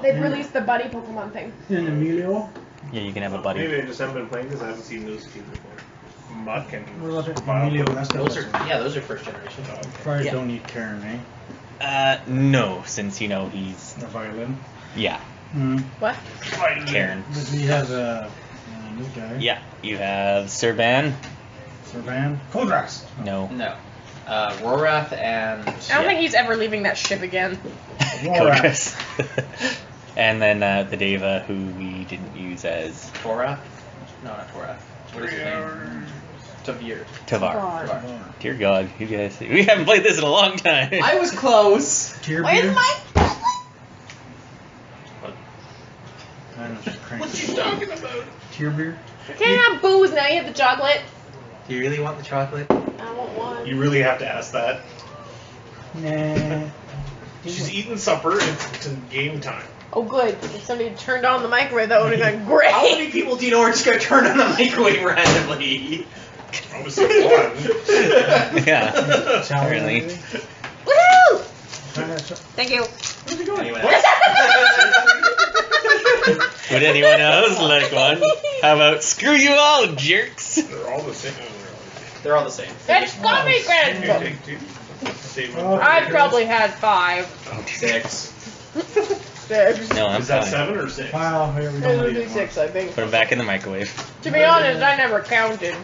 They've released the buddy Pokemon thing. And Emilio. Yeah, you can have a buddy. Maybe I just haven't been playing because I haven't seen those two before. Muck and What about Emilio? That's Those are first generation. Probably Yeah. don't need Karen, eh? No, since you know he's The violin. yeah, What? Karen. But he has a new guy. Yeah, you have Servan. Servan. Kodras. No. No. Rorath and... I don't think he's ever leaving that ship again. Kodras. And then the Deva, who we didn't use as Torath? No, not Torath. What is his name? Tavir. Tavar. God. Dear God, you guys, we haven't played this in a long time. I was close! Tear Where's beer. my I know she's cranky. What you talking about? Tear beer. You can't have booze now, you have the chocolate. Do you really want the chocolate? I want one. You really have to ask that. Nah. She's eating supper and it's game time. Oh good, if somebody had turned on the microwave, that would have been great. How many people do you know are just gonna turn on the microwave randomly? Obviously one. Yeah, Salad, really. maybe? Woohoo! Kinda- Thank you. Anyway, Would anyone else like one? How about screw you all, jerks? They're all the same. they're all the same. That's coffee You grand. take two. Save Oh. one. I've probably had 5. 6. 6. No, I'm Is that fine. 7 or 6? Wow, here we It go. would be 6, I think. Put them back in the microwave. To be honest, I never counted.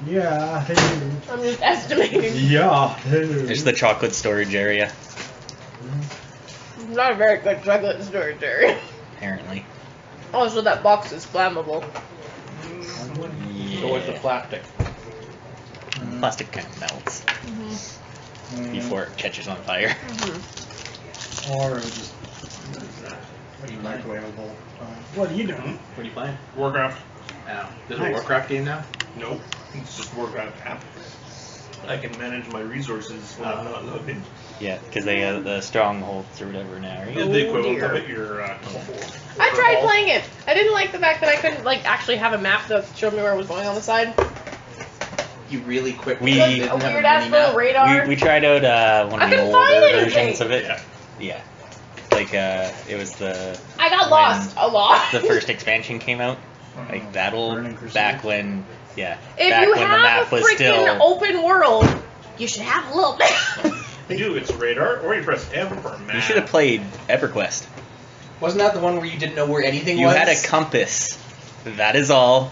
Yeah, they do. I'm just estimating. Yeah, they do. It's the chocolate storage area, It's not a very good chocolate storage area. apparently. Also, that box is flammable. Go with the Yeah. plastic. Plastic kind of melts before it catches on fire. Or it would just microwavable. What are you doing? What are you playing? Warcraft. Oh, there's a Nice. Warcraft game now? Nope. It's just Warcraft app. I can manage my resources when I'm not looking. Yeah, because they have the strongholds or whatever now, right? The equivalent dear. of it, your I tried playing it. I didn't like the fact that I couldn't actually have a map that showed me where I was going on the side. You really quick. We- Like didn't a have weird a ass mini-map? little radar. We tried out one I of the couldn't older find anything. versions of it. Yeah. Yeah. Like, it was the I got when lost a lot. the first expansion came out. Like, that old, Burning Crusade. back when, yeah. If back you when the have map a was freaking still... open world, you should have a little map. You do, it's radar, or you press F for a map. You should have played EverQuest. Wasn't that the one where you didn't know where anything You was? had a compass. That is all.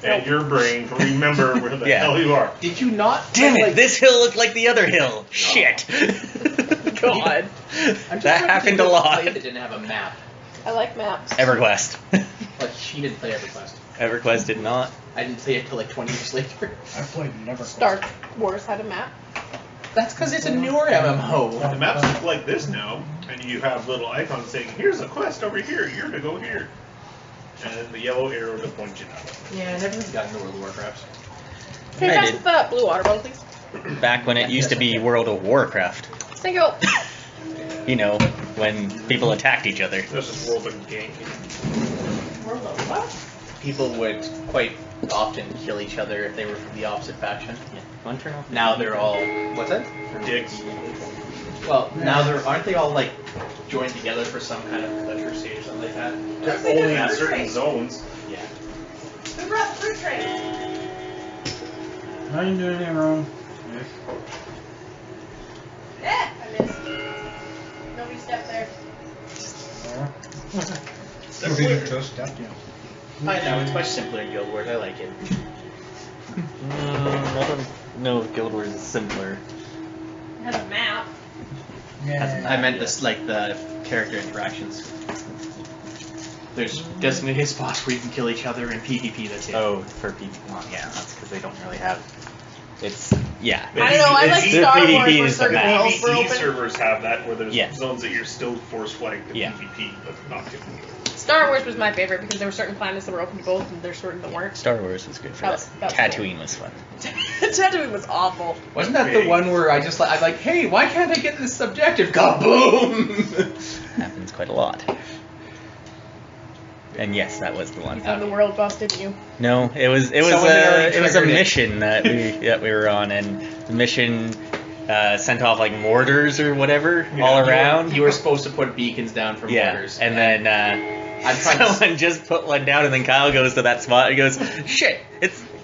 And your brain to remember where the Yeah. hell you are. Did you not? Damn it, like, this hill looked like the other hill. Shit. God. I'm just that trying to happened think a of lot. play that didn't have a map. I like maps. EverQuest. Like she didn't play EverQuest. EverQuest did not. I didn't play it till like 20 years later. I played Never. Star Wars had a map. That's because it's a newer MMO. The maps look like this now, and you have little icons saying, here's a quest over here, you're to go here. And then the yellow arrow to point you that way. Yeah, I never really got into World of Warcraft. Can you I pass did. us the blue water bottle, please? Back when it used to be World of Warcraft. Thank you. You know, when people attacked each other. This is World of Game. World of what? People would quite often kill each other if they were from the opposite faction. Yeah. One turn off. Now they're all what's that? Dicks. Well, now they're aren't they all like joined together for some kind of crusade or something like that? Only in certain zones. Yeah. Who brought the fruit tray? I didn't do anything wrong. Yeah, I missed. Nobody stepped there. Just stepped in. I know it's much simpler in Guild Wars. I like it. I don't know if Guild Wars is simpler. It has a map. Yeah. I meant this like the character interactions. There's designated spots where you can kill each other in PvP. That's it. Oh, for people. Well, yeah, that's because they don't really have. It's yeah. I don't know, I like The Star Wars PvP where is the certain map. worlds were PvE open. servers have that where there's Yeah. zones that you're still force flagged to Yeah. PvP, but not PvP. Star Wars was my favorite because there were certain planets that were open to both and there's certain that weren't. Star Wars was good for That was- that. that was Tatooine was fun. Tatooine was awful. Wasn't that the one where I'm like, hey, why can't I get this objective? Kaboom! Happens quite a lot. And yes, that was the one. And the world busted you. No, it was Someone already a triggered it. mission that we were on, and the mission sent off like mortars or whatever all around. You were supposed to put beacons down for mortars. And then someone just put one down, and then Kyle goes to that spot and goes, "Shit,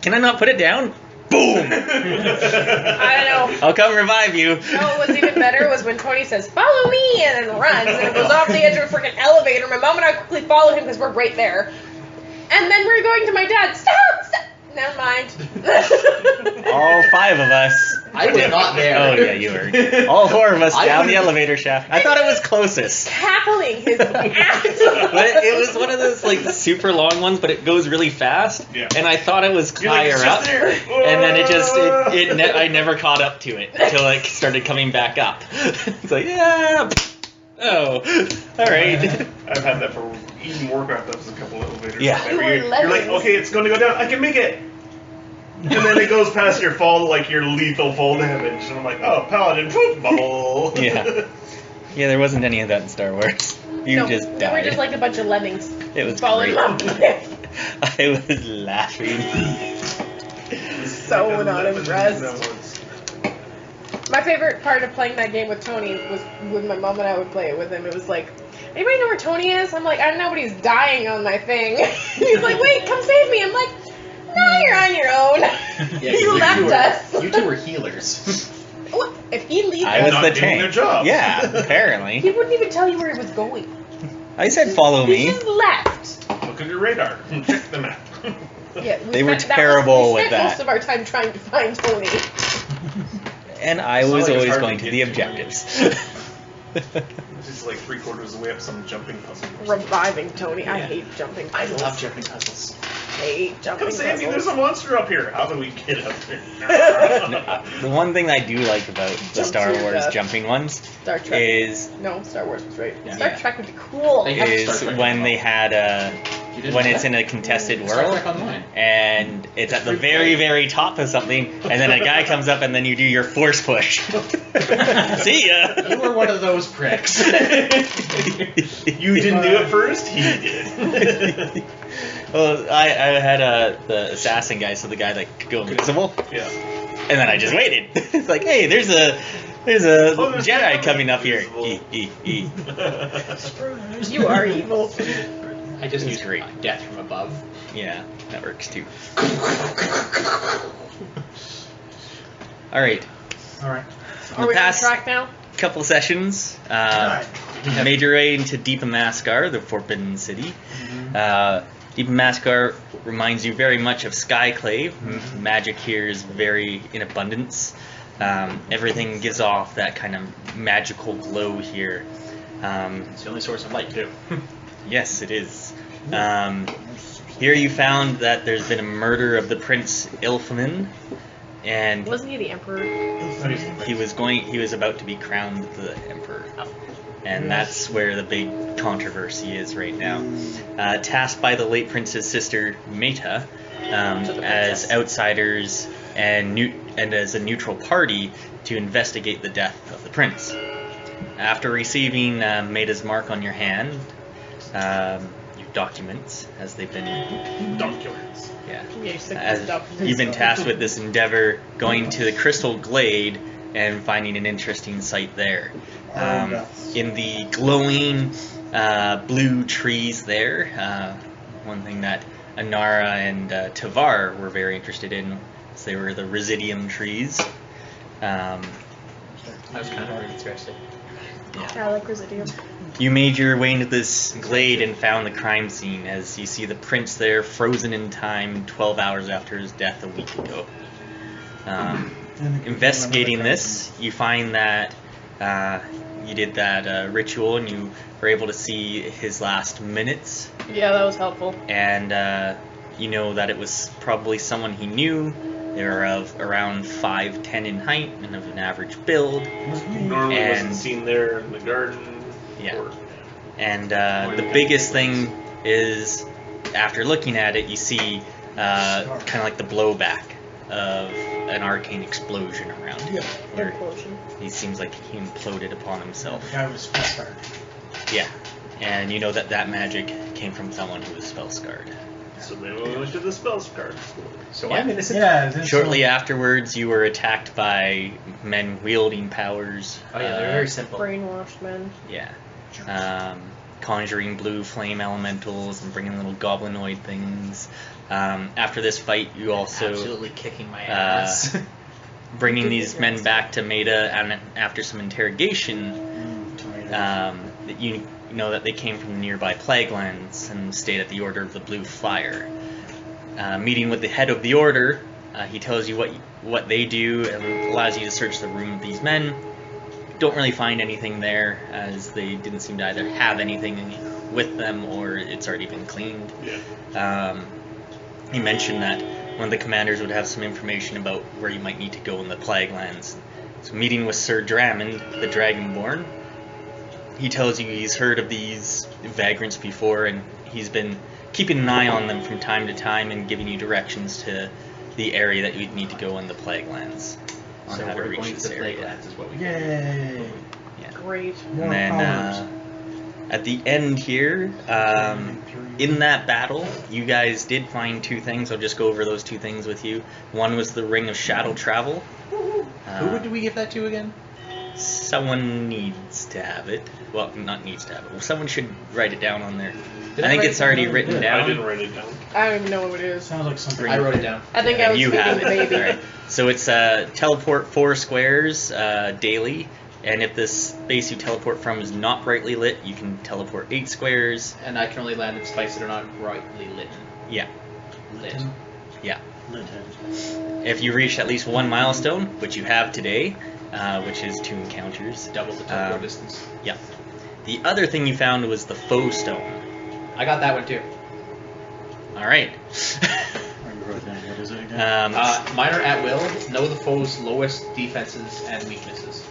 can I not put it down?" Boom! I don't know. I'll come revive you. No, what was even better was when Tony says, "Follow me," and then runs, and it goes off the edge of a freaking elevator. My mom and I quickly follow him because we're right there. And then we're going to my dad. Stop! Never mind. All 5 of us. I was not there. Oh yeah, you were. All 4 of us down the elevator shaft. I thought it was closest. Cackling his ass. But it was one of those like super long ones, but it goes really fast. Yeah. And I thought it was higher up, and then I never caught up to it until it started coming back up. It's like yeah. Oh, all right. I've had that for even Warcraft. That was a couple of elevators. Yeah. You're like, okay, it's going to go down. I can make it. And then it goes past your fall, like your lethal fall damage. And I'm like, oh, paladin, whoop, bubble. Yeah. Yeah, there wasn't any of that in Star Wars. You just died. We were just like a bunch of lemmings. It was falling great. off. I was laughing. So not impressed. My favorite part of playing that game with Tony was when my mom and I would play it with him. It was like, anybody know where Tony is? I'm like, I don't know, but he's dying on my thing. He's like, wait, come save me. I'm like, no, you're on your own. Yeah, you left us. You two were healers. What? If he leaves, I was not the doing tank. their job. Yeah, apparently. he wouldn't even tell you where he was going. I said follow He me. just left. Look at your radar. Check the map. Yeah, They were terrible we with spent that. most of our time trying to find Tony. And I It's not was like it's always hard going to to get the to. objectives. This is like 3/4 of the way up some jumping puzzle. Reviving Tony. I Yeah. hate jumping I puzzles. love jumping puzzles. I hate jumping Come save me, puzzles. there's a monster up here. How do we get up there? The one thing I do like about the Jump Star to Wars the- jumping ones Star Trek. is No, Star Wars was right. Yeah. Star Trek would be cool. They have Star is Trek when as they well. had You didn't when know it's that? in a contested Star world Trek Online. and it's at the very very top of something, and then a guy comes up and then you do your force push. See ya. You were one of those pricks. You didn't do it first, he did. Well, I had the assassin guy, so the guy that could go invisible, Yeah. and then I just waited. It's like, hey, there's a there's Jedi no coming up here. invisible. You are evil. I just It's used great. death from above. Yeah, that works too. All right. Alright. Are we on past track now? couple sessions, made your way into Deep Imaskar, the Forbidden City. Deep Imaskar reminds you very much of Skyclave. Magic here is very in abundance. Everything gives off that kind of magical glow here. It's the only source of light, too. Yes, it is. Here you found that there's been a murder of the Prince Ilfamin, and Wasn't he the emperor? he was about to be crowned the emperor. And that's where the big controversy is right now. Tasked by the late prince's sister Meta as outsiders and as a neutral party to investigate the death of the prince. After receiving Meta's mark on your hand, your documents, as they've been Documents. yeah. Yeah, you stick As this up. you've been tasked with this endeavor, going to the Crystal Glade and finding an interesting site there. In the glowing blue trees there, one thing that Anara and Tavar were very interested in, so they were the Residium trees. I was kind of interested. I like Residium. You made your way into this glade and found the crime scene as you see the prince there frozen in time 12 hours after his death a week ago. Investigating this, you find that you did that ritual and you were able to see his last minutes, Yeah, that was helpful. and you know that it was probably someone he knew. They were of around 5'10" in height and of an average build. Normally And- wasn't seen there in the garden. Yeah. Or, And the biggest thing is, after looking at it, you see kind of like the blowback of an arcane explosion around him. Where Implosion. he seems like he imploded upon himself. The guy was spell-scarred. Yeah. And you know that that magic came from someone who was spell-scarred. So maybe we went to the spells card. So Yeah. I'm innocent. Yeah. This Shortly afterwards, you were attacked by men wielding powers. Oh yeah, they're very simple. Brainwashed men. Yeah. Conjuring blue flame elementals and bringing little goblinoid things. After this fight, you also Absolutely kicking my ass. bringing these men back to Maida, and after some interrogation, that you know that they came from the nearby Plaguelands and stayed at the Order of the Blue Fire. Meeting with the head of the Order, he tells you what they do and allows you to search the room of these men. Don't really find anything there, as they didn't seem to either have anything with them or it's already been cleaned. Yeah. He mentioned that one of the commanders would have some information about where you might need to go in the Plaguelands. So meeting with Sir Draemond, the Dragonborn, he tells you he's heard of these vagrants before and he's been keeping an eye on them from time to time and giving you directions to the area that you'd need to go in the Plaguelands. On So how to we're reach going to this the area. Plaguelands is what we Yay! Great. More And powers. then at the end here, in that battle, you guys did find two things. I'll just go over those two things with you. One was the Ring of Shadow Travel. Who did we give that to again? Someone needs to have it. Well, not needs to have it. Well, someone should write it down on there. Did I think write it's it already down? written I down. didn't write it down. I don't even know what it is. Sounds like something. I wrote it down. I think I was you speaking have to it. baby. Alright. So it's teleport 4 squares daily, and if the space you teleport from is not brightly lit, you can teleport 8 squares. And I can only land in space that are not brightly lit. Yeah. Lit. Yeah. Lieutenant. If you reach at least 1 milestone, which you have today, which is 2 encounters. Double the teleport distance. Yeah. The other thing you found was the Foe Stone. I got that one too. Alright. I wrote down. What is it again? Minor at will. Know the foe's lowest defenses and weaknesses.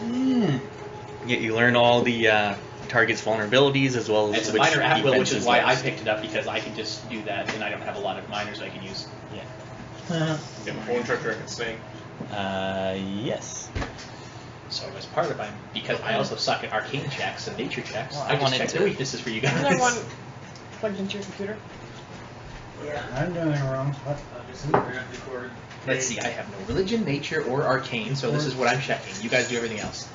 Yeah, you learn all the target's vulnerabilities as well as It's a which minor at will, which is defenses why I those. picked it up because I can just do that and I don't have a lot of minors I can use. Yeah. Get my phone truck and snake. Yes. So as part of my, because I also suck at arcane checks and nature checks, Well, I I just wanted checked to- the weaknesses for you guys. Another one plugged into your computer. I didn't do anything wrong. What? Let's see, I have no religion, nature, or arcane, so this is what I'm checking. You guys do everything else.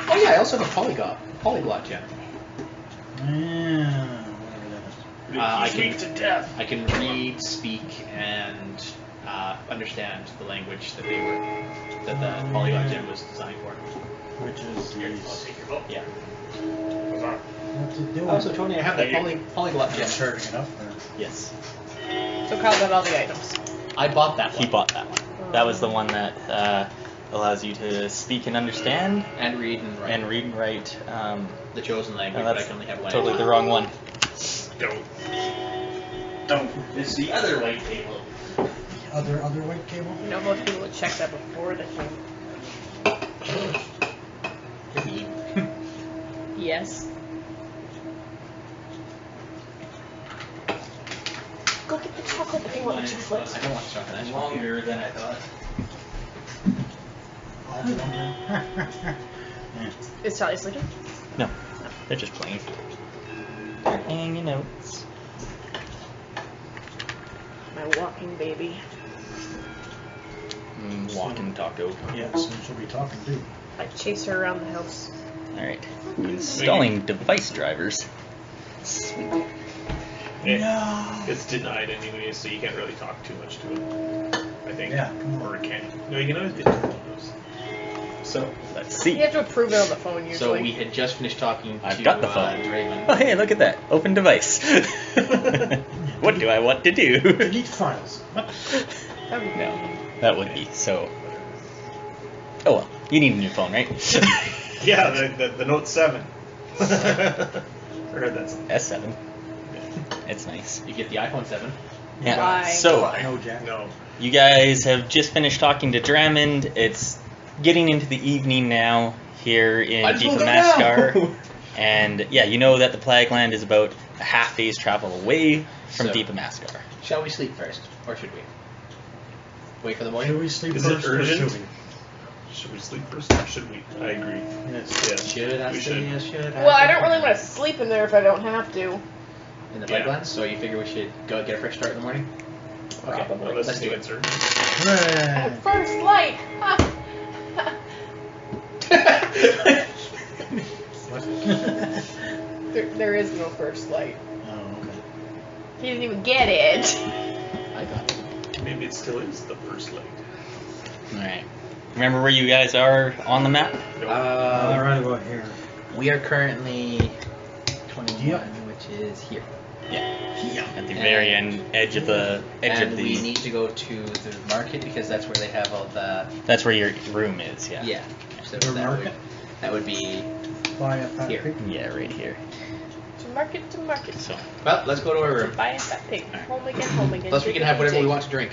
Oh yeah, I also have a polyglot gem. Yeah, whatever that is. I Speak can- to death. I can read, speak, and understand the language that that the polyglot gem was designed for. Which is Here, I'll take your vote. Yeah. what's it doing? Oh, so Tony, I have that polyglot gem. Charging it up there. Yes. So Kyle got all the items. I bought that one. He bought that one. That was the one that allows you to speak and understand And read and write. and read and write. The chosen language, No, but I that's can only have one. totally the wrong one. Don't. Don't. It's the other white table. Other white cable? You know, most people would check that before they came. Yes. Go get the chocolate that they want you flip. I don't want chocolate. I just want Longer than I thought. Is Sally sleeping? No, they're just playing. They're hanging out. My walking baby. Walking taco. Yes, and she'll be talking too. I chase her around the house. Alright. Installing device drivers. Sweet. No. It's denied anyway, so you can't really talk too much to it. I think. Yeah. Or can you? No, you can always get to those. So, let's You see. have to approve it on the phone usually. So we had just finished talking I've to got the phone. Draemond. Oh, hey, look at that. Open device. What do I want to do? Delete files. What? That would be No, that would be so. Oh well, you need a new phone, right? Yeah, the Note 7. I heard that. S7. It's nice. You get the iPhone 7. Yeah. Why? So, No, Jack. No. you guys have just finished talking to Draemond. It's getting into the evening now here in I just Deep woke up Imaskar. now. And yeah, you know that the Plagueland is about a half day's travel away from So- Deep Imaskar. Shall we sleep first, or should we? Wait for the Should morning? we sleep Is it first or urgent? should we? Should we sleep first or should we? I agree. Yes. Yeah. Should I we say should. yes, should I? Well, I don't really want to sleep in there if I don't have to. in the Yeah. Plaguelands, so you figure we should go get a fresh start in the morning? Okay, Probably. Let's let's do do it, it. sir. Oh, first light. Ha. What? There is no first light. Oh, okay. He didn't even get it. I got it. Maybe it still is the first light. Alright. Remember where you guys are on the map? All right, about here. We are currently 21, Yep. which is here. At the very edge of the and we need to go to the market because that's where they have all the. That's where your room is, yeah. Yeah. So The that market? that would be. Buy a fat Here. pig. Yeah, right here. To market, to market. So, Well, let's go to our room. Buy a fat pig. Alright. Home again, home again. Plus, we can have whatever we want to drink.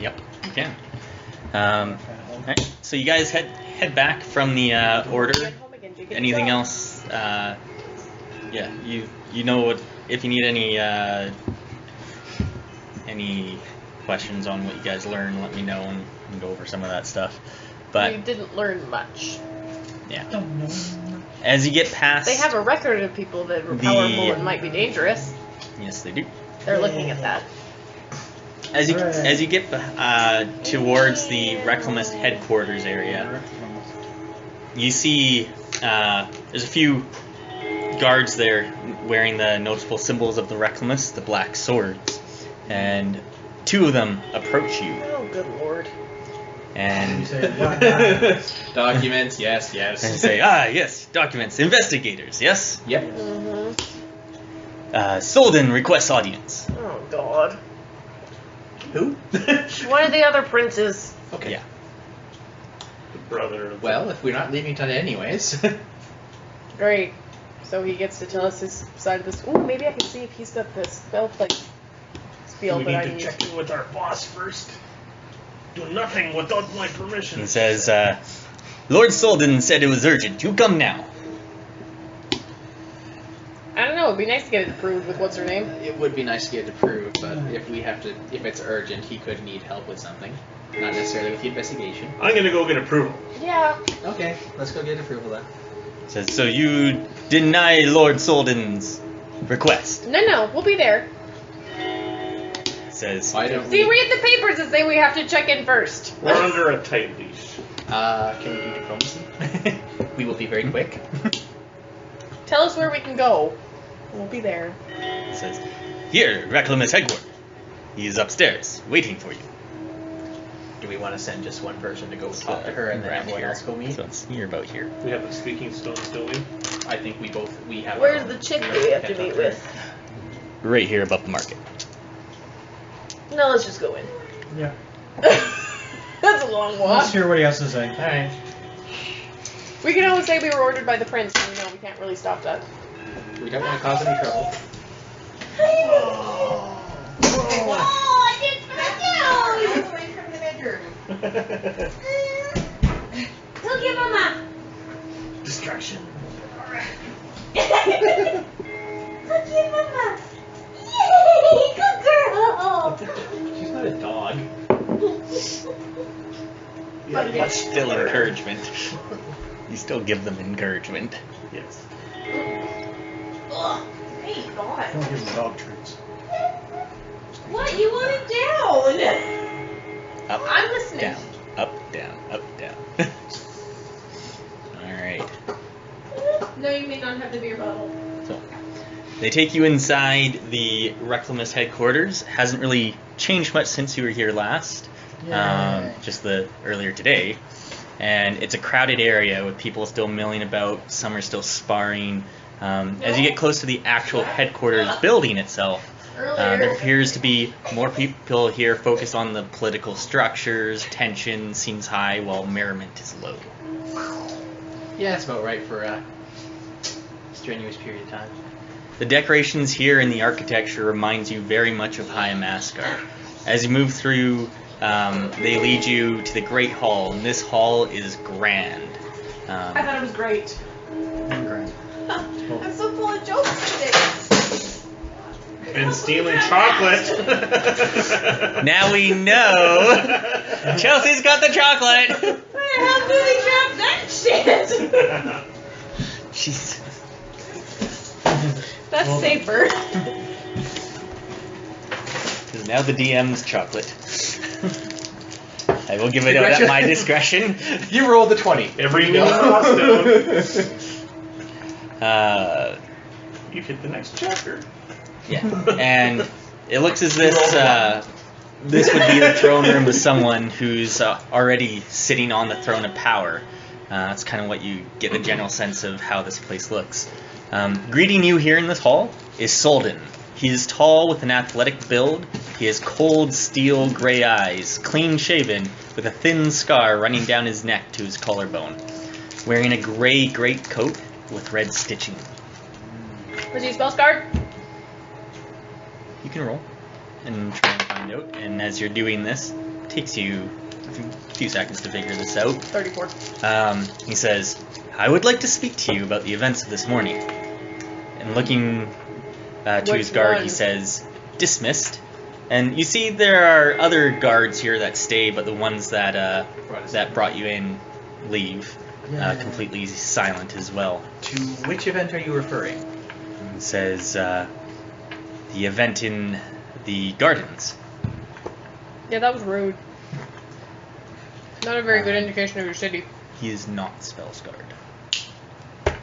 yep, you can. Alright, so you guys head back from the order. Anything else? Yeah, you know what? If you need any questions on what you guys learned, let me know and we can go over some of that stuff. We But didn't learn much. yeah, Don't know. as you get past, They have a record of people that were powerful and might be dangerous. yes, they do. They're looking at that. As you Hooray. get towards the Reclamist headquarters area, you see there's a few guards there wearing the notable symbols of the Reclamist, the black swords, and two of them approach you Oh, good lord. You and say, "Yeah." Documents, yes, and yes. say, yes, documents, investigators, yes. Yep. Mm-hmm. Solden requests audience. Oh, God. Who? One of the other princes. Okay. Yeah. The brother of Well, if we're not leaving tonight anyways. Great. So he gets to tell us his side of this. Ooh, maybe I can see if he's got the spell plate spiel we that need I to need. check in with our boss first. Do nothing without my permission. He says, Lord Solden said it was urgent. You come now. I don't know. It'd be nice to get it approved with what's her name. It would be nice to get it approved, but if it's urgent, he could need help with something. Not necessarily with the investigation. I'm gonna go get approval. Yeah. Okay, let's go get approval then. Says, so you deny Lord Solden's request. No, we'll be there. Says, Why don't See, we... read the papers that say we have to check in first. We're under a tight leash. Can we do diplomacy? We will be very quick. Tell us where we can go. We'll be there. says, here, Reclamist headquarters. He is upstairs, waiting for you. Do we want to send just one person to go talk to her and then Around everyone here. else go meet? So it's near about here. We have the speaking stones, don't we? I think we have. Where's our the own. chick that we have to meet with? Right here above the market. No, let's just go in. Yeah. That's a long walk. Let's hear what he has to say. Alright. We can always say we were ordered by the prince, and we know we can't really stop that. We don't want to cause any trouble. Oh, I didn't put Away from the bedroom. Look at Mama. Distraction. Look at Mama. Yay, good girl. She's not a dog. Yeah, That's still encouragement. You still give them encouragement. Yes. Ugh, hey, God. Don't give him dog treats. What? You want it down? Up, I'm listening. down, up, down, up, down. Alright. No, you may not have the beer bottle. So, they take you inside the Reclamist headquarters. Hasn't really changed much since you were here last. Yay. Just earlier today. And it's a crowded area with people still milling about. Some are still sparring. As you get close to the actual headquarters building itself, there appears to be more people here focused on the political structures. Tension seems high while merriment is low. Yeah, that's about right for a strenuous period of time. The decorations here and the architecture reminds you very much of High Imaskar. As you move through, they lead you to the Great Hall, and this hall is grand. I thought it was great. Grand. I'm so full of jokes today. Been stealing chocolate. Now we know Chelsea's got the chocolate. Where the hell do they drop that shit? She's That's safer. Is now the DM's chocolate. I will give it out at my discretion. You rolled the 20. Every milestone. You hit the next chapter. Yeah, and it looks as this this would be the throne room of someone who's already sitting on the throne of power. That's kind of what you get the general sense of how this place looks. Greeting you here in this hall is Solden. He is tall with an athletic build. He has cold steel gray eyes, clean shaven, with a thin scar running down his neck to his collarbone. Wearing a gray greatcoat with red stitching. Was he spell scarred? You can roll and try and find out. And as you're doing this, it takes you a few seconds to figure this out. 34. He says, I would like to speak to you about the events of this morning. And looking to his guard, he says, dismissed. And you see there are other guards here that stay, but the ones that that brought you in leave. Completely silent as well. To which event are you referring? He says, the event in the gardens. Yeah, that was rude. Not a very good indication of your city. He is not spell scarred.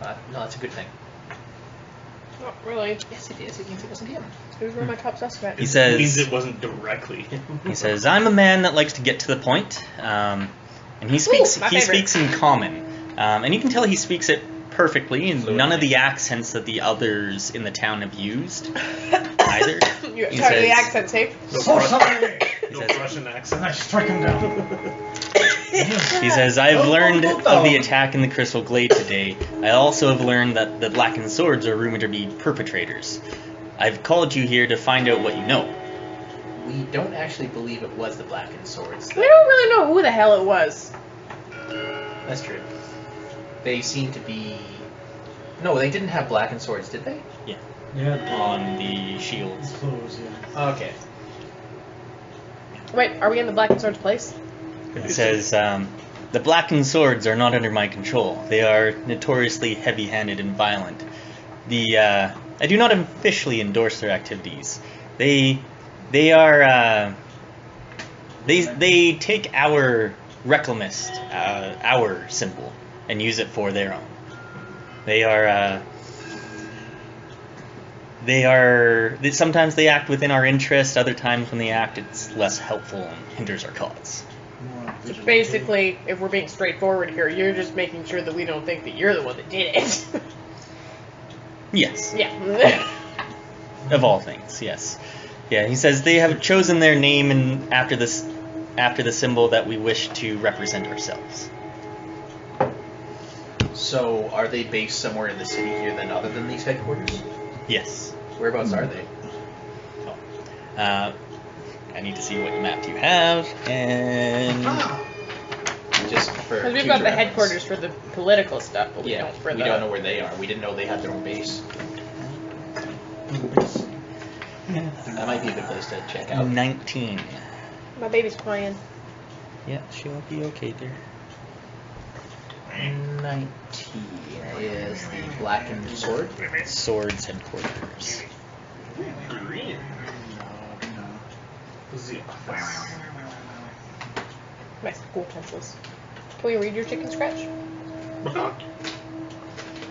No, that's a good thing. Not really. Yes, it is. It means it wasn't him. Who's were my top suspect? He says, It means it wasn't directly. He says, I'm a man that likes to get to the point. And he speaks. my He favorite. speaks in common, and you can tell he speaks it perfectly, and none of the accents that the others in the town have used either. You He sorry, the says- accent safe. No, So sorry. no says- Russian accent. I strike him down. He says, I've learned of the attack in the Crystal Glade today. I also have learned that the Blackened Swords are rumored to be perpetrators. I've called you here to find out what you know. We don't actually believe it was the Blackened Swords. We don't really know who the hell it was. That's true. They seem to be... No, they didn't have Blackened Swords, did they? Yeah. On the shields. Close, yeah. Okay. Wait, are we in the Blackened Swords place? It says, the Blackened Swords are not under my control. They are notoriously heavy-handed and violent. I do not officially endorse their activities. They take our Reclamist, our symbol, and use it for their own. Sometimes they act within our interest, other times when they act it's less helpful and hinders our cause. So basically, if we're being straightforward here, you're just making sure that we don't think that you're the one that did it. Yes. Yeah. Of all things, yes. Yeah, he says they have chosen their name and after the symbol that we wish to represent ourselves. So, are they based somewhere in the city here then, other than these headquarters? Yes. Whereabouts are they? I need to see what map you have, and Just for Because we've future got the reference. headquarters for the political stuff, but we Yeah, don't for we the... don't know where they are. We didn't know they had their own base. That might be a good place to check out. 19. My baby's crying. Yeah, she'll be okay there. 19 is the Blackened Sword. Swords headquarters. Green. The office. My school pencils. Can we read your chicken scratch?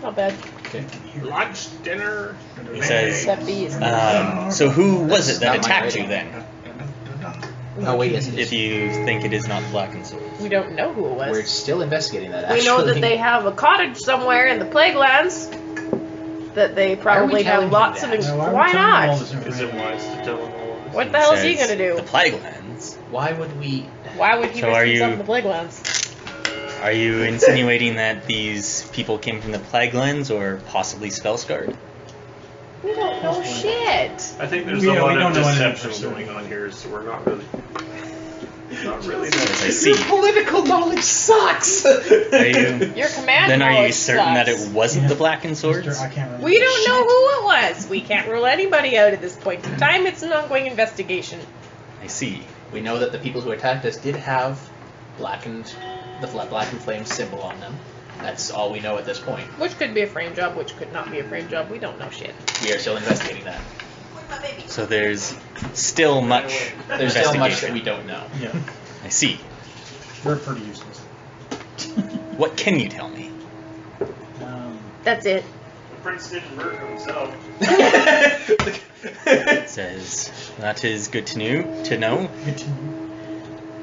Not bad. Okay. Lunch, dinner. He says, That bee is so who was it that Not my attacked you writing. then? Oh wait, yes it If is. you think it is not the Blackened Swords. We don't know who it was. We're still investigating that, actually. We know that they have a cottage somewhere in the Plaguelands. That they probably telling have you lots of... that? Why not? Is it wise to tell them all this? What the hell is he Says, gonna do? The Plaguelands. Why would we... Why would he So risk are himself you- in the Plaguelands? Are you insinuating that these people came from the Plaguelands or possibly Spellscarred? We don't know shit. I think there's Yeah, a lot we of don't know anything for deception certain. going on here, so we're not really. Not really. As I That see. Your political knowledge sucks! Are you? Your command Then are you knowledge certain that sucks. it wasn't the Blackened Swords? I can't remember. We don't know who it was. We can't rule anybody out at this point in time. It's an ongoing investigation. I see. We know that the people who attacked us did have the Blackened Flame symbol on them. That's all we know at this point. Which could be a frame job, which could not be a frame job. We don't know shit. We are still investigating that. So there's still much There's still much investigation. that we don't know. Yeah. I see. We're pretty useless. What can you tell me? That's it. The prince didn't murder himself. It says that is good to know.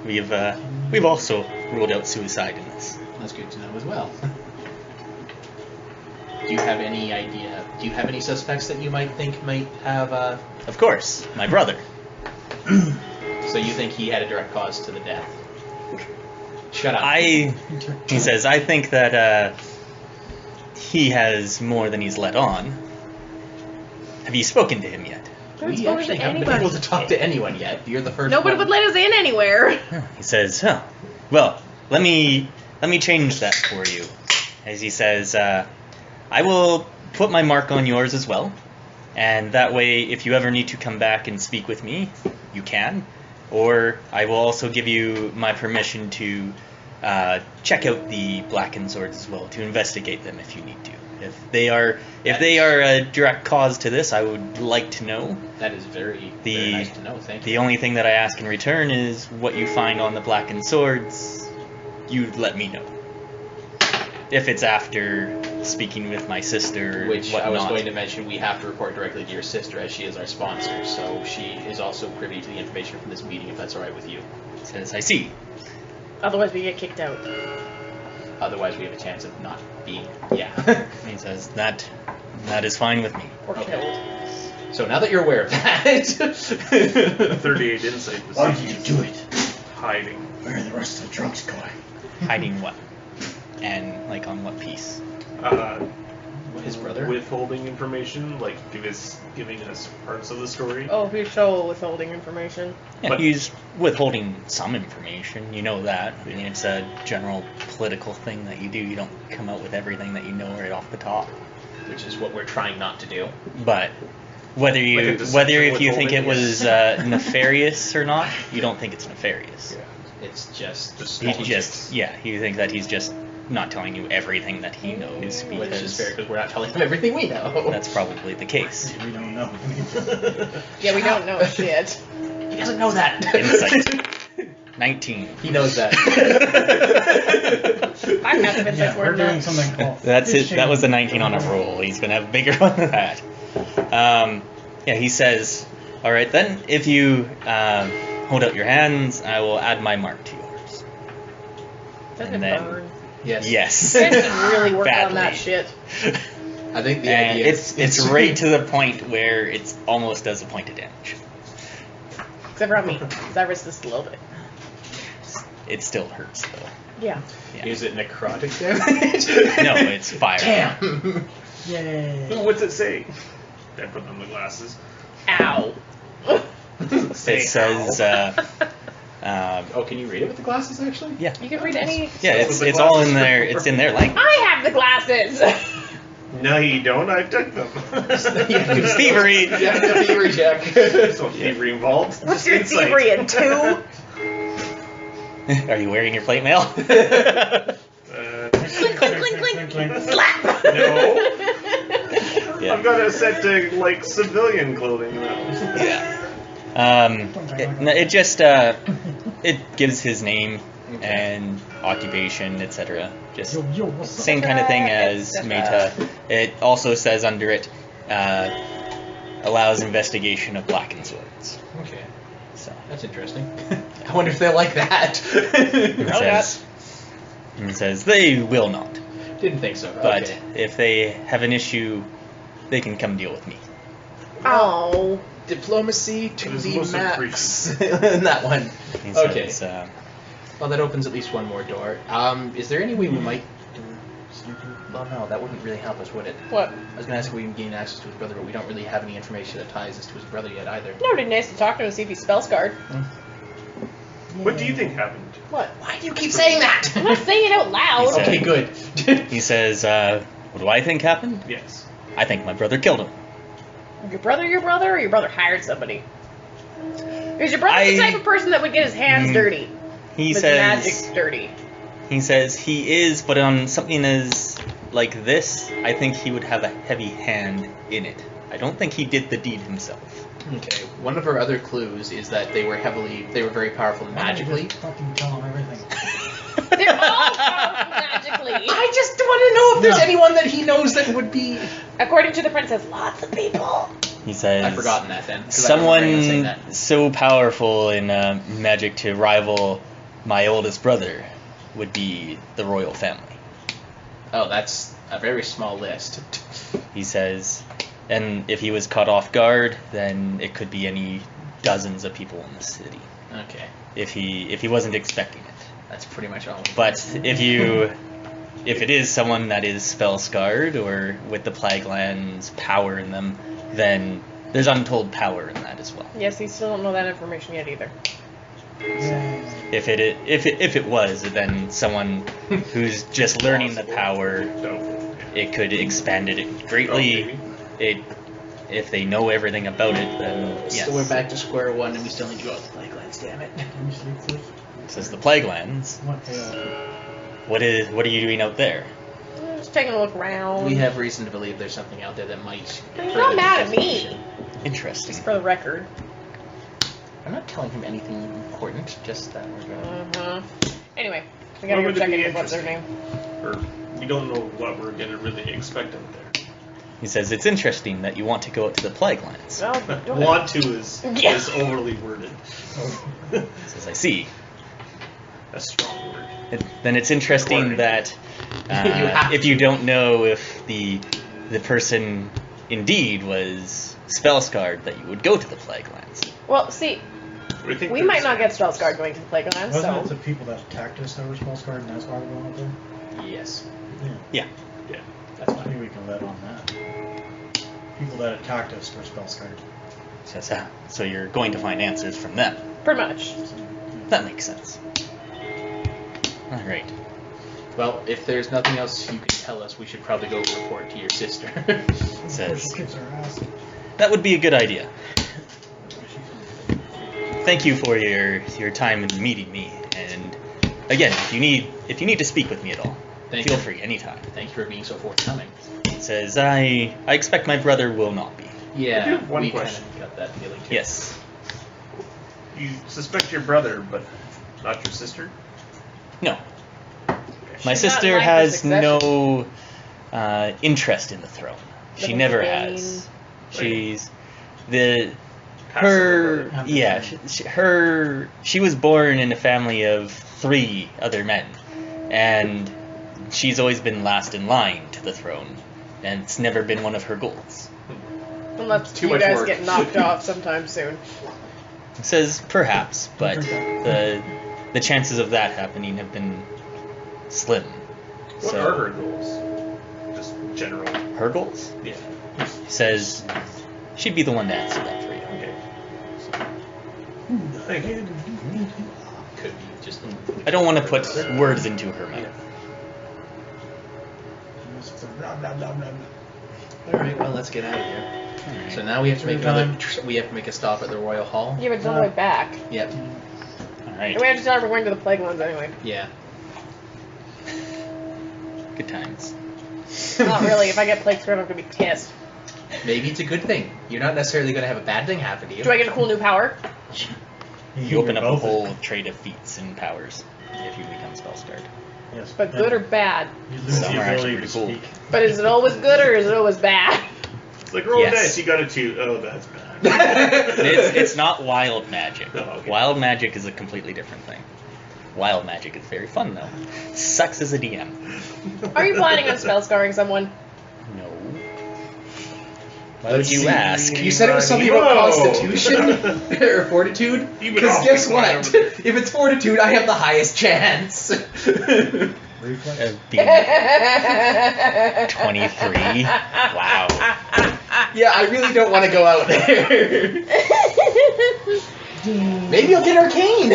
We've also ruled out suicide in this. That's good to know as well. Do you have any idea? Do you have any suspects that you might think might have? Of course, my brother. So you think he had a direct cause to the death? Shut up. He says, I think that he has more than he's let on. Have you spoken to him yet? We actually haven't been able to talk to anyone yet. You're the first. Nobody one. would let us in anywhere. He says, oh, well, let me change that for you. As he says, I will put my mark on yours as well, and that way, if you ever need to come back and speak with me, you can. Or I will also give you my permission to check out the Blackened Swords as well, to investigate them if you need to. If they are a direct cause to this, I would like to know. That is very nice to know. Thank you. The only thing that I ask in return is what you find on the Blackened Swords, you let me know. If it's after speaking with my sister, Which whatnot. I was going to mention, we have to report directly to your sister as she is our sponsor, so she is also privy to the information from this meeting, if that's alright with you. Says, I see. Otherwise, we get kicked out. Otherwise, we have a chance of not being. Yeah. He says, that is fine with me. Or Okay. killed. So now that you're aware of that, 38 insight. Why did you do it? Hiding. Where are the rest of the drunks going? Hiding what? And, like, on what piece? his brother. Withholding information, like giving us parts of the story. Oh, he's so withholding information. Yeah, But- he's withholding some information. You know that. I mean, it's a general political thing that you do. You don't come out with everything that you know right off the top. Which is what we're trying not to do. But whether Like a you deception whether if you think it withholding, was nefarious or not, you don't think it's nefarious. It's just He just you think that he's just not telling you everything that he knows which is because fair because we're not telling him everything we know. that's probably the case. We don't know. Yeah, we don't know shit. He doesn't know that. Insight. 19. He knows that. I'm not even Yeah, such we're word doing now. something called. That's it. That was a fishing. 19 on a roll. He's gonna have a bigger one than that. Yeah, he says, "All right then. If you hold out your hands, I will add my mark to yours." Doesn't And it then- burn? Yes. Yes. You guys should really work on that Badly. shit. I think the And idea it's right to the point where it's almost does a point of damage. Except for on me, because I risked this a little bit. It still hurts though. Yeah. Yeah. Is it necrotic damage? No, it's fire. Damn. Yay. What's it say? I put on the glasses. Ow. It says, Oh, can you read it with the glasses actually? yeah, You can read any. yeah. So It's the all in glasses there. are- It's in their language. I have the glasses. No, you don't. I took them. Thievery. Yeah, it's a thievery check. So thievery involved. What's Just your insight. thievery in 2? Are you wearing your plate mail? Clink, clink, clink, clink. Slap. No. Yeah. I've got it set to like civilian clothing now. Yeah. It just it gives his name and occupation, etc. Just Yo, yo, what's up? same kind of thing as Etc. Meta. It also says under it allows investigation of blackened swords. Okay, So that's interesting. I wonder if they like that. it says they will not, Didn't think so. but Okay. if they have an issue, they can come deal with me. Oh. Diplomacy to It was the most max. That one. He Okay. says, Well, that opens at least one more door. Is there any way we might do something? Well, no, that wouldn't really help us, would it? What? I was going to ask if we can gain access to his brother, but we don't really have any information that ties us to his brother yet either. No, it'd be nice to talk to him and see if he's spell scarred. What do you think happened? What? Why do you keep saying that? I'm not saying it out loud. He said- Okay, good. he says, what do I think happened? Yes. I think my brother killed him. Your brother, or your brother hired somebody? Is your brother the type of person that would get his hands dirty? He His says magic's dirty. He says he is, but on something as like this, I think he would have a heavy hand in it. I don't think he did the deed himself. Okay. One of our other clues is that they were very powerful magically. Just fucking tell him everything. They're all powerful magically. I just want to know if there's anyone that he knows that would be. According to the princess, lots of people. He says I've forgotten that then. 'Cause I remember him saying someone that. so powerful in magic to rival my oldest brother would be the royal family. Oh, that's a very small list. He says, and if he was caught off guard, then it could be any dozens of people in the city. Okay. If he wasn't expecting it. That's pretty much all. But if it is someone that is spell scarred or with the Plaguelands power in them, then there's untold power in that as well. Yes, you still don't know that information yet either. If it was, then someone who's just learning the power, it could expand it greatly. If they know everything about it, then yes. So we're back to square one, and we still need to go out to Plaguelands. Damn it! Can you sleep first? It says the Plaguelands. What are you doing out there? Just taking a look around. We have reason to believe there's something out there that might. You're not mad at me. Interesting. Just for the record. I'm not telling him anything important. Just that we're going. Anyway, we gotta go check in what's their name. Or we don't know what we're gonna really expect out there. He says it's interesting that you want to go out to the Plaguelands. Well, don't Want to is overly worded. He says I see. A strong word. Then it's interesting that if you don't know if the person indeed was spell scarred, that you would go to the Plaguelands. Well, see, we might not get spell scarred going to the Plaguelands, Wasn't so. it the people that attacked us that were spell scarred, and that's why we're going up there? Yes. Yeah. That's Maybe we can bet on that. People that attacked us were spell scarred. Says, so you're going to find answers from them. Pretty much. That makes sense. All right. Well, if there's nothing else you can tell us, we should probably go report to your sister. Says Kicks our ass. that would be a good idea. Thank you for your time in meeting me. And again, if you need to speak with me at all, feel free anytime. Thank you for being so forthcoming. Says I expect my brother will not be. Yeah, I do have one we question. kind of got that feeling too. Yes. You suspect your brother, but not your sister? No. My She's not sister in line for has succession. no interest in the throne. She Looking never for has. gain. She's she was born in a family of 3 other men, and she's always been last in line to the throne, and it's never been one of her goals. Unless Too you much guys work. get knocked off sometime soon. It says perhaps, but the chances of that happening have been slim. What So are her goals? Just general. her goals? Yeah. Says she'd be the one to answer that for you. Okay. Thank you. Could be just. I don't want to put words into her mouth. All right, well, let's get out of here. Alright. So now we have to make a stop at the Royal Hall. Yeah, but it's all the way back. Yep. Alright. And we have to tell her we're going to the Plaguelands anyway. Yeah. Good times. Not really. If I get plague scared, I'm going to be pissed. Maybe it's a good thing. You're not necessarily going to have a bad thing happen to you. Do I get a cool new power? You open up a whole trade of feats and powers if you become spell scarred. Yes, But good or bad? You lose Some the are ability actually to pretty cool. speak. But is it always good or is it always bad? It's like roll Yes. dice, you gotta choose. Oh, that's bad. It's not wild magic. Oh, okay. Wild magic is a completely different thing. Wild magic is very fun though. Sucks as a DM. Are you planning on spell scarring someone? No. Why would you ask? You said it was something about Constitution or Fortitude? Even Because off guess the what? corner. If it's Fortitude, I have the highest chance. Reflex? Being 23. Wow. Yeah, I really don't want to go out there. Maybe I'll get Arcane.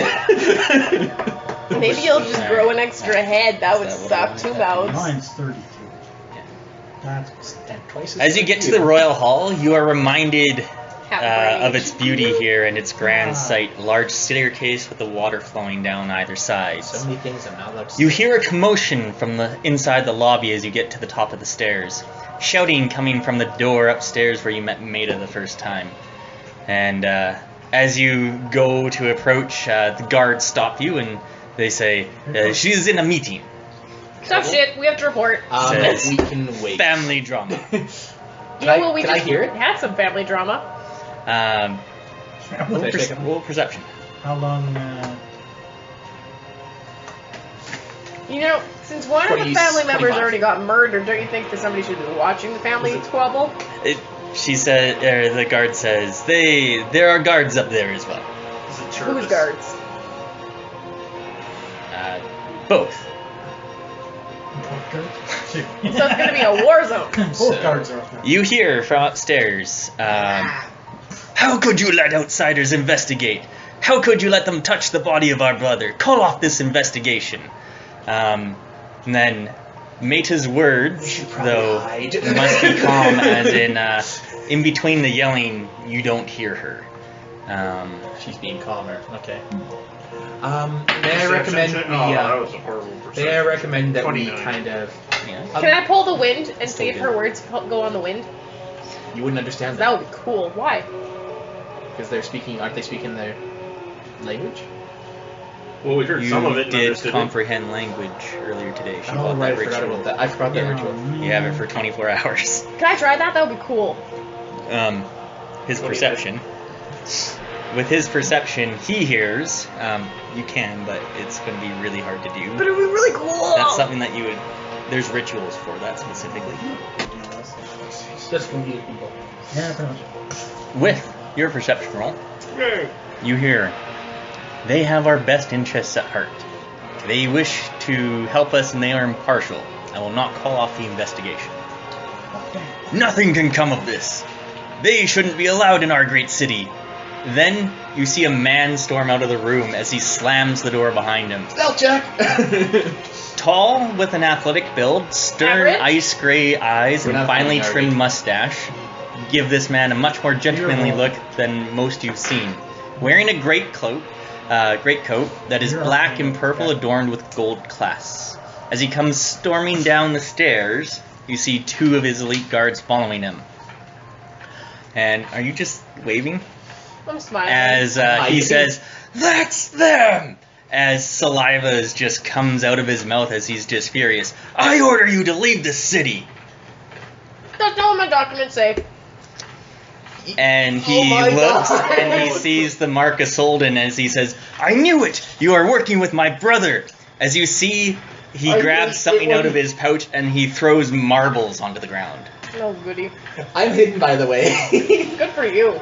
Maybe you'll just grow an extra head. That would suck. 2 mouths. Mine's 32. That's Twice As you get to the Royal Hall, you are reminded of its beauty here and its grand sight. Large staircase with the water flowing down either side. So many things I'm not allowed to say. You hear a commotion from the inside the lobby as you get to the top of the stairs. Shouting coming from the door upstairs where you met Maida the first time. And as you go to approach, the guards stop you and they say, she's in a meeting. Tough shit, we have to report. Says, we can wait. Family drama. Can I hear it? Had some family drama. Roll perception. How long? You know, since one of the family members 25. already got murdered, don't you think that somebody should be watching the family squabble? She said, the guard says, there are guards up there as well. Is it Who's Chervis? guards? Both. So it's gonna be a war zone. Both guards are up there. You hear from upstairs, how could you let outsiders investigate? How could you let them touch the body of our brother? Call off this investigation. And then Meta's words, though, must be calm, as in between the yelling, you don't hear her. She's being calmer. Okay. May I recommend Perception check? Oh, that was a horrible perception. May I recommend that 29. we kind of... Yeah. Can I pull the wind and see if Still her words go on the wind? You wouldn't understand That would be cool. Why? because they're speaking. Aren't they speaking their language? Well, we heard You some of it and did understood it. comprehend language earlier today. She Oh bought right, that I forgot ritual. about that. I forgot that ritual. You have it for 24 hours. Can I try that? That would be cool. His perception. With his perception, he hears. You can, but it's going to be really hard to do. But it would be really cool. That's something that you would. There's rituals for that specifically. Just confuse people. Yeah, pretty much. With your perception roll, Yay. you hear. They have our best interests at heart. They wish to help us and they are impartial. I will not call off the investigation. Nothing can come of this. They shouldn't be allowed in our great city. Then you see a man storm out of the room as he slams the door behind him. Stealth check. Tall, with an athletic build, stern Average? ice gray eyes, We're and not finely finding trimmed average. mustache give this man a much more gentlemanly look than most you've seen. Wearing a greatcoat that is black and purple adorned with gold clasps. As he comes storming down the stairs, you see two of his elite guards following him. And are you just waving? I'm smiling. As he says, "That's them!" As saliva just comes out of his mouth as he's just furious. "I order you to leave the city!" That's not what my documents say. And he Oh my looks God. and he sees the Marcus Holden as he says, "I knew it! You are working with my brother!" As you see, he I grabs wish something it out of was- his pouch and he throws marbles onto the ground. No goody. I'm hidden, by the way. Good for you.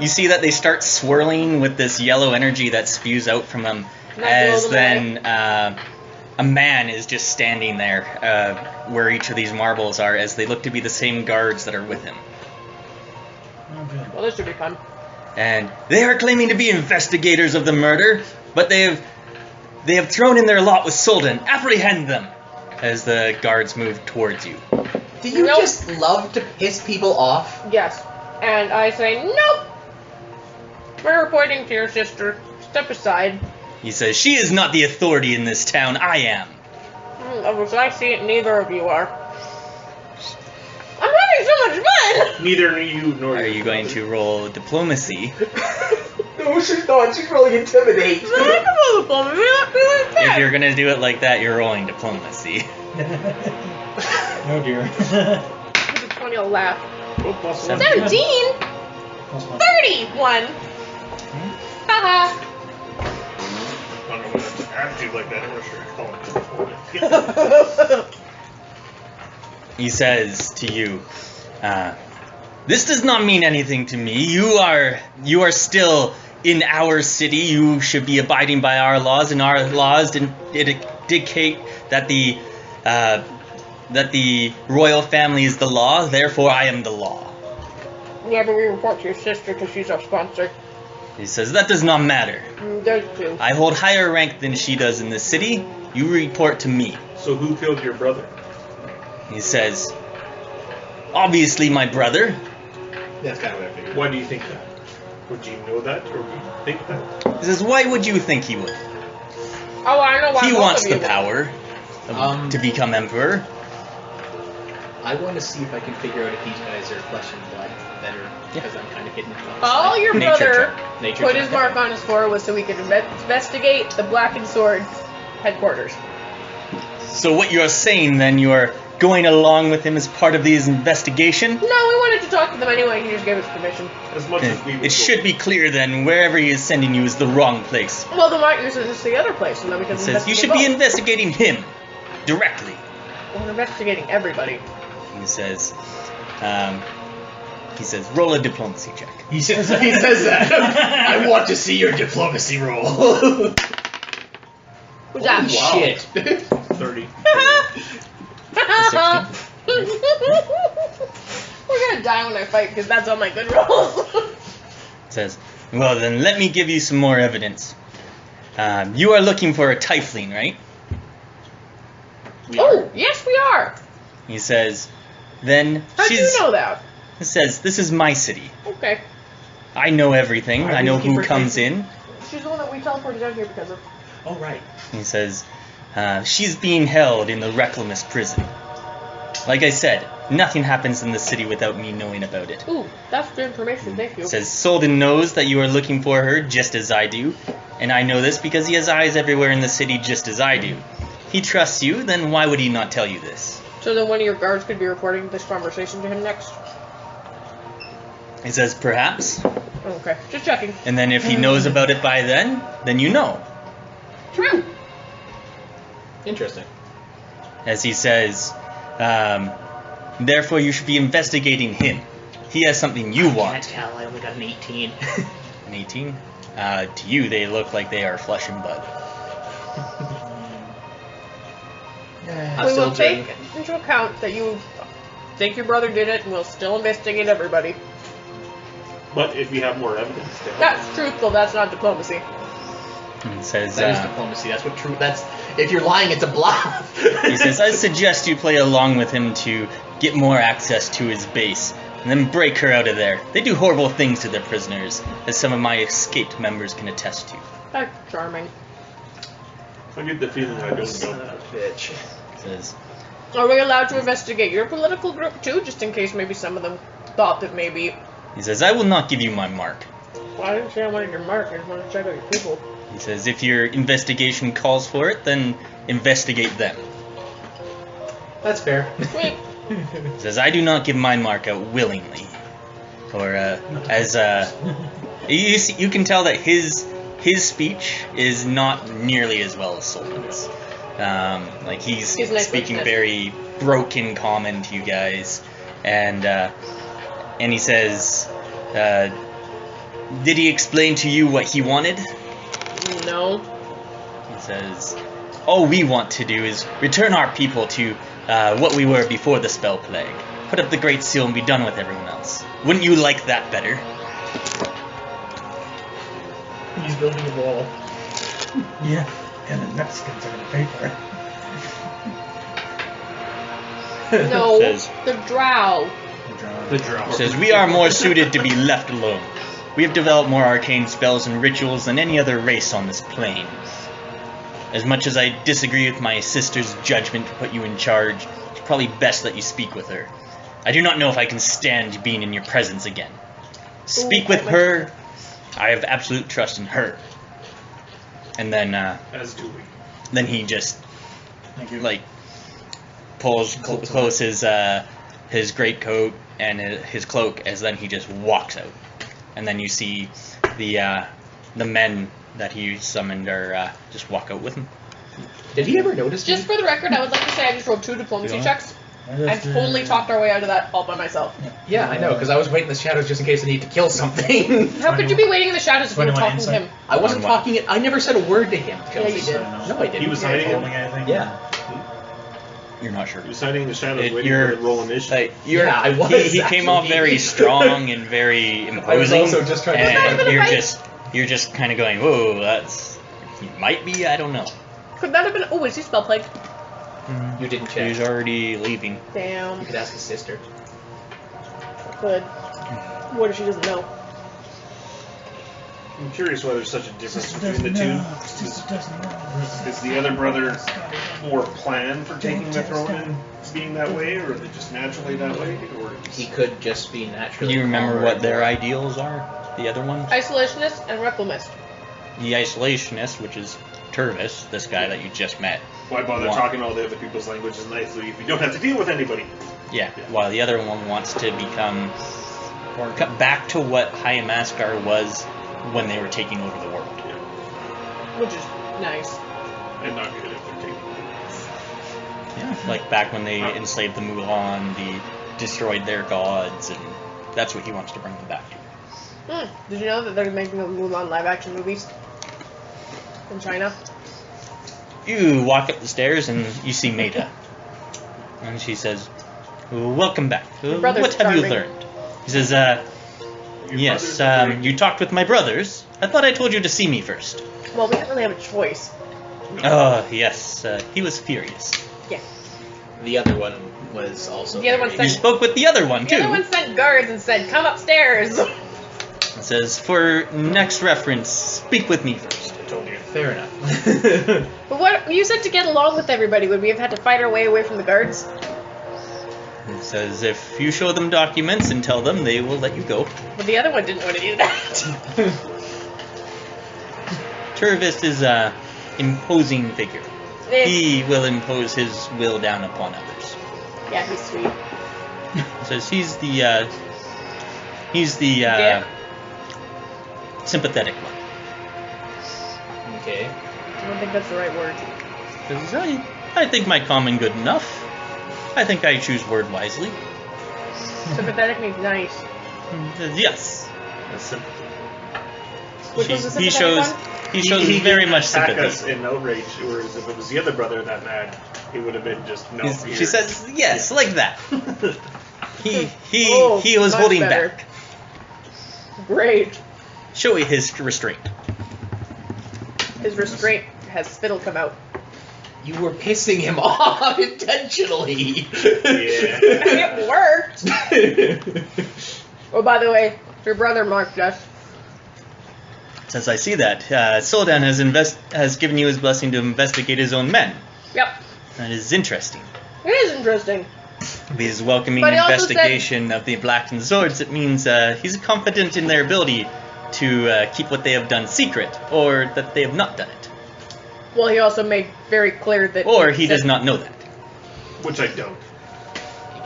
You see that they start swirling with this yellow energy that spews out from them, Not as blow them then a man is just standing there where each of these marbles are, as they look to be the same guards that are with him. Oh, good. Well, this should be fun. And they are claiming to be investigators of the murder, but they have thrown in their lot with Soldan. Apprehend them! As the guards move towards you. Do you Nope. just love to piss people off? Yes. And I say, nope. We're reporting to your sister. Step aside. He says, "She is not the authority in this town, I am." As I see it, neither of you are. I'm having so much fun! Neither you nor Are you going to roll diplomacy? No, she's not. She's rolling intimidate. If you're gonna do it like that, you're rolling diplomacy. Oh dear. This is 20 will laugh. Oh, plus one. 17! Plus one. 31! Haha. I don't know why that's an attitude like that. I'm not sure I call it. He says to you, "This does not mean anything to me. You are still in our city. You should be abiding by our laws, and our laws dictate that the royal family is the law. Therefore, I am the law." Yeah, but we report to your sister because she's our sponsor. He says, "That does not matter. Those two. I hold higher rank than she does in this city. You report to me." So who killed your brother? He says, "Obviously my brother." That's kind of what I figured. Why do you think that? Would you know that or think that? He says, why would you think he would? Oh, I know why. He both wants of you the would. power to become emperor. I want to see if I can figure out if these guys are flesh and blood better, because I'm kind of hidden. All your Nature brother Nature put check. his mark on his floor was so we could investigate the Blackened Sword headquarters. So what you're saying then, you are going along with him as part of this investigation? No, we wanted to talk to them anyway. He just gave us permission. As much as we would It should be clear then, wherever he is sending you is the wrong place. Well, then why don't you send us to the other place, and then we can It says you investigate should be both. investigating him directly. We're investigating everybody. He says, roll a diplomacy check. He says that. I want to see your diplomacy roll. Who's that? Wow. Shit. 30. We're gonna die when I fight because that's all my good rolls. Says, well then let me give you some more evidence. You are looking for a tiefling, right? Oh, yes, we are. He says, then How'd she's... you know that? He says, this is my city. Okay. I know everything. Why are I we know looking who for comes tiefling? in. She's the one that we teleported down here because of. Oh, right. He says, she's being held in the Reclamus prison. Like I said, nothing happens in the city without me knowing about it. Ooh, that's the information. Thank you. It says, Solden knows that you are looking for her just as I do, and I know this because he has eyes everywhere in the city just as I do. He trusts you, then why would he not tell you this? So then one of your guards could be reporting this conversation to him next. He says, perhaps, Okay, just checking. and then if he knows about it by then you know. True. Interesting. As he says, therefore you should be investigating him. He has something you Can't want. tell. I only got an 18. An 18? To you, they look like they are flesh and blood. I'm We still will take doing- into account that you think your brother did it, and we'll still investigate everybody. But if you have more evidence to help. That's truthful. That's not diplomacy. And it says, That is diplomacy. That's what true. That's if you're lying, it's a bluff. he says, I suggest you play along with him to get more access to his base, and then break her out of there. They do horrible things to their prisoners, as some of my escaped members can attest to. That's charming. I get the feeling I don't Son know. of a bitch. It says, Are we allowed to investigate your political group too, just in case maybe some of them thought that maybe? he says, I will not give you my mark. Well, I didn't say I wanted your mark. I just wanted to check out your people. He says, if your investigation calls for it, then investigate them. That's fair. Sweet. He says, I do not give my mark out willingly. Or, you can tell that his speech is not nearly as well as Solden's. Like, he's nice speaking like very broken common to you guys. And he says, did he explain to you what he wanted? No. He says, all we want to do is return our people to what we were before the spell plague. Put up the Great Seal and be done with everyone else. Wouldn't you like that better? He's building a wall. Yeah, and the Mexicans are gonna pay for it. No. Says- The drow. The draw. Says, we are more suited to be left alone. We have developed more arcane spells and rituals than any other race on this plane. As much as I disagree with my sister's judgment to put you in charge, it's probably best that you speak with her. I do not know if I can stand being in your presence again. Speak with her. I have absolute trust in her. And then, As do we. then he just, Thank you. like, pulls close his greatcoat and his cloak, as then he just walks out. And then you see the men that he summoned are just walk out with him. Did he ever notice? Just for the record, I would like to say I just rolled 2 diplomacy Yeah. checks. I totally talked our way out of that all by myself. Yeah, I know, because I was waiting in the shadows just in case I need to kill something. How could you be waiting in the shadows if you were 21 talking to insight. him? I wasn't On what? talking it. I never said a word to him. Yeah, you did. No, I didn't. He was hiding holding anything. Yeah. You're not sure. He was hiding in the shadows waiting You're- for the roll initiative. Like, you're, Yeah, I was, he came off actually. very strong and very imposing. I was also just trying to- It's not and even a you're fight. you're just kind of going, whoa, that's might be, I don't know. Could that have been? Oh, is he spell plague? You didn't check. He's already leaving. You Damn. could ask his sister. Good. What if she doesn't know? I'm curious why there's such a difference between the two. Is the other brother more planned for taking the throne and being that way, or are they just naturally that way? Or He could just be naturally. Do you remember calmer what and their more- ideals are? The other one? Isolationist and Reclamist. The isolationist, which is Turvis, this guy that you just met. why bother talking all the other people's languages nicely if you don't have to deal with anybody? Yeah, while the other one wants to become, or cut back to what High Imaskar was when they were taking over the world. Which is nice. And not good if they're taking Yeah, like back when they enslaved the Mulan, they destroyed their gods, and that's what he wants to bring them back to. Did you know that they're making the Mulan live-action movies in China? You walk up the stairs and you see Maida. And she says, "Welcome back. brother's What have you charming. learned?" He says, Your "Yes, brothers are very- you talked with my brothers. I thought I told you to see me first." Well, we didn't really have a choice. Oh, yes, he was furious. Yeah. The other one was also. The other one very- You spoke with the other one, The too. other one sent guards and said, "Come upstairs." It says, "For next reference, speak with me first." I told you. Fair enough. But what you said to get along with everybody? Would we have had to fight our way away from the guards? It says, "If you show them documents and tell them, they will let you go." But the other one didn't want to do that. Turvis is a imposing figure. Eh, He will impose his will down upon others. yeah, he's sweet. It says he's the Yeah. sympathetic one. Okay. I don't think that's the right word. Says, I think my common good enough. I think I choose word wisely. Sympathetic means nice. Says, yes. Which was the He sympathetic shows one? he shows He very didn't much attack sympathy. us in outrage, whereas if it was the other brother that mad, it would have been just no fear. She says yes, like that. He Oh, was much holding better. back, Great. showing his restraint. His restraint has spittle come out. You were pissing him off intentionally. Yeah. It worked. Oh, by the way, your brother marked us. Since I see that, Soldan has given you his blessing to investigate his own men. Yep. That is interesting. It is interesting. If he's welcoming But he also investigation of the Blackened Swords, it means he's confident in their ability to keep what they have done secret, or that they have not done it. Well, he also made very clear that. Or he said- does not know that. Which I don't.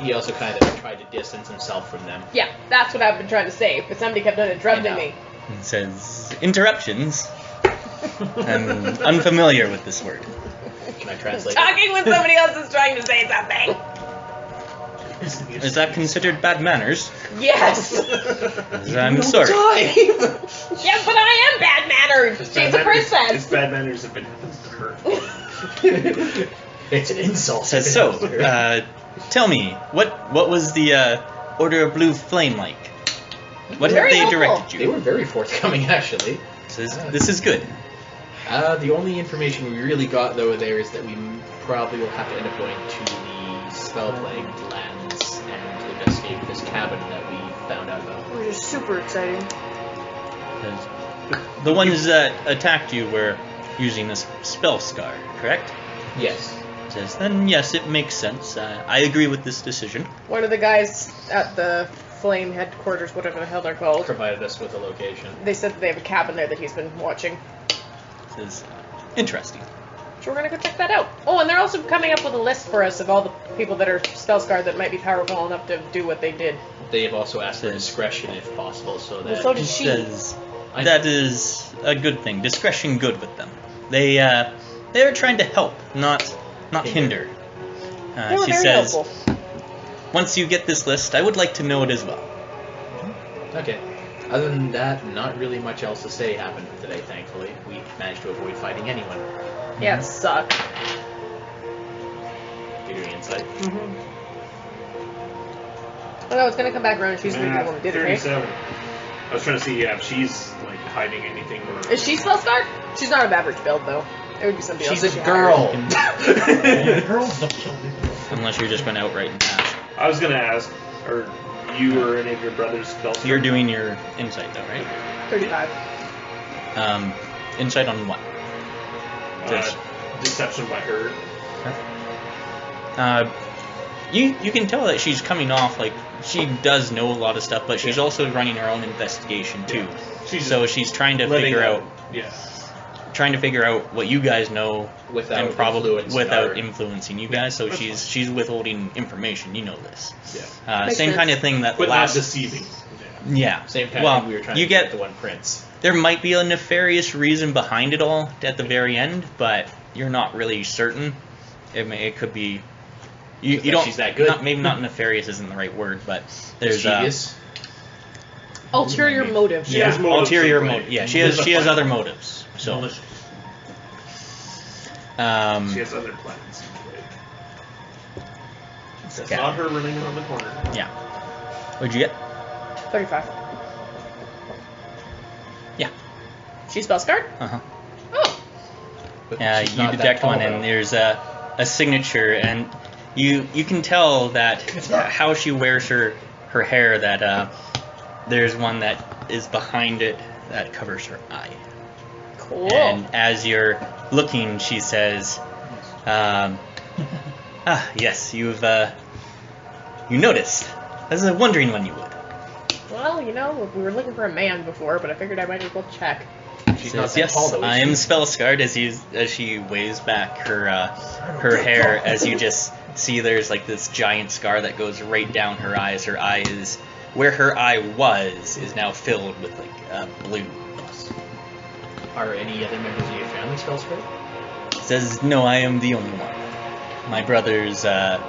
He also kind of tried to distance himself from them. Yeah, that's what I've been trying to say, but somebody kept on interrupting I know. me. It says, interruptions. I'm unfamiliar with this word. Can I translate? Talking when somebody else is trying to say something. Is that considered bad manners? Yes. I'm sorry. Yeah, but I am bad mannered. It's She's bad a manners- It's princess. bad manners if it happens to her. It's an insult. Says, so, tell me, what was the Order of Blue Flame like? What have Very they helpful. directed They you? were very forthcoming, actually. Says, this is good. The only information we really got, though, there is that we probably will have to end up going to the spell-plagued lands and investigate this cabin that we found out about. Which is super exciting. Says, the ones that attacked you were using this spell scar, correct? Yes. Says, then yes, it makes sense. I agree with this decision. One of the guys at the Flame headquarters, whatever the hell they're called, Provided us with a location. they said that they have a cabin there that he's been watching. Says, interesting. So we're gonna go check that out. Oh, and they're also coming up with a list for us of all the people that are spell-scarred that might be powerful enough to do what they did. They have also asked for discretion, if possible, so that... Well, so did she. Says, that is a good thing. Discretion good with them. They're trying to help, not hinder. They were She very says, helpful. once you get this list, I would like to know it as well. Okay. Other than that, not really much else to say happened today, thankfully. We managed to avoid fighting anyone. Yeah, it sucked. Give your insight. Oh no, it's gonna come back around and she's gonna be the one who did it, right? 37. I was trying to see if she's like hiding anything or. Is she spell-scarred? She's not of average build, though. It would be somebody else. She's that a she girl! Girls don't kill people. Unless you're just going to outright and pass. I was gonna ask, or You or any of your brothers spell So you're doing your insight though, right? 35. Insight on what? Deception by her. You can tell that she's coming off like she does know a lot of stuff, but she's also running her own investigation too. Yeah. She's trying to Letting figure out Yeah. what you guys know Without and probably influencing without our- influencing you guys. So she's withholding information. You know this. Yeah. Makes Same kind sense. of thing that But not last. deceiving. Yeah. Same kind well, of thing we were trying you to get the one prince. there might be a nefarious reason behind it all at the very end, but you're not really certain. It could be. You that don't. she's that good? Maybe not nefarious isn't the right word, but there's Mischievous. Ulterior motive. She has motives ulterior in play. motive. Yeah, There's a she has plan. other motives. So. Malicious. She has other plans in play. That's Yeah. not her running around the corner. Yeah. What'd you get? 35. Yeah. She spells card? Uh-huh. Oh. But You she's not that detect tall, one, though. and there's a signature, and you can tell that how she wears her hair that there's one that is behind it that covers her eye. Cool. And as you're looking, she says, yes, you've you noticed. I was wondering when you would. Well, you know, we were looking for a man before, but I figured I might as well check. She's Says, not that yes, tall, though, is I she? am spell scarred as she waves back her hair as you just see there's like this giant scar that goes right down her eyes. Her eye is where her eye was is now filled with like blue. Are any other members of your family spell scarred? Says no, I am the only one. My brothers That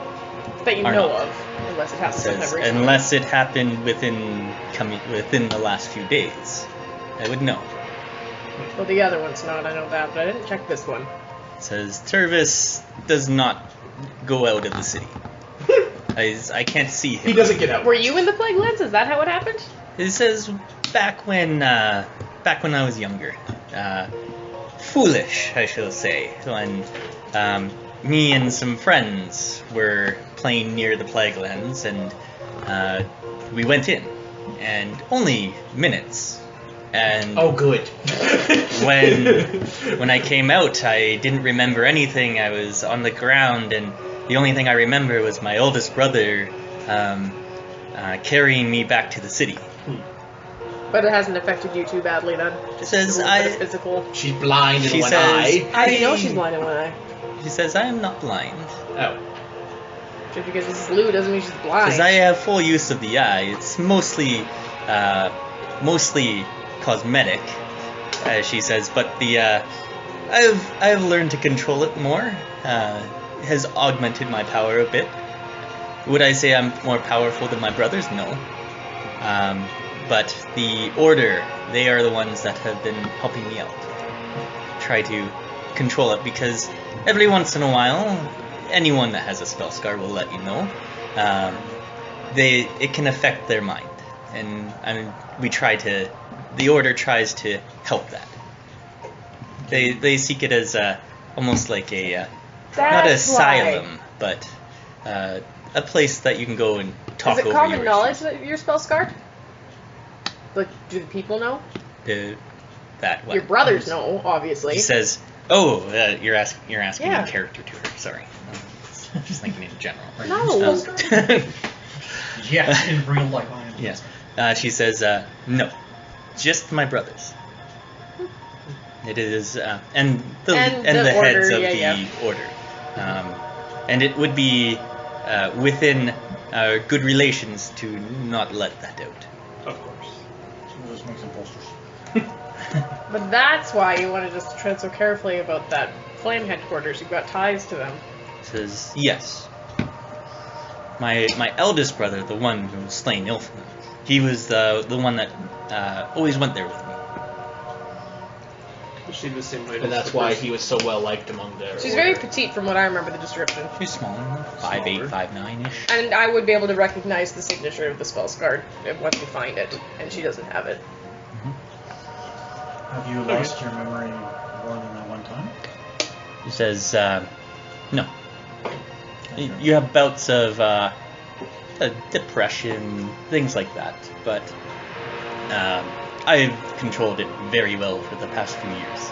you Are know not. of, unless it happens sometime says recently. unless it happened within the last few days, I would know. Well, the other one's not, I know that, but I didn't check this one. Says Tervis does not go out of the city. I can't see him. He doesn't get out. Were you in the Plaguelands? Is that how it happened? It says back when I was younger, foolish I shall say, when me and some friends were playing near the Plaguelands, and we went in, and only minutes. And Oh, good. when I came out, I didn't remember anything. I was on the ground, and the only thing I remember was my oldest brother carrying me back to the city. But it hasn't affected you too badly then? Just Says a little bit I- of physical. She's blind in She one says, eye. How do you know she's blind in one eye? She says, I am not blind. Oh. Just because this is Lou doesn't mean she's blind. Says I have full use of the eye. It's mostly cosmetic, as she says, but the I've learned to control it more. Has augmented my power a bit. Would I say I'm more powerful than my brothers? No. But the Order, they are the ones that have been helping me out. Try to control it, because every once in a while, anyone that has a spell scar will let you know. It can affect their mind, and the Order tries to help that. They seek it as almost like a not an That's why. asylum, but a place that you can go and talk Is it over common your knowledge that you're spell scarred? Like, do the people know? that what? Your brothers know, obviously. He says, "Oh, you're asking Yeah. in character to her. Sorry, just thinking in general." No. Yeah, in real life. I am. Yes. She says, "No, just my brothers." It is, and the the heads Order, of yeah, the yeah. Order, and it would be within good relations to not let that out. Of course. So let's make some posters. But that's why you wanted us to tread so carefully about that flame headquarters. You've got ties to them. Says, yes. My eldest brother, the one who was slain Ilfman, he was the one that always went there with me. Is she the same height And as that's the why person? he was so well liked among the She's Order. very petite from what I remember the description. She's smaller, 5'8", 5'9"-ish. And I would be able to recognize the signature of the spell card once we find it, and she doesn't have it. Have you lost your memory more than that one time? He says, no. You have bouts of depression, things like that. But I've controlled it very well for the past few years.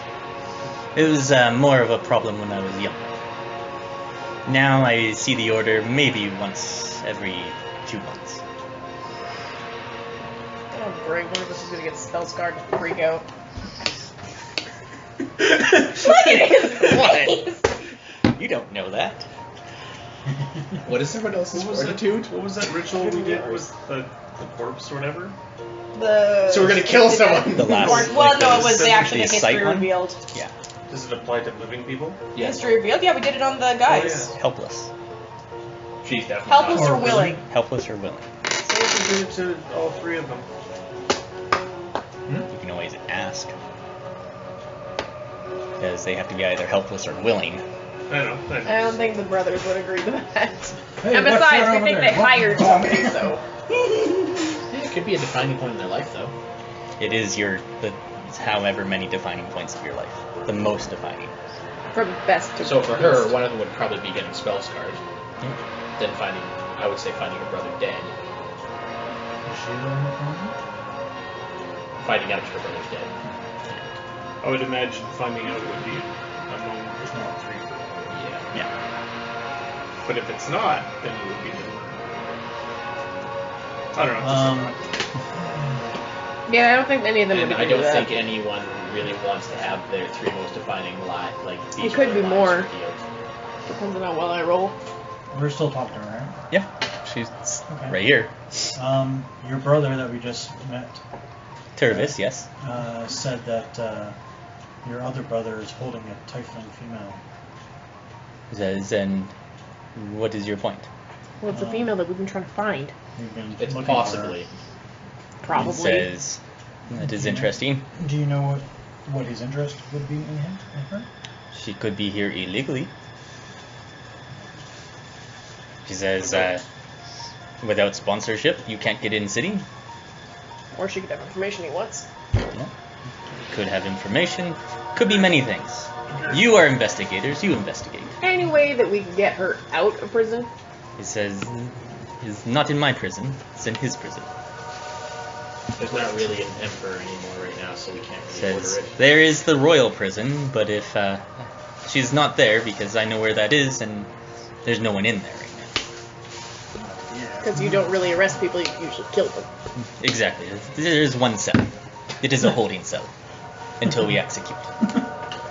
It was more of a problem when I was young. Now I see the order maybe once every 2 months. Oh great, one of us is gonna get spell scarred and freak out. Look at his face! You don't know that. What is everyone else's What was fortitude? What was that ritual we did with the corpse or whatever? So we're gonna kill someone. The last. Well, like no, the- it was the actually the history sight one? revealed. Yeah. Does it apply to living people? Yeah. History revealed? Yeah, we did it on the guys. Oh, Helpless. She's definitely Helpless not. or willing? Helpless or willing. So we can do it to all three of them. You can always ask. Because they have to be either helpless or willing. I know. I don't think the brothers would agree to that. Hey, And what's that besides, we over think there? they hired somebody, so. Yeah, it could be a defining point in their life, though. It is it's however many defining points of your life. The most defining. From best to So for her, worst. one of them would probably be getting spell scarred. Then I would say finding her brother dead. Is she the one? Finding out her brother's dead. I would imagine finding out would be among all three. Yeah. Yeah. But if it's not, then it would be the. I don't know. Yeah, I don't think any of them And would I agree don't to that. think anyone really wants to have their three most defining It could be more. revealed. Depends on how well I roll. We're still talking, right? Yeah. She's Okay. right here. Your brother that we just met Tervis, yes. said that your other brother is holding a tiefling female. Says, and what is your point? Well, it's a female that we've been trying to find. We've been It's looking possibly. Probably. Says, that is interesting. Do you know what his interest would be in her? She could be here illegally. She says, without sponsorship, you can't get in city. Or she could have information he wants. Yeah. Could have information. Could be many things. You are investigators. You investigate. Any way that we can get her out of prison? He says, it's not in my prison. It's in his prison. There's not really an emperor anymore right now, so we can't really order Says, it. there is the royal prison, but if she's not there, because I know where that is, and there's no one in there right now. Because you don't really arrest people, you usually kill them. Exactly. There is one cell. It is a holding cell. Until we execute.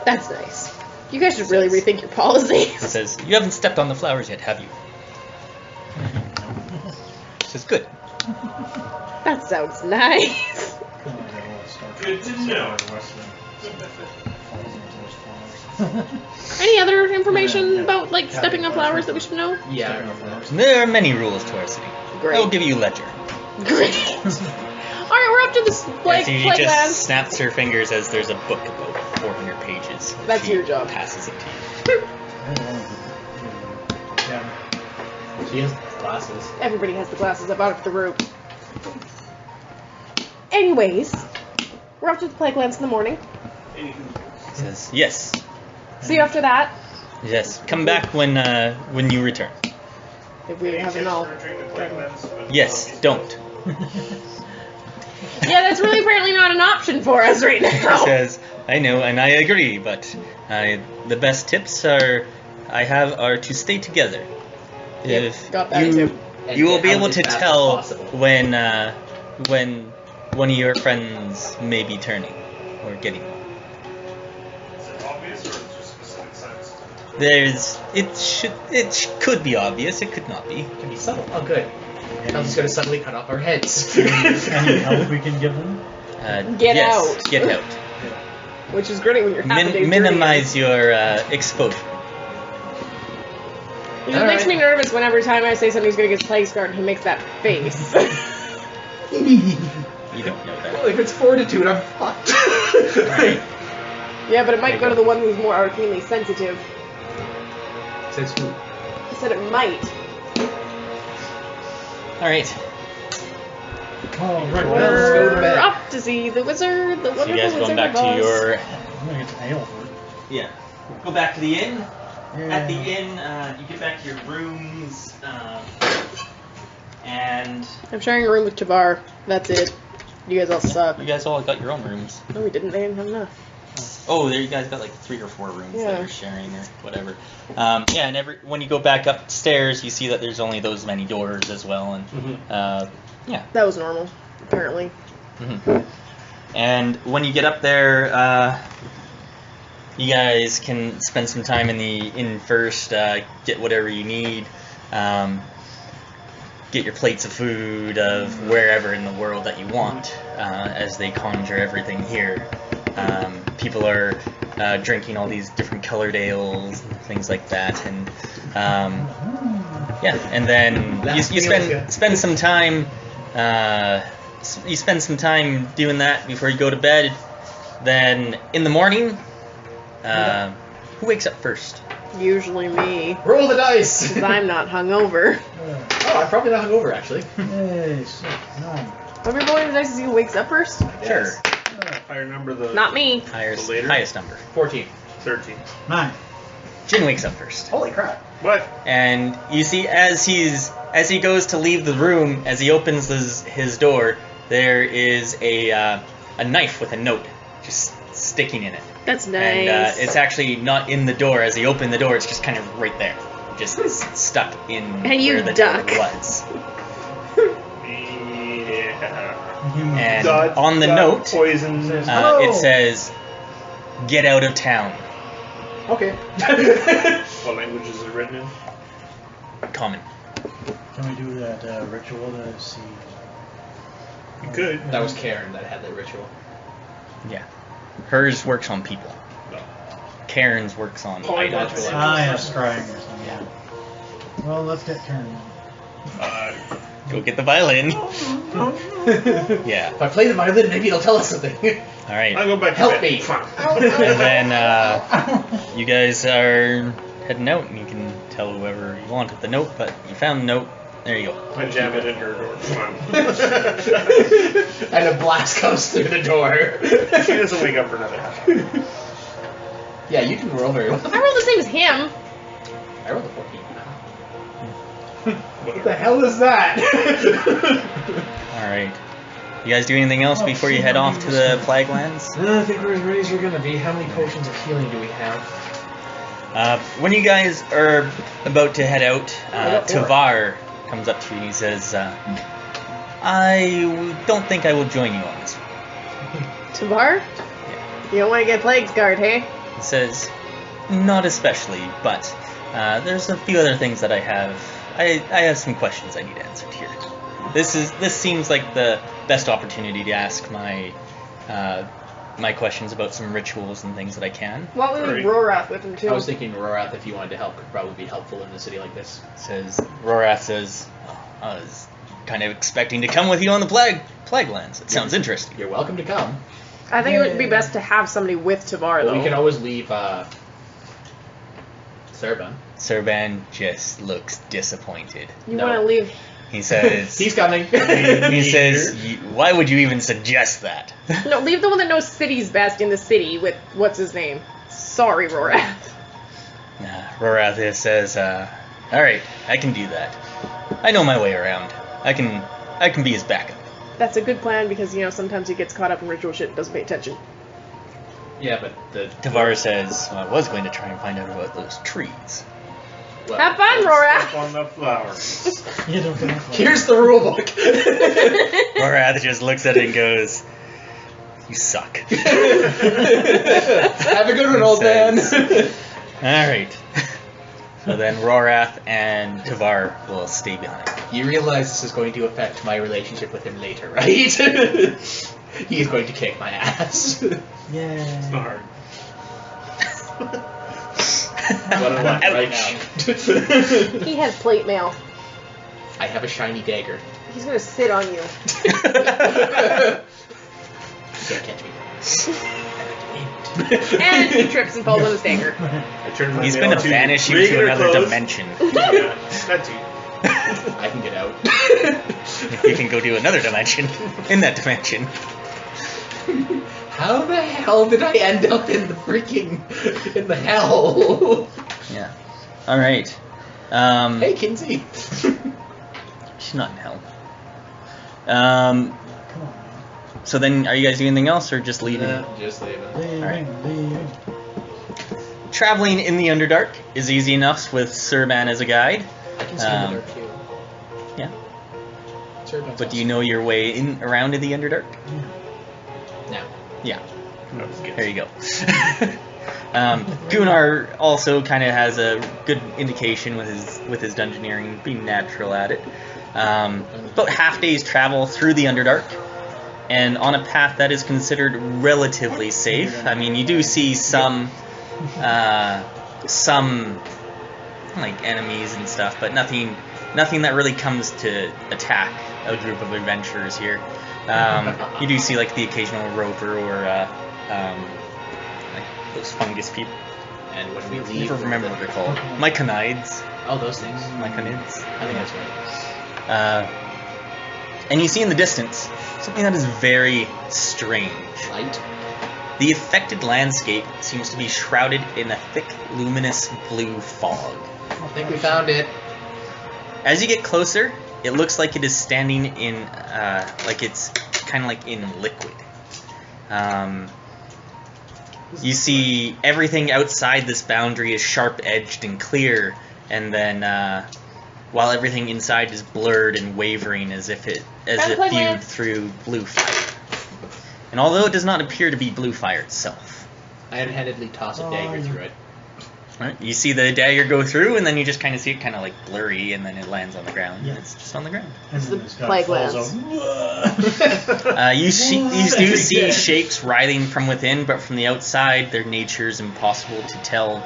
That's nice. You guys should really rethink your policies. It says, you haven't stepped on the flowers yet, have you? It says, good. That sounds nice. Good to know. Any other information about, like, stepping on flowers that we should know? Yeah, I remember. There are many rules to our city. Great. I'll give you ledger. Great. Alright, we're up to this She just Plaguelands. snaps her fingers as there's a book about 400 pages. That's She your job. Passes it to you. Yeah. She has glasses. Everybody has the glasses up out of the room. Anyways, we're up to the Plaguelands in the morning. It says, yes. See you after that. Yes. Come back when you return. If we haven't all. Yes. Don't. Yeah, that's really apparently not an option for us right He now. says, I know, and I agree, but the best tips are to stay together. Yep, If got that you, too. And you will get be out able as to fast as tell possible. when one of your friends may be turning or getting. Is it obvious or is there specific signs? It could be obvious. It could not be. It can be subtle. Oh, good. I'm just gonna suddenly cut off our heads. Any help we can give them? Get yes, out. Get out. Which is great when you're half a day Minimize your exposure. It just makes me nervous whenever time I say somebody's gonna get plague scarred and he makes that face. You don't know that. Well, if it's fortitude, I'm fucked. Right. Yeah, but it might go to the one who's more arcanely sensitive. Says who? I said it might. All right. Oh, Right, well, let's go to We're bed. off to see the wizard, the So wonderful you guys wizard going back of to Oz. your I'm gonna get some ale for it. yeah. Go back to the inn. At the Yeah. inn, you get back to your rooms. And I'm sharing a room with Tavar. That's it. You guys all suck. you guys all got your own rooms. No, we didn't. They didn't have enough. Oh, there you guys got like 3 or 4 rooms Yeah. that you're sharing or whatever. Yeah, and when you go back upstairs, you see that there's only those many doors as well, and yeah. That was normal, apparently. And when you get up there, you guys can spend some time in the inn first, get whatever you need, get your plates of food of wherever in the world that you want, as they conjure everything here. People are drinking all these different colored ales and things like that, and yeah, and then you spend some time. You spend some time doing that before you go to bed. Then in the morning, who wakes up first? Usually me. Roll the dice! Because I'm not hungover. Oh, I'm probably not hungover, actually. Hey, 6, 9. Whoever rolling the dice is who wakes up first? Sure. If I remember the Not me. Highest number. 14. 13. 9. Jin wakes up first. Holy crap. What? And you see as he goes to leave the room, as he opens his door, there is a knife with a note just sticking in it. That's nice. And it's actually not in the door. As he opened the door, it's just kind of right there, just stuck in And you where the duck. door was. Yeah. And Dot, on the dot, note, poison. it says, "Get out of town." Okay. What language is it written in? Common. Can we do that ritual to see? You could. That was Karen that had that ritual. Yeah. Hers works on people. No. Karen's works on Oh, items. that's Yeah, scrying or something. Yeah. Well, let's get Karen. Go get the violin. Yeah. If I play the violin, maybe it'll tell us something. All right. I'll go back to Help bed. me. Fine. And then you guys are heading out, and you can tell whoever you want at the note, but you found the note. There you go. I jam it in her door. Fine. And a blast comes through the door. She doesn't wake up for another half hour. Yeah, you can roll very well. I rolled the same as him. I rolled a 14. What the hell is that? All right. You guys do anything else before you head off to the Plaguelands? I think we're as ready as we're gonna be. How many potions of healing do we have? When you guys are about to head out, got 4. Tavar comes up to you and he says, I don't think I will join you on this one. Tavar? Yeah. You don't want to get plague scarred, hey? He says, not especially, but there's a few other things that I have. I have some questions I need answered here. This seems like the best opportunity to ask my questions about some rituals and things that I can. Why don't we leave Rorath with him too? I was thinking Rorath, if you wanted to help, could probably be helpful in a city like this. Rorath says, I was kind of expecting to come with you on the Plaguelands. It sounds interesting. You're welcome to come. I think it would be best to have somebody with Tavar, though. Well, we can always leave Serban. Serban just looks disappointed. You No. want to leave... He says, He's coming. he says, why would you even suggest that? No, leave the one that knows cities best in the city with... What's his name? Sorry, Rorath. Rorath says, alright, I can do that. I know my way around. I can be his backup. That's a good plan because, you know, sometimes he gets caught up in ritual shit and doesn't pay attention. Yeah, but the Tavar says, I was going to try and find out about those trees. well, Have fun, Step Rorath! on the flowers. You don't get that. Here's the rule book. Rorath just looks at it and goes, you suck. Have a good one, old man. Alright. So then Rorath and Tavar will stay behind. You realize this is going to affect my relationship with him later, right? He's going to kick my ass. It's Yeah. not hard. What I want right now. He has plate mail. I have a shiny dagger. He's gonna sit on you. You can't catch me. And he trips and falls on his dagger. I turn my He's mail going to banish you to regular another clothes. dimension. Yeah, that too. I can get out. You can go to another dimension in that dimension. How the hell did I end up in the in the hell? Yeah. Alright. Hey, Kinsey. She's not in hell. Come on. So then, are you guys doing anything else, or just leaving? Just leaving. Leaving. Traveling in the Underdark is easy enough with Serban as a guide. I can see the dark too. Yeah. Servant's But do you know your way in around to the Underdark? awesome. No. Yeah. That was good. There you go. Gunnar also kind of has a good indication with his dungeoneering, being natural at it. About half day's travel through the Underdark, and on a path that is considered relatively safe. I mean, you do see some like enemies and stuff, but nothing that really comes to attack a group of adventurers here. You do see like the occasional roper or like those fungus people. And when we I leave, never remember what they're called. Myconids. Oh, those things. Myconids. I think that's right. And you see in the distance something that is very strange. Light. The affected landscape seems to be shrouded in a thick, luminous blue fog. I think we found it. As you get closer, it looks like it is standing in, like it's kind of like in liquid. You see everything outside this boundary is sharp-edged and clear, and then while everything inside is blurred and wavering as if viewed Plaguelands. through blue fire. And although it does not appear to be blue fire itself, I unhandedly toss a dagger through it. right? You see the dagger go through, and then you just kind of see it kind of like blurry, and then it lands on the ground. Yeah. It's just on the ground. And It's then the this guy falls Plaguelands. out. You do see shapes writhing from within, but from the outside, their nature is impossible to tell.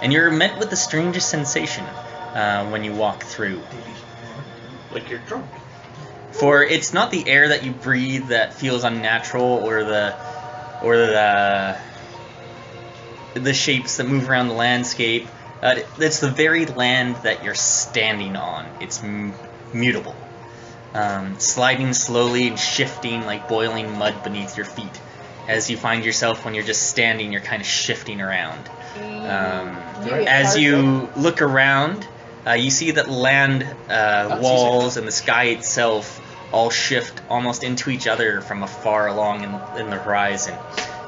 And you're met with the strangest sensation when you walk through. Like you're drunk. For it's not the air that you breathe that feels unnatural, or the shapes that move around the landscape. It's the very land that you're standing on. It's mutable. Sliding slowly and shifting like boiling mud beneath your feet. As you find yourself, when you're just standing, you're kind of shifting around. As you look around, you see that land walls and the sky itself all shift almost into each other from afar along in the horizon,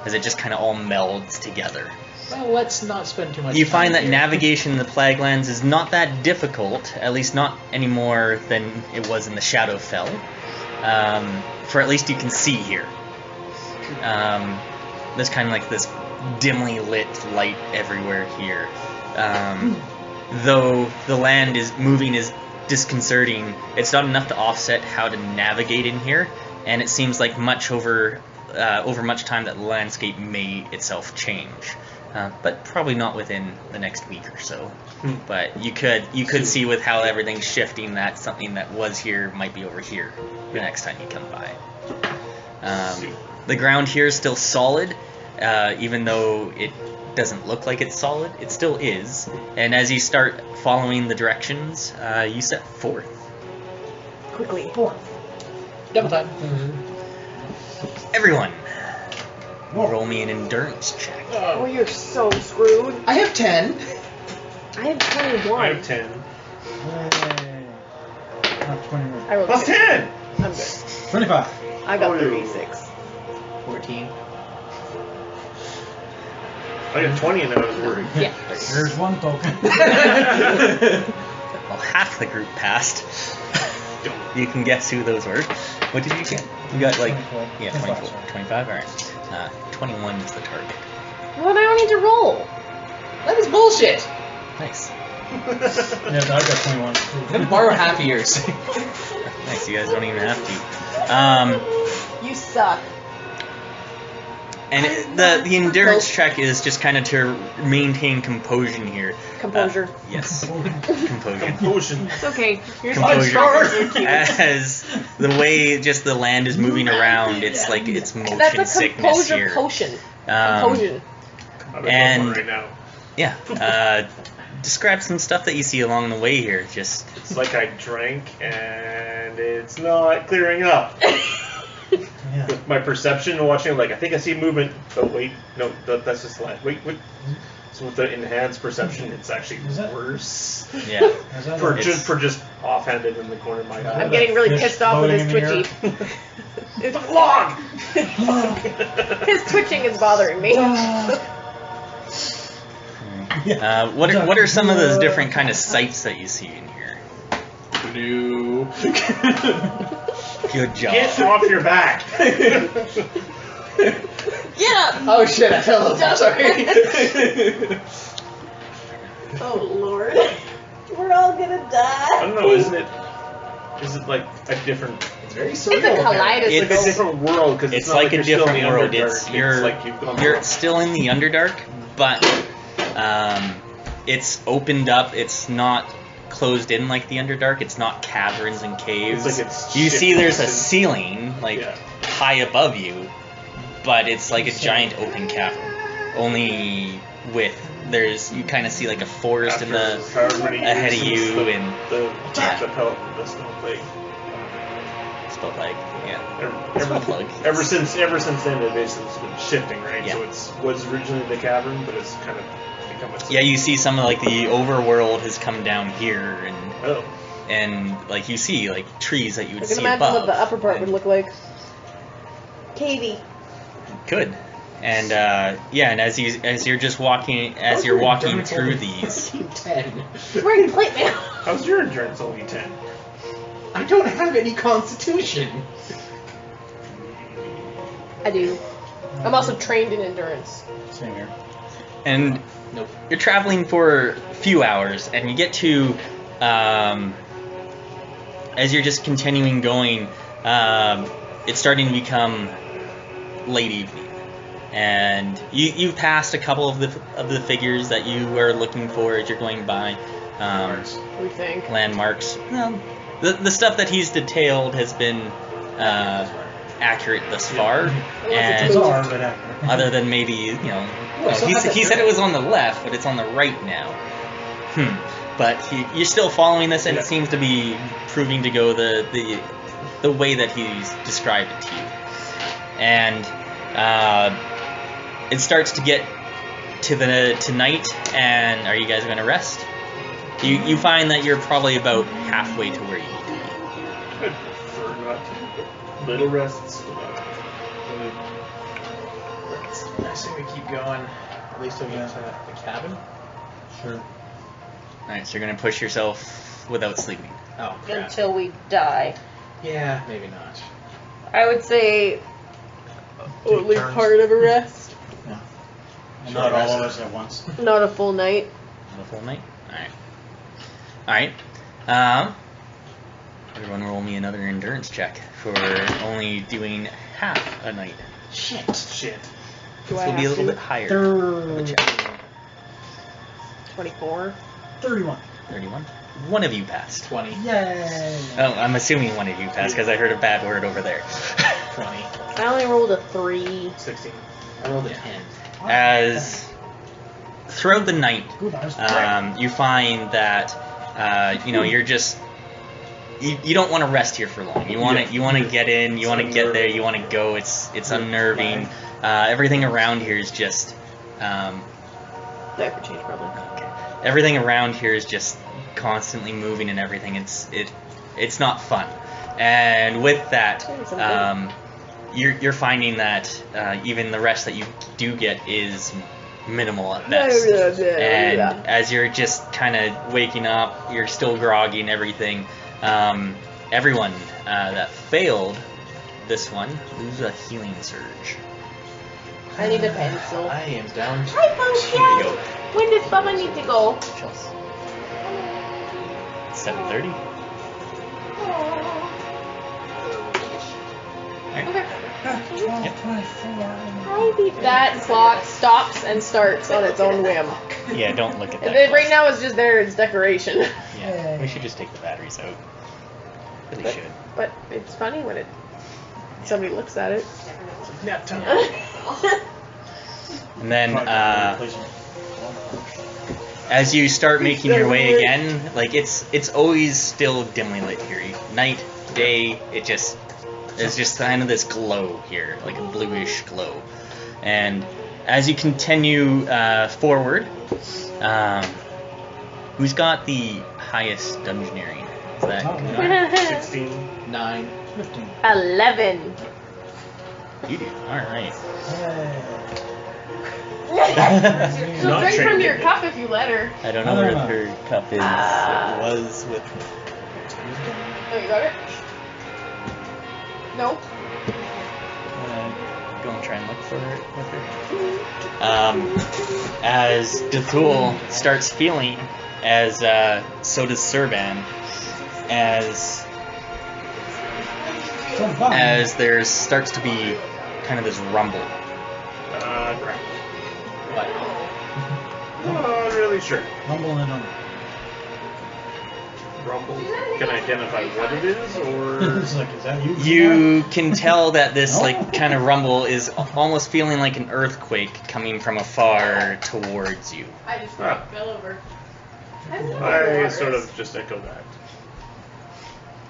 as it just kind of all melds together. Well, let's not spend too much You time find that here. navigation in the Plaguelands is not that difficult, at least not any more than it was in the Shadowfell. For at least you can see here. There's kind of like this dimly lit light everywhere here. Though the land is moving is disconcerting, it's not enough to offset how to navigate in here, and it seems like over much time that the landscape may itself change. But probably not within the next week or so. But you could see with how everything's shifting that something that was here might be over here the next time you come by. The ground here is still solid, even though it doesn't look like it's solid. It still is. And as you start following the directions, you set forth. Quickly. Double time. Everyone, roll me an endurance check. Oh, you're so screwed. I have 10. I have 21. I have 10. Yay. Not 21. I rolled Plus good. 10! I'm good. 25. I got Oh. 36. 14. I got 20 and I was worried. Yeah. Here's one token. Well, half the group passed. You can guess who those were. What did you get? You got like 24. yeah, 24, 25. All right. 21 is the target. Well, then I don't need to roll. That is bullshit. Nice. Yeah, I got 21. I'm gonna borrow half of yours. Nice. You guys don't even have to. You suck. And the endurance check is just kind of to maintain composure here. Composure. Yes. Composure. Potion. It's okay. You're Composure. As the way just the land is moving around, it's like it's motion That's a sickness composure here. potion. Um, Composure. I'm And- right now. Yeah. Describe some stuff that you see along the way here. Just It's like I drank and it's not clearing up. Yeah. With my perception and watching, like, I think I see movement. Oh, wait. No, that's just land. Wait. So with the enhanced perception, it's actually worse. Yeah. For just offhanded in the corner of my eye. I'm getting really Fish pissed off with his floating in the twitchy. It's Log! His twitching is bothering me. What are some of the different kind of sights that you see in here? Blue. Good job. Get off your back! Get up! Oh shit! I fell over. Sorry. Oh lord. We're all gonna I die. don't know, isn't it? Is it like a different? It's very It's a surreal. kaleidoscope. It's like a different world because It's not like a you're still in different the world. Underdark. It's you're like you've gone you're still in the Underdark, but it's opened up. It's not closed in like the Underdark. It's not caverns and caves. It's like it's you see, there's a shifted. ceiling like Yeah. high above you, but it's like a giant open cavern. Only with you kind of see like a forest in the however many ahead years of you since and the snow plague. spelled like Ever, ever since then, it basically has been shifting, right? Yeah. So it was originally the cavern, but it's kind of become its Yeah, you see some of like the overworld has come down here Oh, and like you see like trees that you would I can see imagine above. what the upper part would look like. Cavey. Good. And and as you're just walking through these, 10. Wearing plate mail. how's your endurance only 10? I don't have any constitution. I do. I'm also trained in endurance. Same here. and Nope. you're traveling for a few hours, and you get to as you're just continuing going, it's starting to become late evening, and you've passed a couple of the figures that you were looking for as you're going by. We think. Landmarks. Well, the stuff that he's detailed has been accurate thus far, and Bizarre, but accurate. other than maybe so he said it was on the left, but it's on the right now. But you're still following this, and it seems to be proving to go the way that he's described it to you, and it starts to get to night. And are you guys going to rest? You find that you're probably about halfway to where you need to be. I prefer not to. Little rests. I say we keep going. At least till we get to the cabin. Sure. Alright, so you're going to push yourself without sleeping. Oh, crap. Until we die. Yeah, maybe not. I would say only turns. part of a rest. And not all of us at once. Not a full night. Not a full night? Alright. Everyone roll me another endurance check for only doing half a night. Shit. Do This I will be a have little to? bit higher of a check. 24. 31. 31. One of you passed. 20. Yay! Oh, I'm assuming one of you passed because I heard a bad word over there. 20. I only rolled a 3. 16. I rolled a 10. As throughout the night, Good, I was you find that you're just you don't want to rest here for long. You want to get in, you want to get there, you want to go. It's unnerving. Everything around here is just Diaper change probably. everything around here is just constantly moving and everything. It's not fun. And with that, you're finding that even the rest that you do get is minimal at best. And as you're just kind of waking up, you're still groggy and everything. Everyone that failed this one lose a healing surge. I need a pencil. I am down to Hi, folks. Here you go. When does Bubba need to go? 7:30. Okay. Yep. That clock stops and starts on its own whim. Yeah, don't look at that. And then right clock. now it's just there as decoration. Yeah, we should just take the batteries out. Really should. But it's funny when somebody looks at it. nap time. And then as you start making your way again, like it's always still dimly lit here. Night, day, there's just kind of this glow here, like a bluish glow. And As you continue forward, who's got the highest dungeoneering? Is that Oh, Gunnar? 16. 9. 15. 11. You do. All right. She'll Not drink from trained your yet. cup if you let her. I don't know where her cup is. Ah. It was with. Oh, you got it? No. Go and try and look for it with her. As Dethul starts feeling, as so does Serban, as there starts to be kind of this rumble. Crap. What? Not really sure. Rumble and rumble. Rumble. Can I identify what it is, or It's like, is that you? You can tell that this like kind of rumble is almost feeling like an earthquake coming from afar towards you. I just fell over. I sort of just echo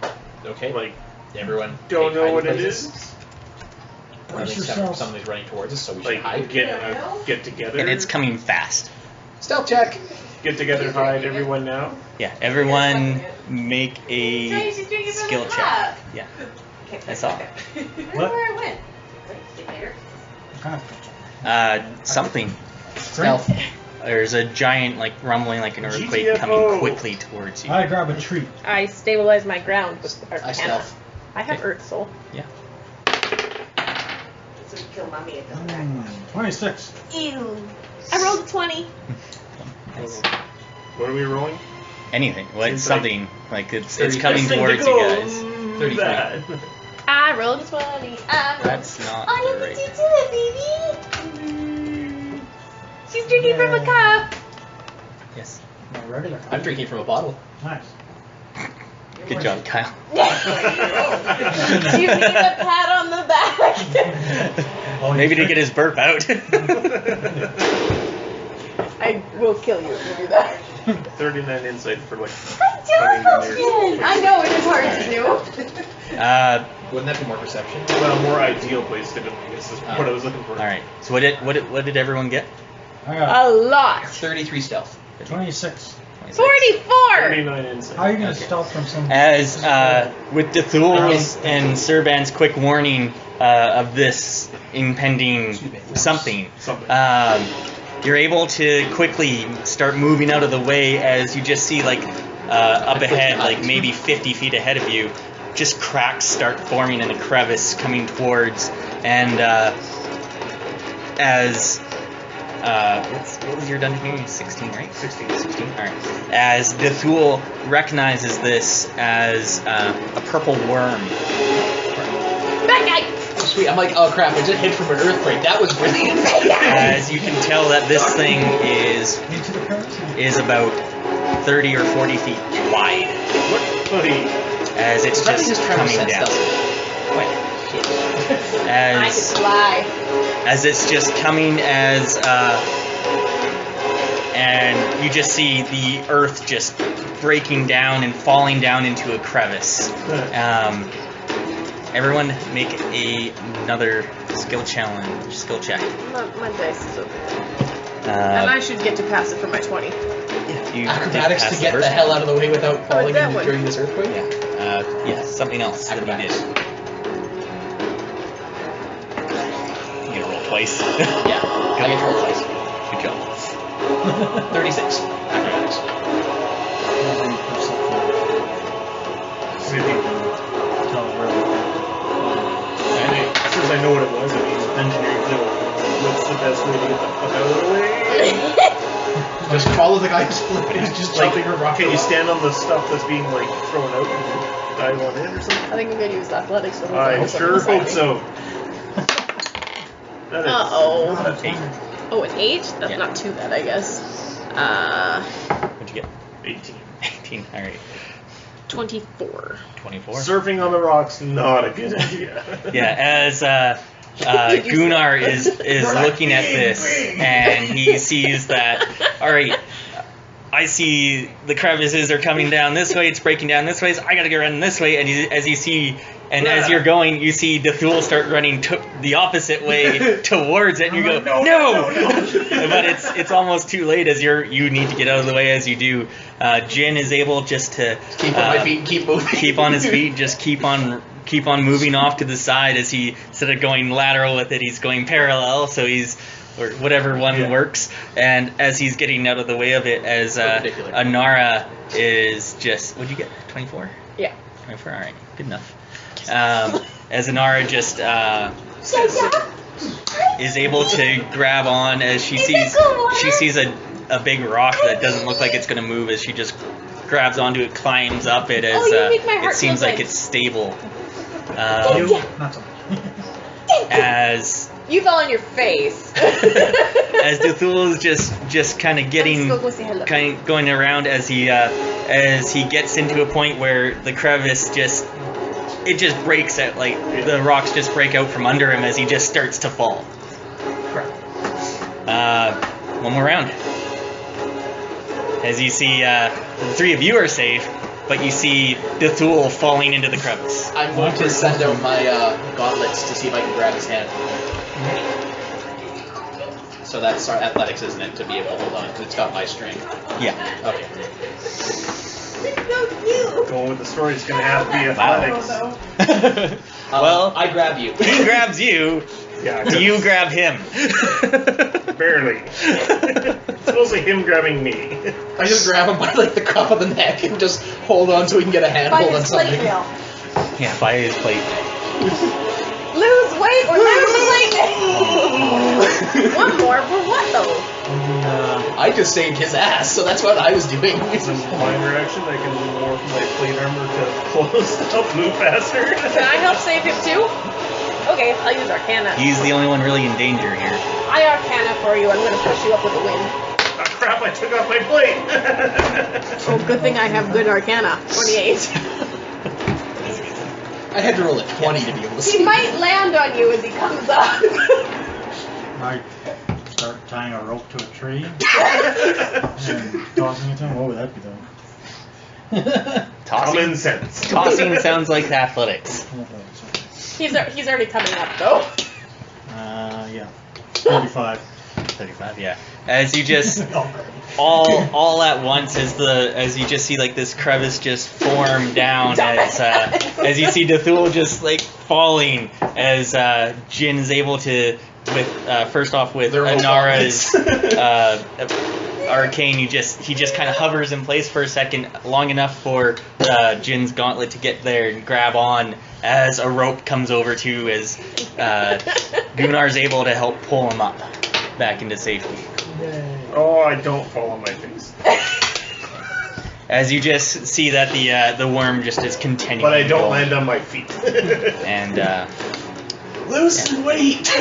that. Okay. Like, Everyone. don't take know hiding what it places. is. Or at least somebody's running towards us, so we should Like, hide. get together. And it's coming fast. Stealth check. Get together, hide everyone now. Yeah, everyone make a skill check. Yeah, Okay, that's all. I don't know What? where I went. Later. Something. Stealth. There's a giant like rumbling like an earthquake GTFO. coming quickly towards you. I grab a tree. I stabilize my ground with I Arcana. stealth. I have Earth Soul. Yeah. So we kill mommy and come 26. Ew. I rolled a 20. Nice. What are we rolling? Anything. What? Seems Something like it's 30 coming Best thing to towards go, you guys. 33. that. I rolled a 20. I rolled That's not Oh, the look right. at you do it, baby. She's drinking from a cup. Yes. No, regular. I'm drinking from a bottle. Nice. Good job, Kyle. You need a pat on the back. Maybe to get his burp out. I will kill you if you do that. 39 insight for like. I know it is hard to do. Wouldn't that be more perception? Well, more ideal place to go. I guess is what I was looking for. All right. So what did everyone get? I got A lot. 33 stealth. 26. 44. 39 insight. How are you going to Okay. stealth from some... As with Dethul's and Serban's quick warning of this impending something, you're able to quickly start moving out of the way as you just see like up ahead, like maybe 50 feet ahead of you, just cracks start forming in a crevice coming towards, and as what was your dungeon? 16, right? 16. All right. As Dethul recognizes this as a purple worm. Bad guy. Sweet. I'm like, oh crap, I just hit from an earthquake. That was brilliant. As you can tell that this thing Into the current? is about 30 or 40 feet wide. What, buddy? As it's Let me just try to coming set down. stealth. Wait. Shit. I could As fly. it's just coming and you just see the earth just breaking down and falling down into a crevice. Everyone make another skill check. My dice is over there. And I should get to pass it for my 20. You Acrobatics did to pass get the first hell out of the way without falling that in one. during this earthquake? Yeah, something else that you Acrobatics. did. You gonna roll twice? Yeah. I get to roll twice. Good job. 36. Acrobatics. Since I know what it was, I mean, engineering field. What's the best way to get the fuck out of the way? Just follow the guy who's just Like, jumping or rocking. can you stand on the stuff that's being like thrown out and dive on it or something? I think I'm going to use athletics. So I sure hope so. That is Uh-oh. not a 8. Oh, an 8? That's Yeah. not too bad, I guess. What'd you get? 18. 18. All right. 24. 24. Surfing on the rocks, not a good idea. Yeah, as Gunnar is looking at this and he sees that, all right, I see the crevices are coming down this way, it's breaking down this way, so I gotta go around this way, and as you see And as you're going, you see Dethul start running the opposite way towards it, and you go, no! But it's almost too late as you need to get out of the way as you do. Jin is able just to Keep on my feet, keep moving. keep on his feet, just keep on moving off to the side as he, instead of going lateral with it, he's going parallel, so he's, or whatever one works, and as he's getting out of the way of it, as Anara is just, what'd you get, 24? Yeah. 24, alright, good enough. As Anara just is able to grab on as she sees a big rock that doesn't look like it's going to move, as she just grabs onto it, climbs up it as it seems like it's stable. Not so much. As You fell on your face. as Dethul is just kind of getting, going around as he gets into a point where the crevice just breaks out, like the rocks just break out from under him as he just starts to fall. One more round. As you see, the three of you are safe, but you see Dethul falling into the crevice. I'm going to send out my gauntlets to see if I can grab his hand. So that's our athletics, isn't it, to be able to hold on, because it's got my strength. Yeah. Okay. Going with the story, it's going to have to be athletics. Well, I grab you. he grabs you. Yeah, Do you grab him? barely. It's mostly him grabbing me. I just grab him by like the cuff of the neck and just hold on so he can get a handhold on something. Yeah, by his plate. Lose weight or lose weight. One more for what though? I just saved his ass, so that's what I was doing. It's a minor action. I can morph my plate armor to close to help move faster. Can I help save him too? Okay, I'll use Arcana. He's the only one really in danger here. I Arcana for you. I'm going to push you up with a wind. Oh, crap, I took off my plate. Oh, good thing I have good Arcana. 28. I had to roll a 20 to be able to see. He might land on you as he comes up. Might start tying a rope to a tree and tossing it to him. What would that be done? Common sense. Tossing sounds like athletics. He's already coming up though. Yeah. 35. 35, yeah. As you just all at once, as you just see like this crevice just form down, as you see Dethul just like falling, as Jin is able to, with first off with Anara's arcane, he just kind of hovers in place for a second, long enough for Jin's gauntlet to get there and grab on, as a rope comes over too, as Gunnar's able to help pull him up back into safety. Oh, I don't fall on my face. As you just see that the worm just is continuing. But I don't land on my feet. And lose some weight. I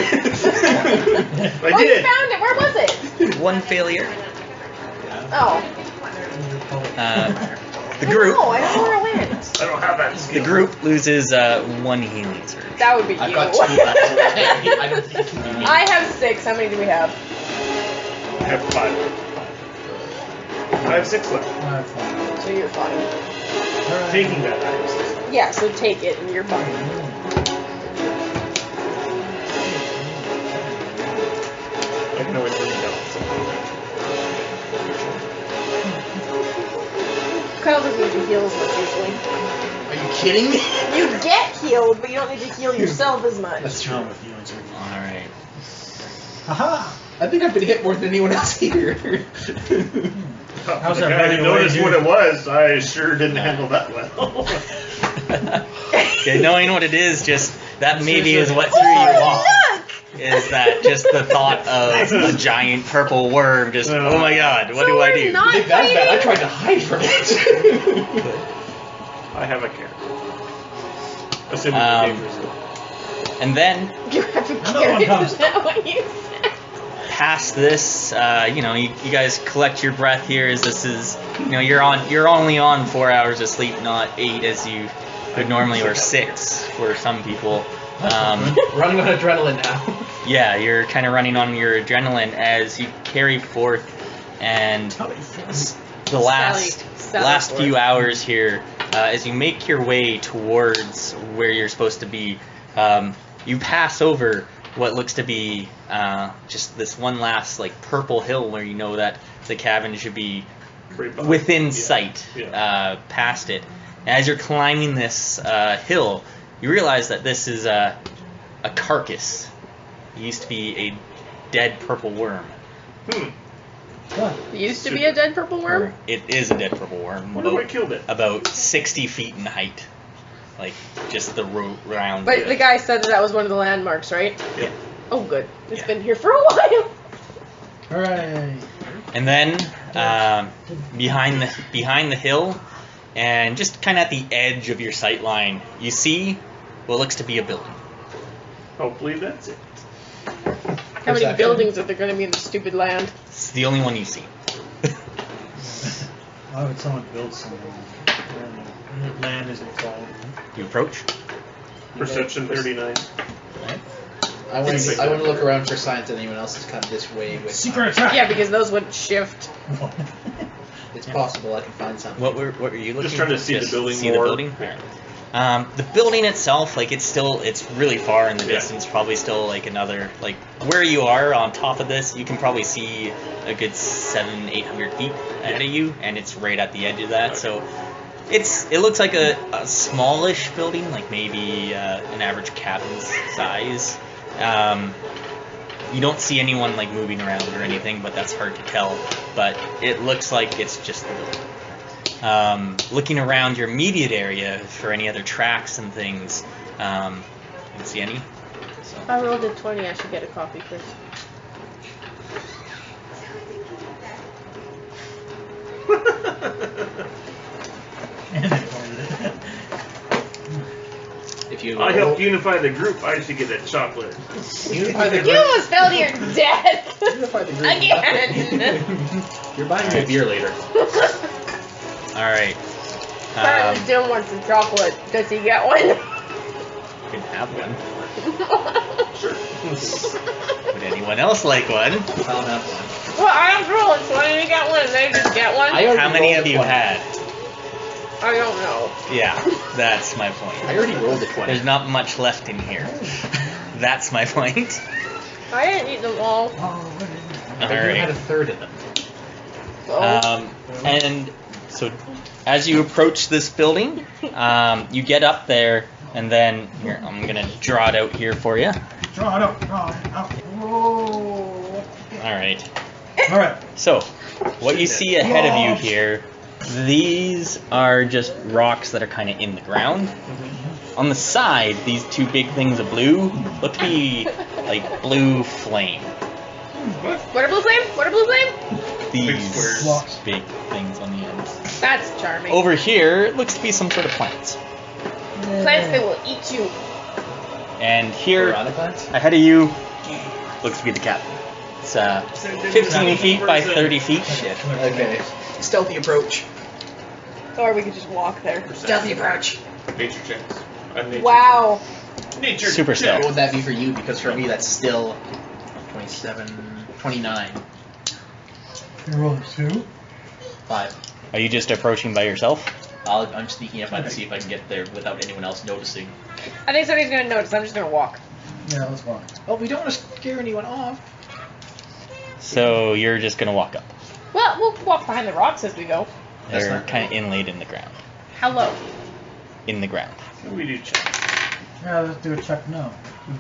You did. found it. Where was it? one failure. Oh. The group. Oh, I don't know where it went. I don't have that The skill. group loses one healing surge. That would be I've you. got 2 left. I don't think it can be me. I have 6. How many do we have? I have 5. I have 6 left. So you're fine. Taking that, I have 6. Yeah, so take it and you're fine. I can always bring it down. Kyle doesn't need to heal as much usually. Are you kidding me? You get healed, but you don't need to heal yourself as much. That's true. With healing surge. Alright. Aha! I think I've been hit more than anyone else here. How's The that guy right who away, noticed dude? what it was, I sure didn't handle that well. Yeah, knowing what it is, just that maybe is what threw you Oh, off. look! Is that just the thought of a giant purple worm? Just oh my god, what do I do? Not I think that's bad. I fighting? tried to hide from it. I have a care. Assuming the dangerous though. And then You have to Another carry one comes. that what you said. past this, you guys collect your breath here. As this is, you're only on 4 hours of sleep, not 8 as you would normally, or 6 for some people. Running on adrenaline now. Yeah, you're kind of running on your adrenaline as you carry forth, and the last Sally few forth. hours here, as you make your way towards where you're supposed to be, you pass over what looks to be just this one last like purple hill where you know that the cabin should be within sight, past it. As you're climbing this hill, you realize that this is a carcass. It used to be a dead purple worm. It used to be a dead purple worm? It is a dead purple worm. Wonder what killed it. About 60 feet in height. Like, just the round. But the guy said that was one of the landmarks, right? Yeah. Oh, good. It's been here for a while. Hooray! And then, behind the hill, and just kind of at the edge of your sight line, you see what looks to be a building. Hopefully that's it. How many buildings are there going to be in the stupid land? It's the only one you see. Why would someone build something? Land isn't called. You approach. Perception 39. I want to look around for signs that anyone else has come this way with. Secret attack! Yeah, because those would shift. It's possible I can find something. What were you looking? Just trying to see the building see more. The building. The building itself, like it's really far in the distance. Probably still like another like where you are on top of this. You can probably see a good 700-800 feet ahead of you, and it's right at the edge of that. So it looks like a smallish building, like maybe an average cabin's size. You don't see anyone like moving around or anything, but that's hard to tell. But it looks like it's just the building. Looking around your immediate area for any other tracks and things, you don't see any. So. I rolled a 20. I should get a coffee first. If you I helped unify the group. I should get a chocolate. unify the You group. almost fell to your death! Unify the group. Again! You're buying me a beer later. All right. Apparently Jim wants a chocolate. Does he get one? You can have one. Sure. Would anyone else like one? I'll have one. Well, I don't roll a 20 to get one, and they just get one. I already How many rolled have a you 20. had? I don't know. Yeah, that's my point. I already rolled a 20. There's not much left in here. That's my point. I didn't eat them all. You Alright. had a third of them. So, And so, as you approach this building, you get up there, and then here I'm gonna draw it out here for you. Draw it up, draw it out. Whoa. All right. Alright. So, what you see ahead of you here, these are just rocks that are kind of in the ground. On the side, these two big things of blue look to be like blue flame. what a blue flame? What a blue flame? These squares. big things on the end. That's charming. Over here, it looks to be some sort of plants. Plants that will eat you. And here, Piranha plants? ahead of you, looks to be the cabin. It's 15 feet by 30 feet. Shit. Okay. Stealthy approach. Or we could just walk there. Stealthy approach. Nature checks. Wow. Nature Super check. stealth. What would that be for you? Because for me, that's still 27, 29, You roll a 2. 5. Are you just approaching by yourself? I'm sneaking up to see if I can get there without anyone else noticing. I think somebody's gonna notice. I'm just gonna walk. Yeah, let's walk. Oh, we don't want to scare anyone off. So you're just gonna walk up. Well, we'll walk behind the rocks as we go. That's They're not kind of inlaid in the ground. How low? In the ground. We do check. Yeah, let's do a check now.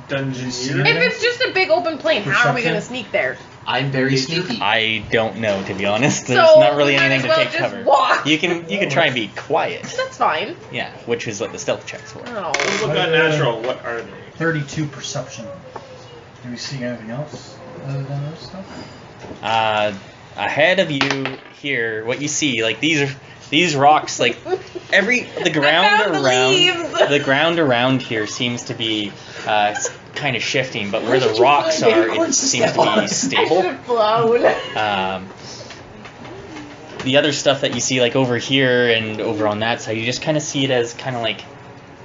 Dungeoneer. If it's just a big open plain, how are we gonna Perception? sneak there? I'm very sneaky. I don't know, to be honest. There's So, not really we might anything as to well take just cover. walk. You can try and be quiet. That's fine. Yeah, which is what the stealth checks were. Oh. Look on natural. What are they? 32 perception. Do we see anything else other than this stuff? Ahead of you here, what you see, like these rocks, like the ground found the around leaves. the ground around here seems to be kind of shifting, but where the rocks are, it seems to be I should stable. have flown. The other stuff that you see, like over here and over on that side, you just kind of see it as kind of like,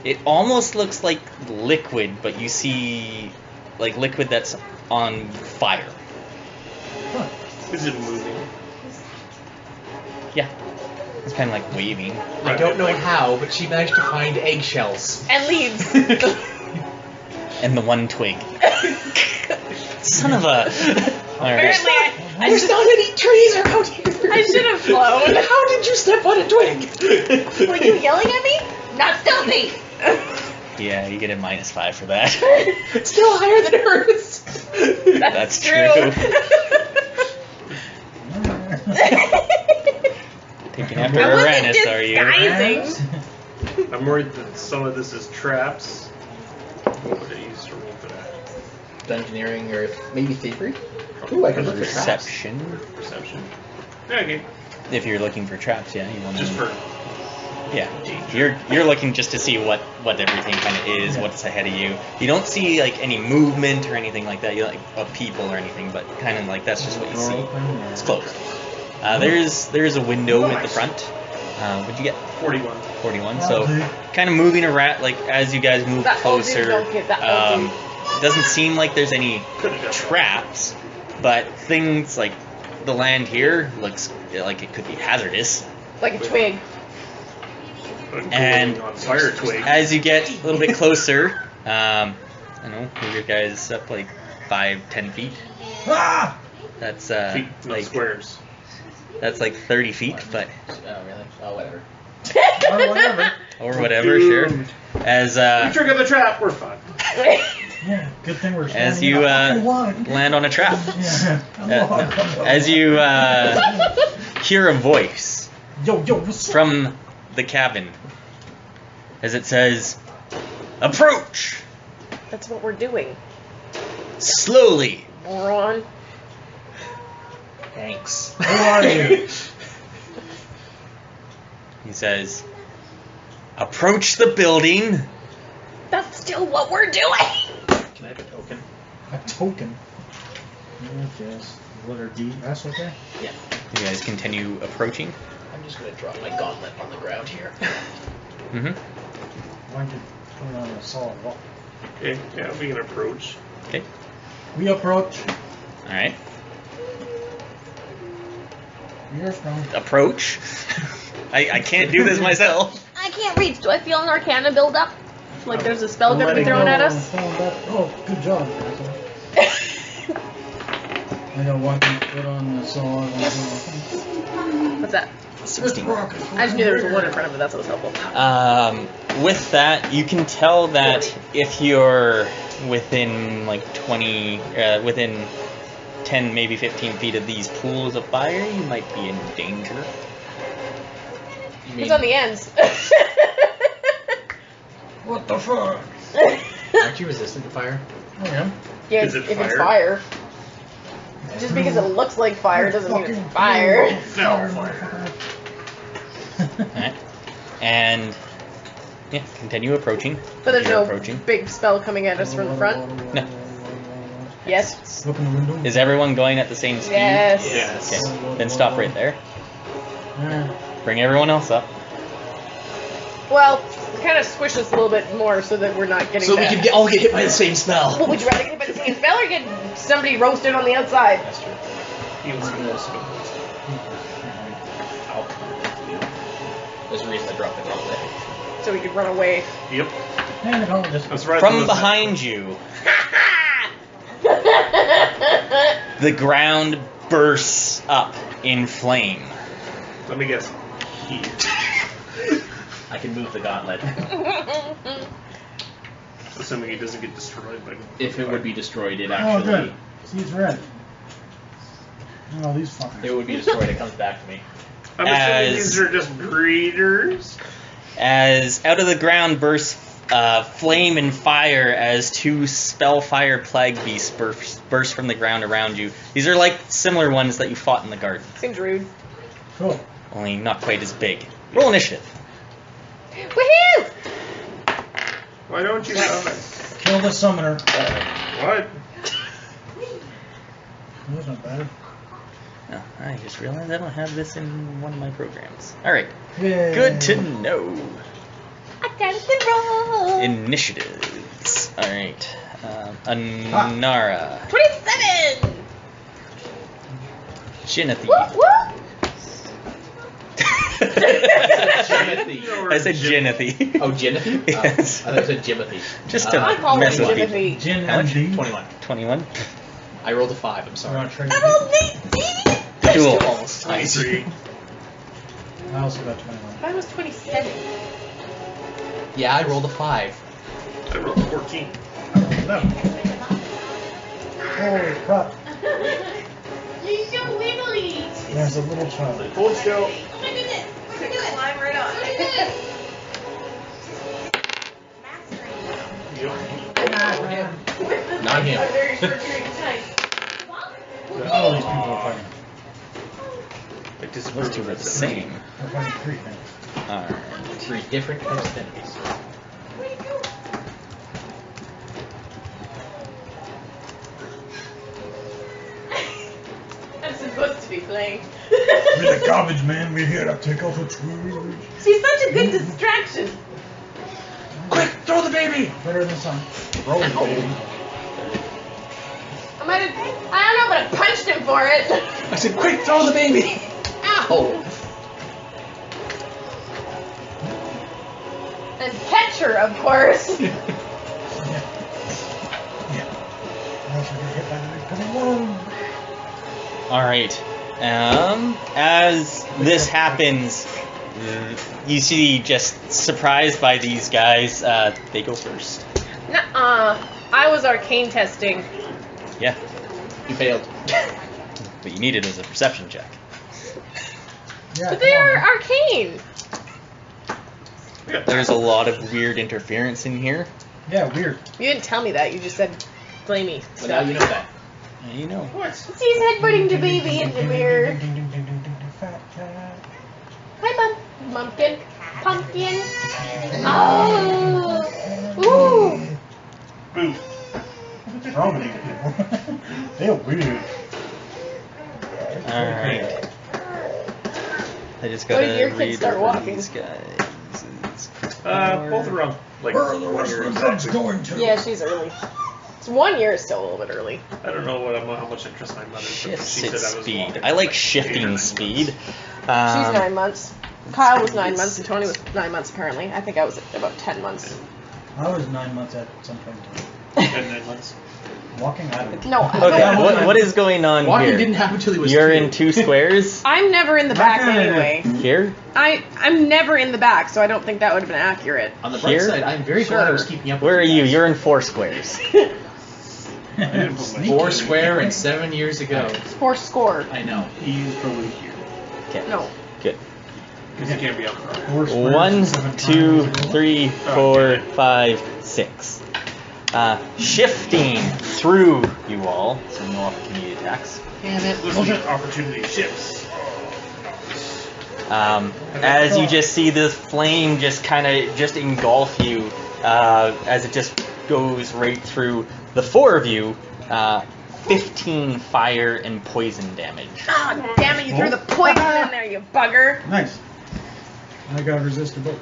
it almost looks like liquid, but you see like liquid that's on fire. Is it moving? Yeah. It's kind of like waving. I don't know how, but she managed to find eggshells. And leaves. And the one twig. Son of a... Alright. Apparently, There's not any trees around here. I should have flown. How did you step on a twig? Were you yelling at me? Not stealthy. Yeah, you get a -5 for that. It's still higher than hers. That's true. Taking after I wasn't Uranus, are you? disguising. I'm worried that some of this is traps. What would I use to roll for that? Dungeoneering or maybe thievery? Ooh, I can look for traps. Perception. Perception. Yeah, okay. If you're looking for traps, yeah, you want to. Just for Yeah, you're looking just to see what everything kind of is, what's ahead of you. You don't see like any movement or anything like that. You like of people or anything, but kind of like that's just what you see. It's closed. There's a window at the front. What'd you get? 41. 41. So kind of moving around like as you guys move closer. It doesn't seem like there's any traps, but things like the land here looks like it could be hazardous. Like a twig. And on fire twig. as you get a little bit closer, I don't know, move your guys up like 5-10 feet. That's Feet, not like squares. that's like 30 feet, but Oh, really? Oh, whatever. or whatever, sure. As We trigger the trap, we're fine. Yeah, good thing we're as you land on a trap, Yo, as you hear a voice what's up? from the cabin, as it says, "Approach That's what we're doing. slowly." Moron. Thanks. Who are you? He says, "Approach the building." That's still what we're doing. Can I have a token? A token. Yes. Letter D. That's okay. Yeah. You guys continue approaching. I'm just gonna drop my gauntlet on the ground here. Mm-hmm. Why don't you put it on a solid rock? Okay, yeah, we can approach. Okay. We approach. All right. You're strong. Approach. I can't do this myself. I can't reach. Do I feel an Arcana build up? Like there's a spell gonna be thrown at us? Oh, good job. I got one foot on the sword. What's that? 16. I just knew there was a one in front of it. That's what was helpful. With that, you can tell that if you're within like 20, within 10, maybe 15 feet of these pools of fire, you might be in danger. It's on the ends. What the fuck? Aren't you resistant to fire? I am. Yeah, Is it if it's fire? fire. Just because it looks like fire doesn't mean it's fire. Fell fire. Alright. And yeah, continue approaching. But there's You're no approaching. big spell coming at us from the front. No. Yes. Look in the window. Is everyone going at the same speed? Yes. Yes. Okay. Then stop right there. Yeah. Bring everyone else up. Well, kind of squish us a little bit more so that we're not getting So we that. can all get hit by the same spell. Well, would you rather get hit by the same spell or get somebody roasted on the outside? That's true. Even some more spells. There's a reason I dropped the gauntlet. So we could run away. Yep. And the gauntlet just That's right. From behind you, the ground bursts up in flame. Let me guess. Heat. I can move the gauntlet. Assuming it doesn't get destroyed by. If it would be destroyed, it Oh, actually... good. See, it's red. Oh, these fuckers. It would be destroyed, it comes back to me. I'm assuming As- these are just breeders. As out of the ground bursts flame and fire as two spellfire plague beasts burst from the ground around you. These are like similar ones that you fought in the garden, Seems rude. Cool. only not quite as big. Roll initiative. Woohoo! Why don't you summon? Kill the summoner. What? That's not bad. Oh, I just realized I don't have this in one of my programs. Alright, Yay. good to know. I got it wrong. Initiatives. Alright. Anara. 27! Genasi. Whoop whoop! Jimothy. I said Genasi. Oh, Jimothy? Yes. I thought it said Jimothy. Just to I call him mess with people. Jimothy. Gin How much? and 21. 21. I rolled a 5, I'm I sorry. want to trade. I rolled an 18. Dethul. Almost nice. I also got 21. Mine was 27. Yeah, I rolled a 5. I rolled 14. No. Holy crap! You're so wiggly. There's a little child. Hold still. Oh my goodness. We're gonna do it. Climb right on. Not him. A very short period of time. All these people are fighting. Like Those two are the same. They're fighting 3 things. Alright. 3 different types of enemies. I'm supposed to be playing. We're the garbage man. We're here to take out the trash. She's such a good distraction. Quick, throw the baby! Better than some. Roll it, baby. I don't know, but I punched him for it. I said, quick, throw the baby! Ow! And catch her, of course. Yeah. Else we're gonna get by the next coming one. Alright. As this happens, you see, just surprised by these guys, they go first. Nuh-uh. I was arcane testing. Yeah, You failed. but you need it as a perception check. Yeah, But they come are on. arcane. There's a lot of weird interference in here. Yeah, weird. You didn't tell me that. You just said flamey But now stuff. you know that. Yeah, you know. He's headbutting the baby in the mirror. Fat cat. Hi, Mum. Mumpkin. Pumpkin. Oh. Ooh. Boo. What's wrong with these people? They're weird. Alright. I just When gotta did your kids read start over walking? these guys. Both around like Where are the 1 rest year of the drugs exactly. going to? Yeah, she's early. It's 1 year is still a little bit early. I don't know how much interest my mother took. Shift She sit said I was speed. walking I like like 8 or 9 shifting months. speed. She's 9 months. Kyle was 9 it's- months and Tony was 9 months apparently. I think I was about 10 months. I was 9 months at some point. And 9 months. Walking out of No, Okay, what is going on Walking here? didn't happen until he was You're 2. in 2 squares. I'm never in the back anyway. Here? I'm never in the back, so I don't think that would have been accurate. On the bright Here? side, I'm very glad I was Sure. keeping up Where are with you? guys. You're in 4 squares. I didn't put my 4 square and 7 years ago. For score. I know. He's probably here. Okay. No. Good. Because he can't be up front. 4 squares 1, and 7 2, triangles. 3, 4, 5, 6. Shifting through you all, so no opportunity attacks. Damn it. This is opportunity shifts. As you just see the flame just kind of just engulf you, as it just goes right through the 4 of you. 15 fire and poison damage. Ah, damn it, you threw the poison in there, you bugger. Nice. I got resist to both.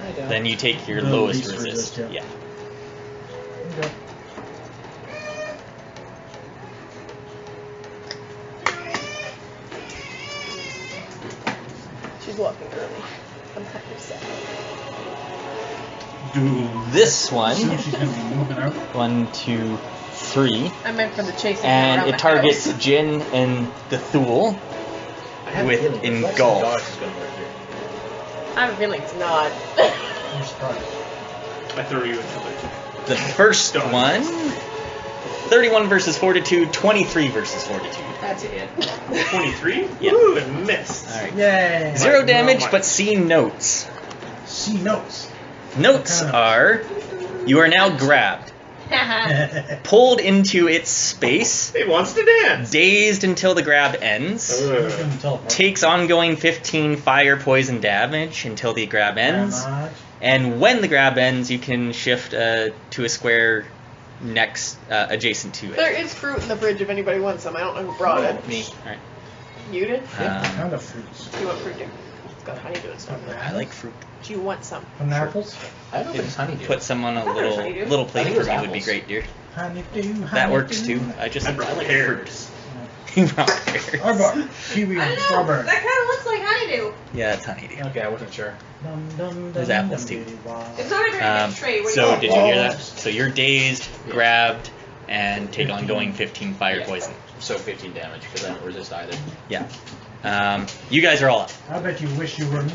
I don't. Then you take your The lowest least resist. resist, yeah. Yeah. Okay. She's walking early. I'm kind of sad. This one, Soon she's gonna be moving out. 1, 2, 3, I meant for the chasing and around it the targets house. Jin and Dethul. I have a with feeling the flex engulf. and dodge is gonna work here. I have a feeling it's not. I'm surprised. I throw you into it. The first one, 31 versus Fortitude, 23 versus Fortitude. That's a hit. 23? Yeah. Woo, and missed. Alright. Yay! 0 Like, damage, well, but see notes. She knows. Notes Okay. are, you are now grabbed, pulled into its space, He wants to dance. dazed until the grab ends, takes ongoing 15 fire poison damage until the grab ends, and when the grab ends, you can shift to a square next adjacent to There it. is fruit in the fridge if anybody wants some. I don't know who brought it. Me. Alright. You did? Kind of fruits. Do you want fruit? It's got honeydew and stuff. I like fruit. Do you want some? From apples? I don't know if it's honeydew. Put some on a There's little honeydew. little plate I think for it me was would be apples. great, dear. Honeydew. That works too. I I brought like pears. fruit. You brought pears. I bought kiwi and strawberry. That kind of looks like honeydew. honeydew. Yeah, it's honeydew. Okay, I wasn't sure. There's apples too. It's not a very big tray. What do So you did you hear that? So you're dazed, grabbed, and take ongoing 15 fire Yeah. poison. So 15 damage because I don't resist either. Yeah. You guys are all up. I bet you wish you wouldn't.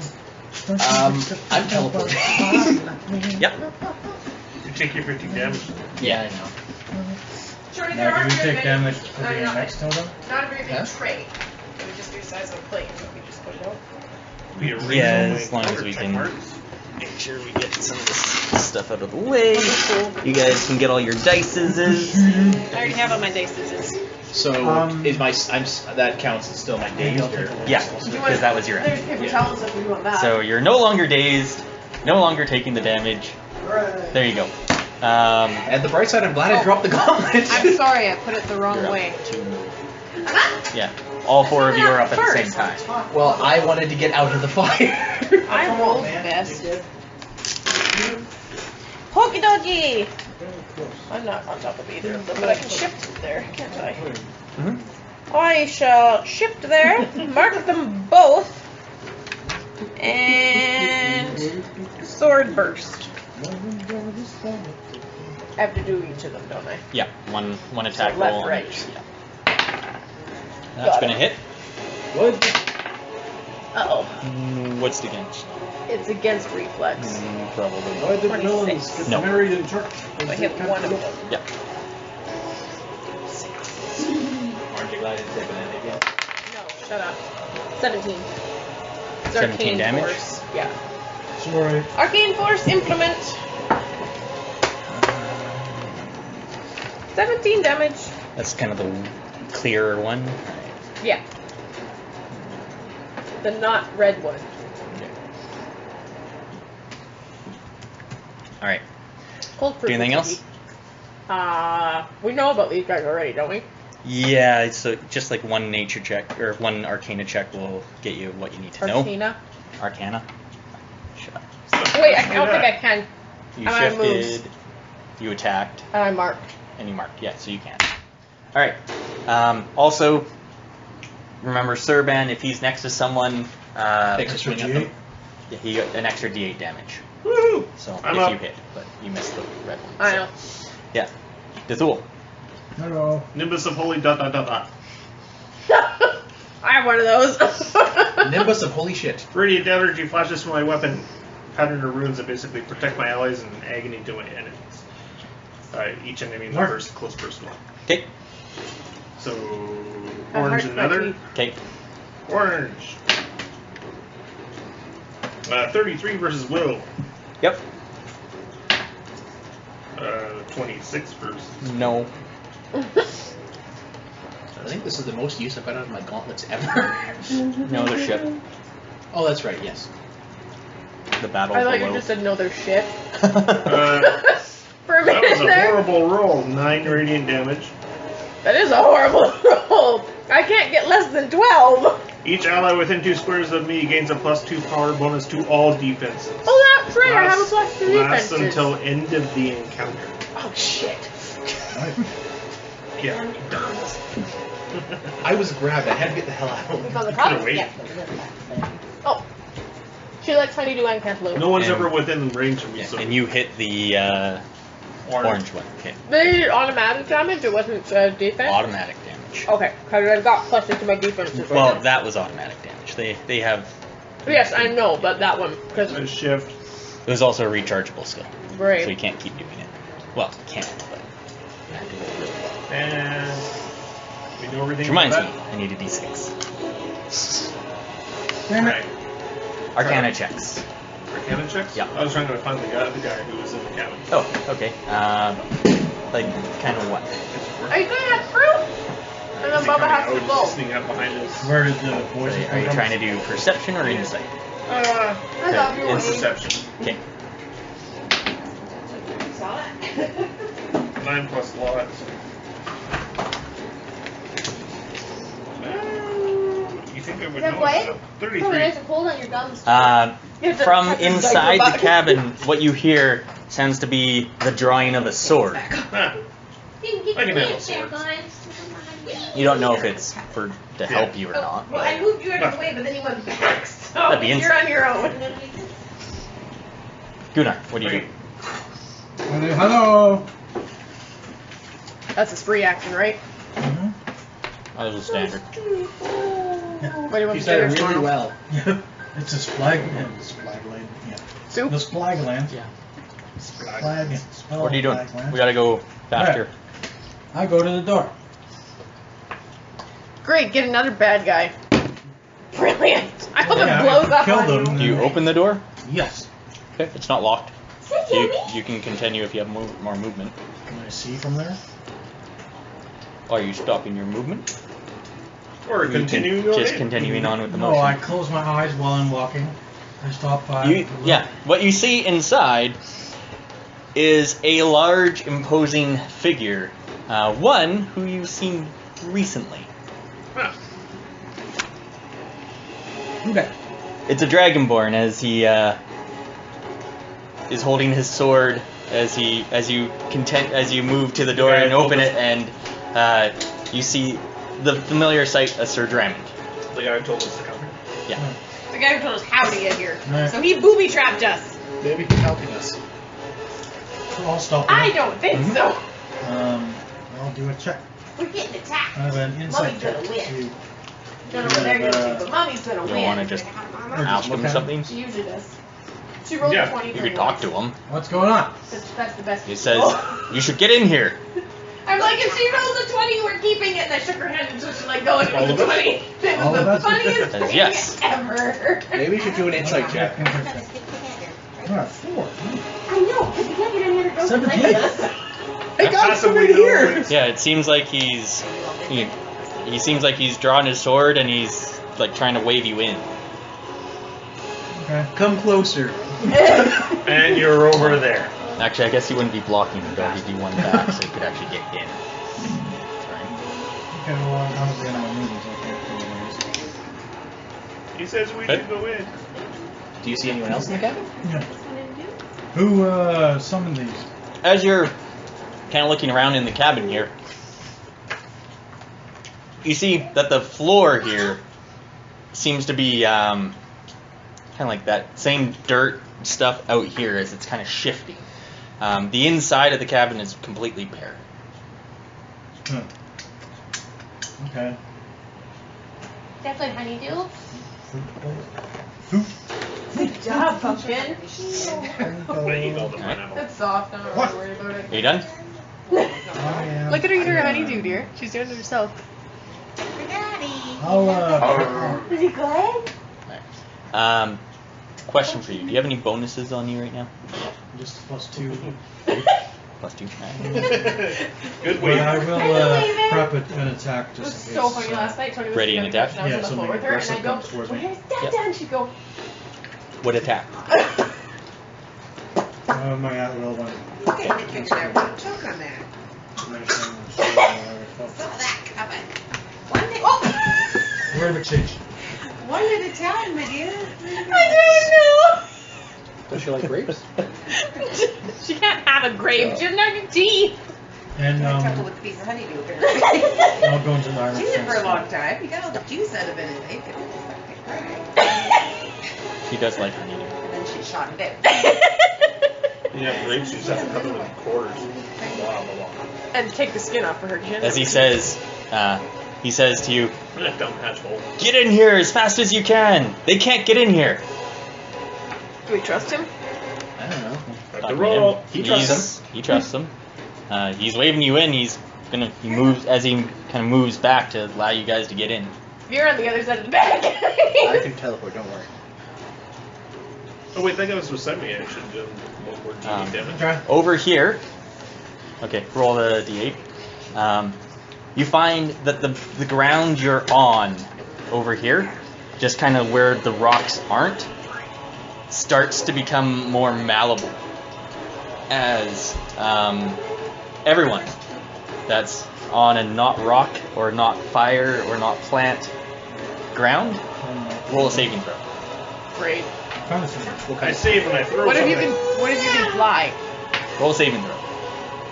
I'm teleporting. Yep. You take your 15 damage. Yeah, I know. Shorty, there Now, are do we very take many- damage for being next to them? Not a very big Huh? tray. It would just be the size of a plate, so we just put it out. Be a Yeah, reasonable as long as encounter, we check can marks. make sure we get some of this stuff out of the way. You guys can get all your dices. I already have all my dices. So is my that counts as still my dazed or? Yeah, because that was your There's end. paper Yeah. towels if we want that. So you're no longer dazed, no longer taking the damage. There you go. At the bright side, I'm glad I dropped the gauntlet. I'm sorry, I put it the wrong You're up way. to- Yeah, all four of you are up at the same time. Well, I wanted to get out of the fire. I rolled best. Hokey dokey! I'm not on top of either of them, but I can shift there, can't I? I shall shift there, mark them both, and sword burst. I have to do each of them, don't I? Yeah, one attack So left, roll. on right. each, yeah. That's gonna hit. What? Uh-oh. What's it against? It's against reflex. Probably. Why did villains 26. get No. married in church? I hit one of them. Yeah. Aren't you glad I didn't take an again? No, shut up. 17. It's 17 arcane damage? force. Yeah. Sorry. Arcane force implement. 17 damage. That's kind of the clearer one. Yeah. The not red one. All right. Cold proof. Anything else? We know about these guys already, don't we? Yeah, so just like one nature check or one arcana check will get you what you need to know. Arcana. Arcana. Shut up. Wait, I don't think I can. You I'm out of shifted. moves. You attacked. I marked. And you marked. Yeah, so you can. All right. Also, remember Serban, if he's next to someone, Takes a swing at them. yeah, he got an extra D8 damage. Woohoo! So I'm if up. you hit, but you missed the red one. I so. know. Yeah. Dethul. Hello. Nimbus of holy ... I have one of those. Nimbus of holy shit. Radiant energy flashes from my weapon. Pattern of runes that basically protect my allies and agony to my enemies. Each enemy in the Mark. first close first one. Okay. So I orange marked my another. teeth. Okay. Orange. 33 versus Will. Yep. 26 versus. No. I think this is the most use I've got out of my gauntlets ever. No other ship. Oh, that's right, yes. The battle I thought below. you just said no, they're shit. Uh, For a that minute was a there. horrible roll. 9 radiant damage. That is a horrible roll. I can't get less than 12. Each ally within 2 squares of me gains a +2 power bonus to all defenses. Oh, that's right. I have a plus 2 Lasts defenses. until end of the encounter. Oh, shit. Yeah. I was grabbed. I had to get the hell out. It's on the You top? could've waited. Yeah. Oh. She likes honeydew and cantaloupe. No one's And- ever within range of me, Yeah, so. and you hit the orange one. Okay. They did automatic damage, it wasn't defense? Automatic damage. Okay, because I've got pluses to my defenses right Well, now. that was automatic damage. They have. Yes, I know, but that one, A because shift. It was also a rechargeable skill, so you brave. can't keep doing it. Well, you can, but you have to do it really well. And we know everything. Which reminds me, about that. I need a D6. Right. Arcana checks. Arcana checks? Yeah. I was trying to find the guy who was in the cabin. Oh, okay. Like, kind of what? Are you going to have fruit? And then Bubba has to go. Sneaking up behind us. Where did the So voices are come you from? trying to do perception or insight? I thought you were It's Perception. Okay. Saw it. 9 plus lots. You think I would Is that know? white? So, Probably 33. nice and cold on your gums. From inside the cabin, what you hear sounds to be the drawing of a sword. Huh. You can get I can your handle pants back swords. on. You don't know if it's to help you or Oh, not. well, I moved you out of the way, but then you went back. So That'd be you're on your own. Gunnar, what do you do? Hello. That's a spree action, right? Mm-hmm. That was a standard. What do you want You to do started really tomorrow? well. Yeah. It's a Splagland. Yeah. Soup? The Splagland. Yeah. What are you doing? We gotta go faster. I go to the door. Great, get another bad guy. Brilliant. I hope Yeah, it blows if we up kill on them, Do you open the door? Yes. Okay, it's not locked. You can continue if you have more movement. Can I see from there? Are you stopping your movement? Or You can continuing on just in. continuing on with the No, motion. I close my eyes while I'm walking. I stop by. Yeah, what you see inside is a large, imposing figure. One who you've seen recently. Huh. Okay. It's a Dragonborn as he is holding his sword as you move to the door Okay, and open focus. it, and you see the familiar sight of Sir Draemond. The guy who told us to come here. Yeah. The guy who told us how to get here. Right. So he booby trapped us. Maybe he's helping us. So I'll stop. I there. don't think Mm-hmm. so. I'll do a check. We're getting attacked. I have an insight Mommy's check. gonna win. to- None over there gonna do, but mommy's gonna You win. want to just just ask look him at something? She usually does. She rolled Yeah, a 20 You for could me talk once. to him. What's going on? That's the best. He says, Oh. "You should get in here." I'm like, if she rolls a 20, we're keeping it. And I shook her hand until she let go and it All was a of us? 20. It All was of the us? funniest Says thing yes. ever. Maybe we should do an insight check. All right, 4. I know, because we can't get any other girls to play 17. with us. Hey guys, How come do we in know here! it's- Yeah, it seems like he seems like he's drawn his sword and he's like trying to wave you in. Okay. Come closer. And you're over there. Actually, I guess he wouldn't be blocking the door. He'd be one back, so he could actually get in. Sorry. Okay, well, I'm the end of my movies. Okay. He says we Okay. should go in. Do you see anyone else in the cabin? Yeah. Who summoned these? As you're kind of looking around in the cabin here, you see that the floor here seems to be kind of like that same dirt stuff out here as it's kind of shifting. The inside of the cabin is completely bare. Okay. That's like honeydew. Who? Good job, pumpkin. But eat all the pineapple. That's soft. I'm not What? really worried about it. Are you done? Look at her eat her honeydew, dear. She's doing it herself. For daddy. I'll Is he good? Question for you. Do you have any bonuses on you right now? just +2. +2. Good But way. I Can will you believe it? prep an attack It was just in so case. funny last night. Tony was Ready doing and a attack? touchdown Yeah, on the floor something with her, and I aggressive go, comes towards me. "Where's Dad? Yep. Dad?" She'd go, What attack? My at-will one. Okay, Nick figured out how to choke on that. Saw that coming. One day, oh, Word of exchange. one at a time, my dear. "I Does she like grapes? don't know." She can't have a grape. She doesn't have any teeth. And A couple with a piece of honeydew. I'll go into the Iron She's it for a Fence. long time. You got all the juice out of it, I think. And it's fucking crying. She does like honeydew. And then she shot it out. Yeah, grapes, you just have to cut them in quarters. Blah, blah, blah. And take the skin off for her chin. As he says to you, Dumb hatch hole. "Get in here as fast as you can. They can't get in here." Do we trust him? I don't know. Have to roll. He trusts He trusts him. He's waving you in. He moves as he kind of moves back to allow you guys to get in. You're on the other side of the bag. I can teleport, don't worry. Oh wait, that guy was semi-action doing one more D8 damage. Okay. Over here, okay, roll the d8. You find that the ground you're on over here, just kind of where the rocks aren't, starts to become more malleable as everyone that's on a not rock or not fire or not plant ground, roll a saving throw. Great. Kind of thing. I save and I throw What if you something. can? What if you can fly? Roll a saving throw.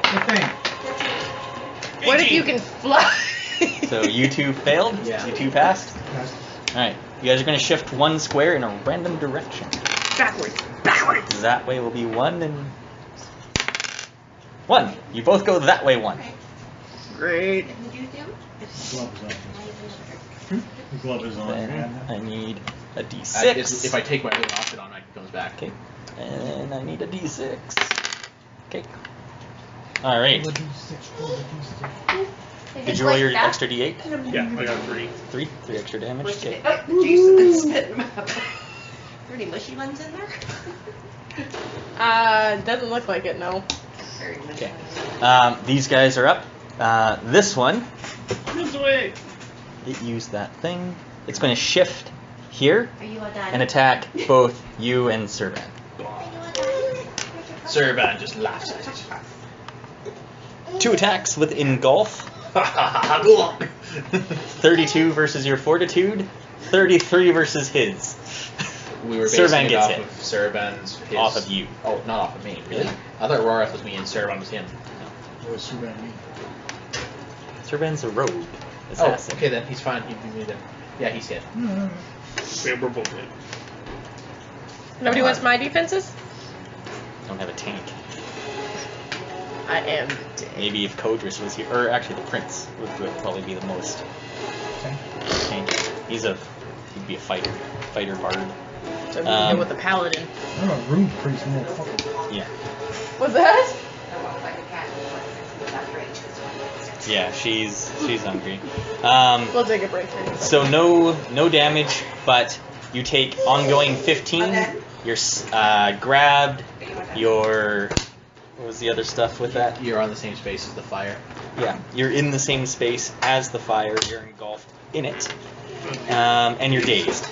Good thing. What if 18. you can fly? So you two failed. Yeah. You two passed. Guys, All right. You guys are going to shift 1 square in a random direction. Backwards. That way will be 1 and 1. You both go that way 1. Great. What did you do? The glove is on. Then I need a D6. If I take my other outfit on, it comes back. Okay. And I need a D6. Okay. All right. Did you roll your extra D8? Yeah, I got 3. 3 extra damage. Okay. Jason spit them out. Are there any mushy ones in there? Doesn't look like it, no. Very mushy Okay. ones. These guys are up. This one, Moves away. it used that thing. It's going to shift here Are you a dad? and attack both you and Servan. Servan just laughs at it. 2 attacks with Engulf. Good luck. 32 versus your Fortitude. 33 versus his. We were Servan basing it gets off hit. of Servan's. His... Off of you. Oh, not off of me, really? I thought Rorath was me and Servan was him. What was Suban mean? Servan's a rogue. Oh, Assassin. okay then, he's fine. He'd be me then. Yeah, he's hit. Yeah, we're both in. Nobody wants my defenses? Don't have a tank. I am. Maybe if Kodris was here, or actually the Prince would probably be the most tanky. He'd be a fighter bard. So we can deal with the paladin. I'm a rude priest, motherfucker. Yeah, What's that? I walk like a cat without rage. yeah, she's hungry. We'll take a break here. So no damage, but you take ongoing 15. You're grabbed. Your what was the other stuff with that? You're on the same space as the fire. Yeah, you're in the same space as the fire. You're engulfed in it, and you're dazed.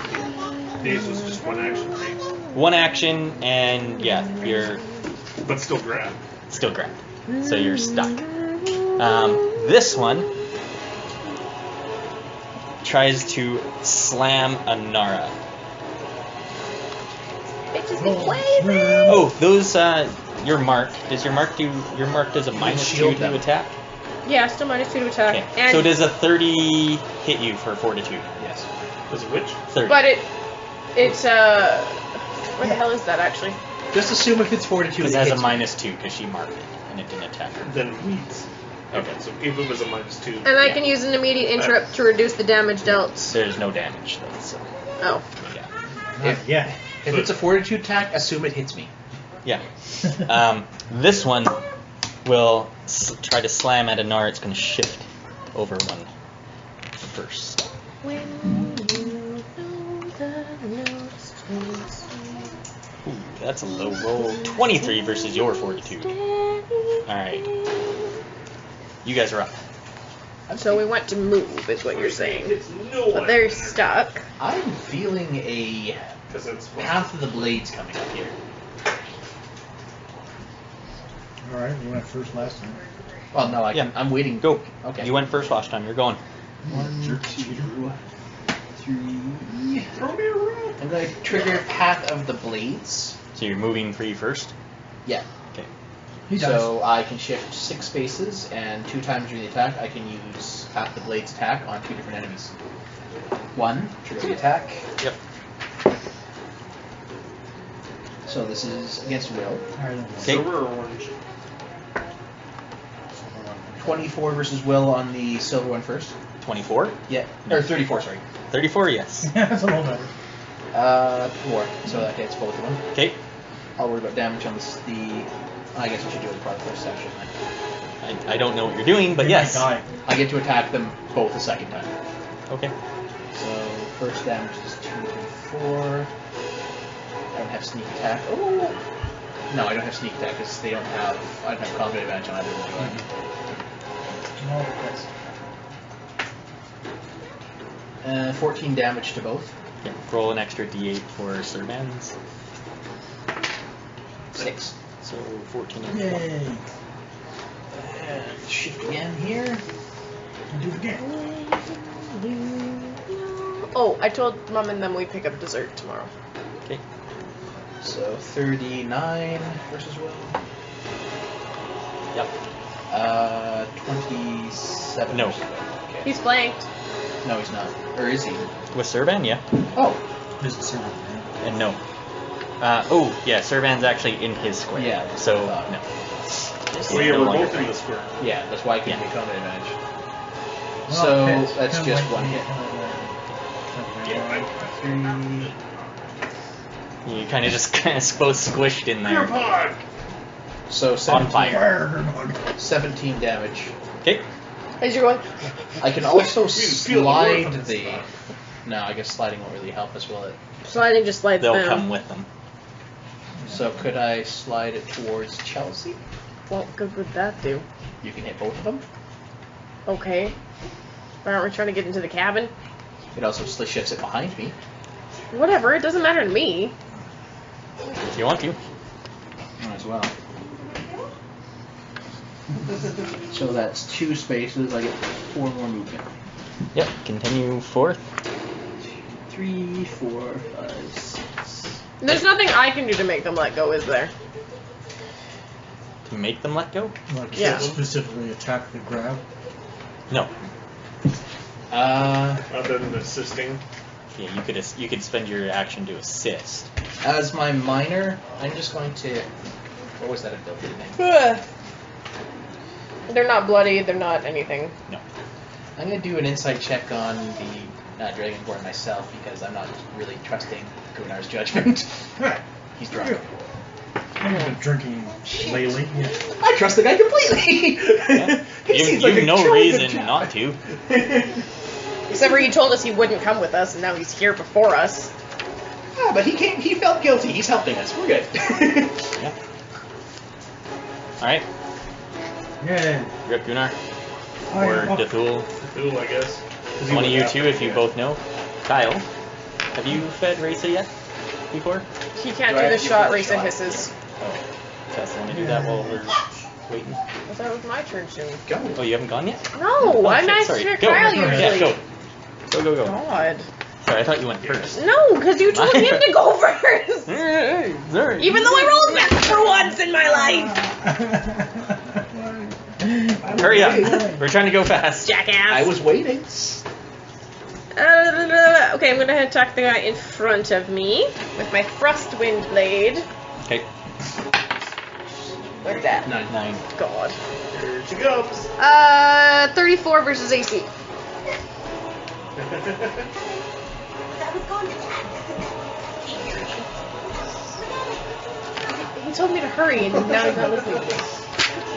Days was just 1 action, right? 1 action, and yeah, you're But still grab. still grabbed. So you're stuck. This one tries to slam Anara. Bitches be playing. Oh, those your mark. Does your mark do? Your mark does a -2 shield to them. attack. Yeah, still -2 to attack. Okay. And So does a 30 hit you for Fortitude? Yes. Was it which? 30. But it's where the hell is that actually? Just assume if it's Fortitude, Because it it has a hits me. -2 because she marked it and it didn't attack her. Then weeds. Okay. So if it was a -2. And I can use an immediate interrupt to reduce the damage dealt. There's no damage though. So Oh. yeah. Yeah. If it's a Fortitude attack, assume it hits me. Yeah. This one will try to slam at Anara. It's going to shift over 1 first. Ooh, that's a low roll. 23 versus your Fortitude. Alright. You guys are up. So we want to move, is what you're saying. It's no But they're stuck. I'm feeling a Because it's Path of the Blades coming up here. Alright, you went first last time. Well, no, I'm waiting. Go. Okay. You went first last time. You're going. 1, 2, 3. Throw me a rope. I'm going to trigger Path of the Blades. So you're moving 3 first? Yeah. Okay. So I can shift 6 spaces, and 2 times during the attack, I can use Path of the Blades attack on 2 different enemies. 1, trigger the attack. Yep. So this is against Will. Okay. Silver or orange? 24 versus Will on the silver one first. 24? Yeah. Or 34, sorry. 34, yes. Yeah, that's a little better. 4. So that hits both of them. Okay. I'll worry about damage on this, I guess I should do it part first section then. I don't know what you're doing, but You yes. might die. I get to attack them both a second time. Okay. So first damage is 2 and 4. I don't have sneak attack. Oh! No, I don't have sneak attack because I don't have combat advantage on either of them. No, that's 14 damage to both. Yeah. Roll an extra d8 for Servans. 6. So 14 and 4. Yay. And shift again here. And do it again. Oh, I told Mom and them we'd pick up dessert tomorrow. Okay. So 39 versus Will. Yep. 27. No. versus Will. Okay. He's flanked. No, he's not. Or is he? With Servan, yeah. Oh. There's a servant, right? And no. Oh, yeah, Servan's actually in his square. Yeah. So, no. Well, yeah, we're both in the square. Yeah, that's why I couldn't become an advantage. Well, So hits. that's Kinda just like one the- hit. You kind of just both squished in there. So On 17, fire. 17 damage. Okay. As you're going, I can also feel the slide warmth. the... No, I guess sliding won't really help us, will it? sliding just slides They'll down. come with them. So could I slide it towards Chelsea? What good would that do? You can hit both of them. Okay. But aren't we trying to get into the cabin? It also shifts it behind me. Whatever, it doesn't matter to me. If you want to. As well. So that's 2 spaces. I get 4 more movement. Yep, continue forth. 3, 4, 5, 6. There's nothing I can do to make them let go, is there? To make them let go? Like, Yeah. specifically attack the grab. No. Other than assisting. Yeah, you could spend your action to assist. As my minor, I'm just going to... What was that ability name? Ugh. They're not bloody, they're not anything. No. I'm going to do an insight check on the Dragonborn myself because I'm not really trusting Gunnar's judgment. He's drunk. I've been drinking lately. Yeah. I trust the guy completely! Yeah. He You seems like a no truly good reason chap. not to. Except for he told us he wouldn't come with us, and now he's here before us. Ah, but he felt guilty. He's helping us. We're good. Yeah. Alright, Yay. you're up, Gunnar. I Or am up. Dethul. Cool, I guess. 'Cause he One of went you after two, if you yeah. both know. Kyle, have you fed Raisa yet? Before? He can't Do I do the have to shot, give race him and a shot? hisses. Oh. Tess, want to do that while we're waiting? I thought it was my turn soon. Go. Oh, you haven't gone yet? No, Oh, I'm shit, not sorry. sure Go. Kyle Yeah, usually. go. Go. God. Sorry, I thought you went first. No, because you told him to go first. Sorry. Even though I rolled best for once in my life. Hurry up. We're trying to go fast. Jackass. I was waiting. Okay, I'm gonna attack the guy in front of me with my Frostwind blade. Okay. What's that? 9. God. Here she goes. 34 versus AC. I was going to attack. He told me to hurry, and now he's not listening to me.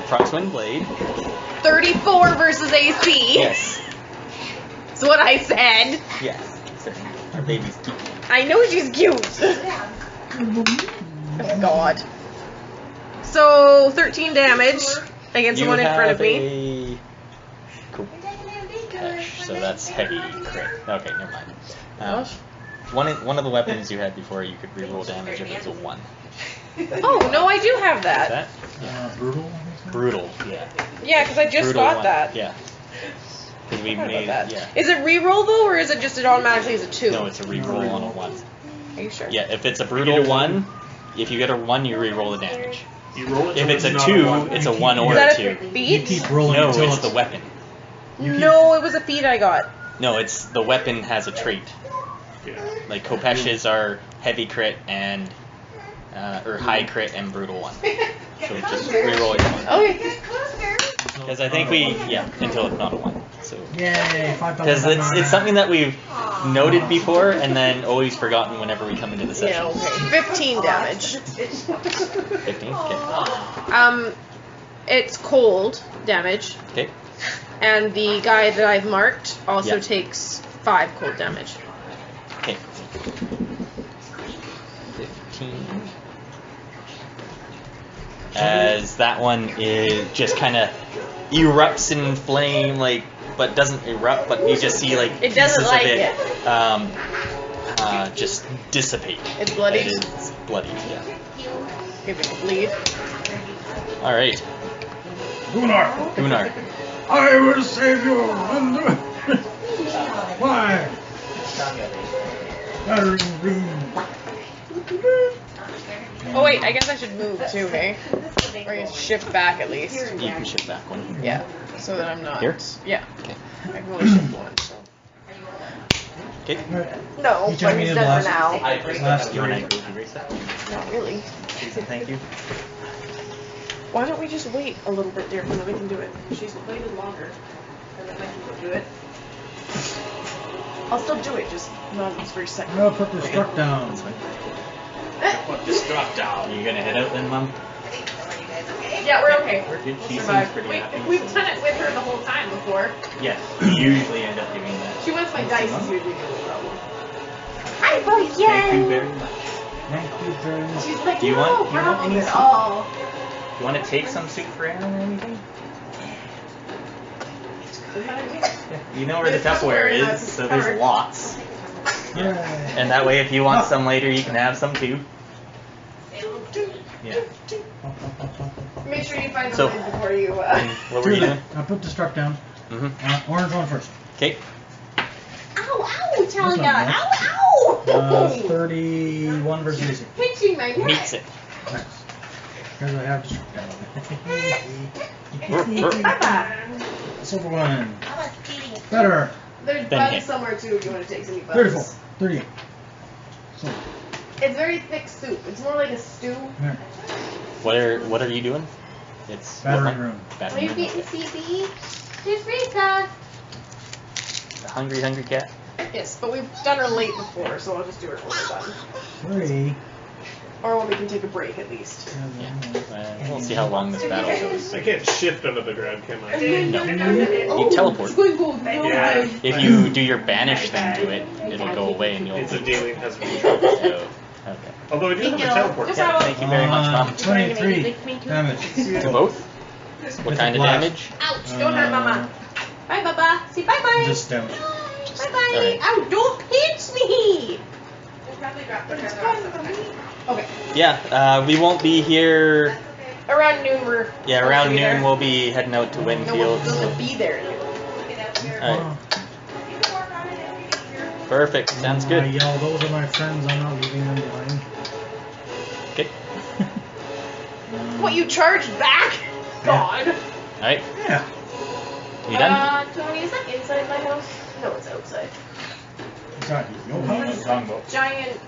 Frostwind blade. 34 versus AC. Yes. That's what I said. Yes. Our baby's cute. I know she's cute. Oh, God. So 13 damage against the one in front of me. Cool. So that's heavy crit. Okay, never mind. One of the weapons you had before, you could reroll damage if it's a 1. Oh no, I do have that. That? Brutal. Brutal. Yeah. Yeah, because I just Brutal got one. that. Yeah. Because we I forgot made. about that. Yeah. Is it reroll though, or is it just it automatically is a 2? No, it's a reroll on a 1. Are you sure? Yeah, if it's a brutal 1, if you get a 1, you reroll the damage. You roll it If till it's a not 2, one. it's a 1 or Is a that 2. a You feat? keep rolling No, until it's the weapon. No, it was a feat I got. No, it's the weapon has a trait. Yeah. Like Kopesh's are heavy crit and or high crit and brutal 1. So just reroll your 1. Okay. Because I think until it's not a 1. So Yay, 5,000. because it's something that we've noted before and then always forgotten whenever we come into the session. Yeah, okay. 15 damage. 15. Okay. It's cold damage, Okay. and the guy that I've marked also Yeah. takes 5 cold damage. Okay. 15. As that one is just kind of erupts in flame, but doesn't erupt, but you just see It pieces doesn't like of it. just dissipate. It's bloody. It is bloody, yeah. Give it a bleed. All right, Gunnar. I will save you. Why? Oh wait, I guess I should move too, hey? Or I can shift back at least. You can shift back one. Yeah, so that I'm not. Here? Yeah. Okay. I can only shift one, so. Okay. No, Each but enemy he's is done last. for now. I break Last You want three. to erase that? Not really. Jason, thank you. Why don't we just wait a little bit, dear, and then we can do it? She's waited longer, and then I can go do it. I'll still do it, just not this very second. I'll put the struck down. Put this drop down. Are you gonna head out then, Mom? Yeah, we're okay. We're good. She We'll seems survive. pretty Wait, happy. we've done it with her the whole time before. Yes, you usually end up doing that. She wants my dice is usually the only problem. Hi, Thank you Boyan. very much. Thank you very much. She's like, Do you no want- do you want problem any at soup? all. You want to take some soup for Anna or anything? You know where the Tupperware is, so there's lots. Yeah. And that way, if you want some later, you can have some too. Yeah. Make sure you find So- something before you, And what were you doing? I put the struck down. Mm-hmm. Orange one first. Okay. Ow, ow, telling not ya. much. Ow, ow. 31 versus AC. pinching my neck. Meets it. Nice. Because I have the struck down. Papa. Silver one. I was eating it. Better. There's Then bugs hit. somewhere too if you want to take some bugs. 34. 38. So, It's very thick soup. It's more like a stew. there. What are you doing? It's Battering what one? room. Are Battering you room. getting CB? Here's Rita. The hungry cat. Yes, but we've done her late before, so I'll just do her when we're done. 3. Or when we can take a break at least. We'll see how long this battle goes. I can't shift under the ground, can I? No. Oh, You teleport. it's going to go down. Yeah. If you do your banish thing to it, it'll go away and you'll. It's a daily hazard. So, okay. Although I do have a teleport. Just Yeah, how- thank you very much, Mom. 23 damage. To both? What With kind a of blast. damage? Ouch, don't hurt Mama. Bye, Baba. Say bye-bye. Just damage. Bye-bye. Alright. Ow, don't pinch me. Okay. Yeah, we won't be here. Around noon we're Yeah, supposed around to be noon there. we'll be heading out to No one's Winfield. supposed to be there. Alright, perfect. Sounds I good. yell, those are my friends, I'm not leaving them behind. Okay. What, you charged back? God. Alright, Yeah. you done? Tony, is that inside my house? No, it's outside. Exactly. Giant.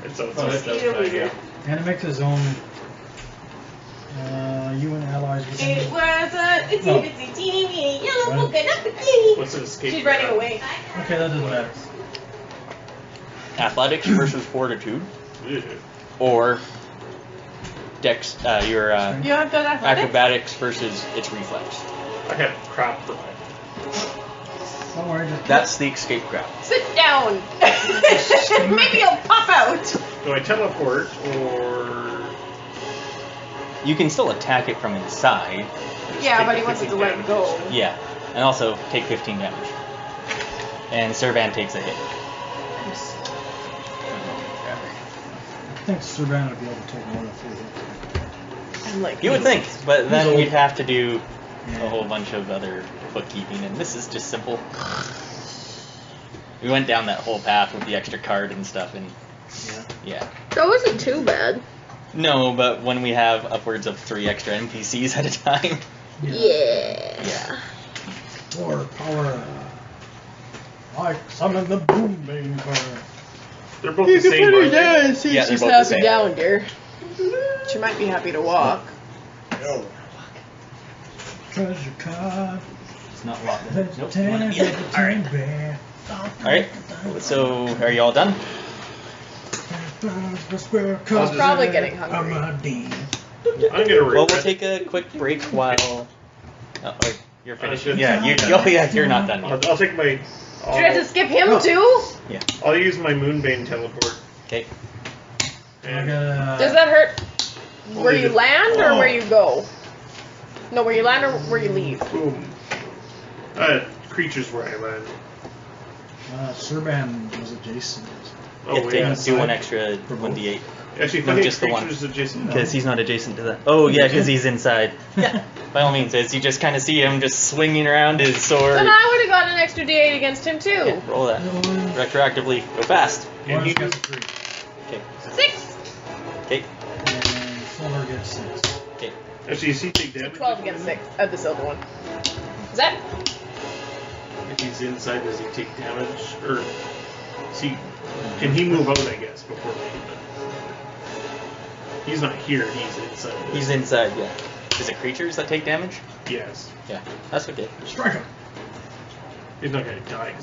It's outside. mosquito eater. And it makes his own. You and allies. with It him. was a itsy Oh. bitsy teeny yellow Right. polka dot bikini. What's an escape? She's running away. Okay, that doesn't matter. Athletics versus fortitude, Yeah. or dex. Your You have done athletics? acrobatics versus its reflex. I have crap for mine. Don't worry, just That's the escape grab. Sit down. Maybe you'll pop out. Do I teleport or? You can still attack it from inside. Yeah, take but he the wants it to 15 let damage? go. Yeah, and also take 15 damage. And Servan takes a hit. I think Serban would be able to take more than 3 hits. I'm like, You would think, but then old. we'd have to do a Yeah. whole bunch of other bookkeeping, and this is just simple. We went down that whole path with the extra card and stuff, and yeah. That wasn't too bad. No, but when we have upwards of 3 extra NPCs at a time. Yeah. Or power. I summon the boom bane card. They're both the same, aren't they? See Yeah, they're both the same. down, dear. She might be happy to walk. Yo. Treasure card. It's not locked. Let's Nope. turn Wanna it eat it? over to Alright. bear. Alright, so are you all done? He's probably getting hungry. I'm a dean. I'm gonna Well, we'll regret. take a quick break while. Oh, you're finishing? good. Yeah, you're not done yet. I'll take my. Did you have to skip him too? I'll use my Moonbane teleport. Okay. I And gotta. Does that hurt where Only you the- land or where you go? No, where you land or where you leave. boom. Creatures where I land. Serban was adjacent. Oh You have to yeah. do one extra 1d8. Actually, if No, I hit just the one. creatures adjacent. Because he's not adjacent to that. Oh, yeah, because he's inside. Yeah, by all means, as you just kind of see him just swinging around his sword. Then I would have gotten an extra D8 against him too. Yeah, roll that. Retroactively. Go fast. And he gets does- 3. Okay. 6. Okay. And Silver gets 6. Okay. Actually, does he take damage? 12 against 6. The silver one. Is that? If he's inside, does he take damage? Or See, can he move out? I guess before we. He's not here. He's inside. He's inside. Yeah. Is it creatures that take damage? Yes. Yeah. That's okay. Strike him. He's not gonna die.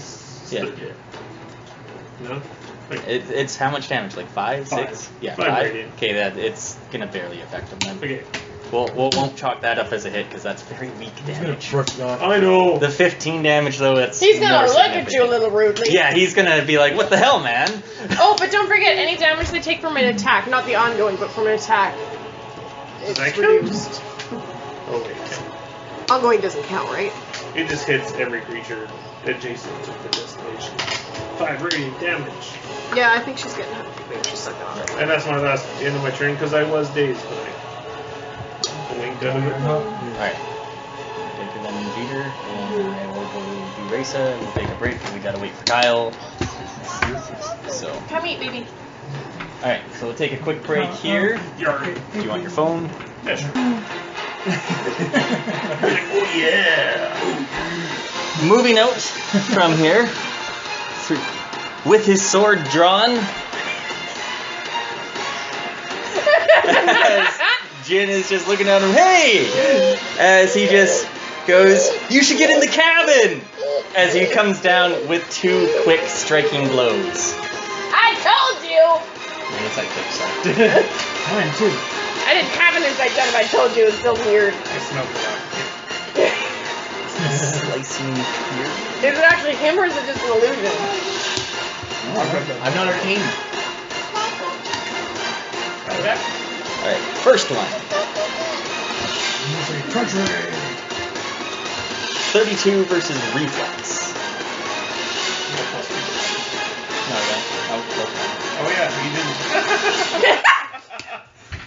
Yeah. No. Like, It's how much damage? Like 5, 6? Yeah, 5 5. radiant. Okay, it's gonna barely affect him then. okay. We won't chalk that up as a hit because that's very weak damage. I know. The 15 damage though, that's He's gonna more look at you a significant. little rudely. Yeah, he's gonna be like, "What the hell, man?" Oh, but don't forget, any damage they take from an attack, not the ongoing, but from an attack, it's that count? reduced. Oh wait. Ongoing doesn't count, right? It just hits every creature adjacent to the destination. 5 radiant damage. Yeah, I think she's getting her. Maybe she's sucking on it. And that's my last end of my turn because I was dazed, but I blinked out of it. Alright. Take your then Jeter, and I will go do Raisa, and we'll take a break, and we gotta wait for Kyle. So, Come eat, baby. alright, so we'll take a quick break here. Yarn. Do you want your phone? Yeah, sure. Oh yeah! Moving out from here, with his sword drawn, as Jin is just looking at him, hey! As he just goes, you should get in the cabin! As he comes down with 2 quick striking blows. I told you! And it's like this. Mine too. I didn't have an insight check if I told you it was still weird. I smelled it out. Slicing here. Is it actually him or is it just an illusion? I'm not arcane. Alright, first one. 32 versus reflex. No, Oh yeah, you didn't.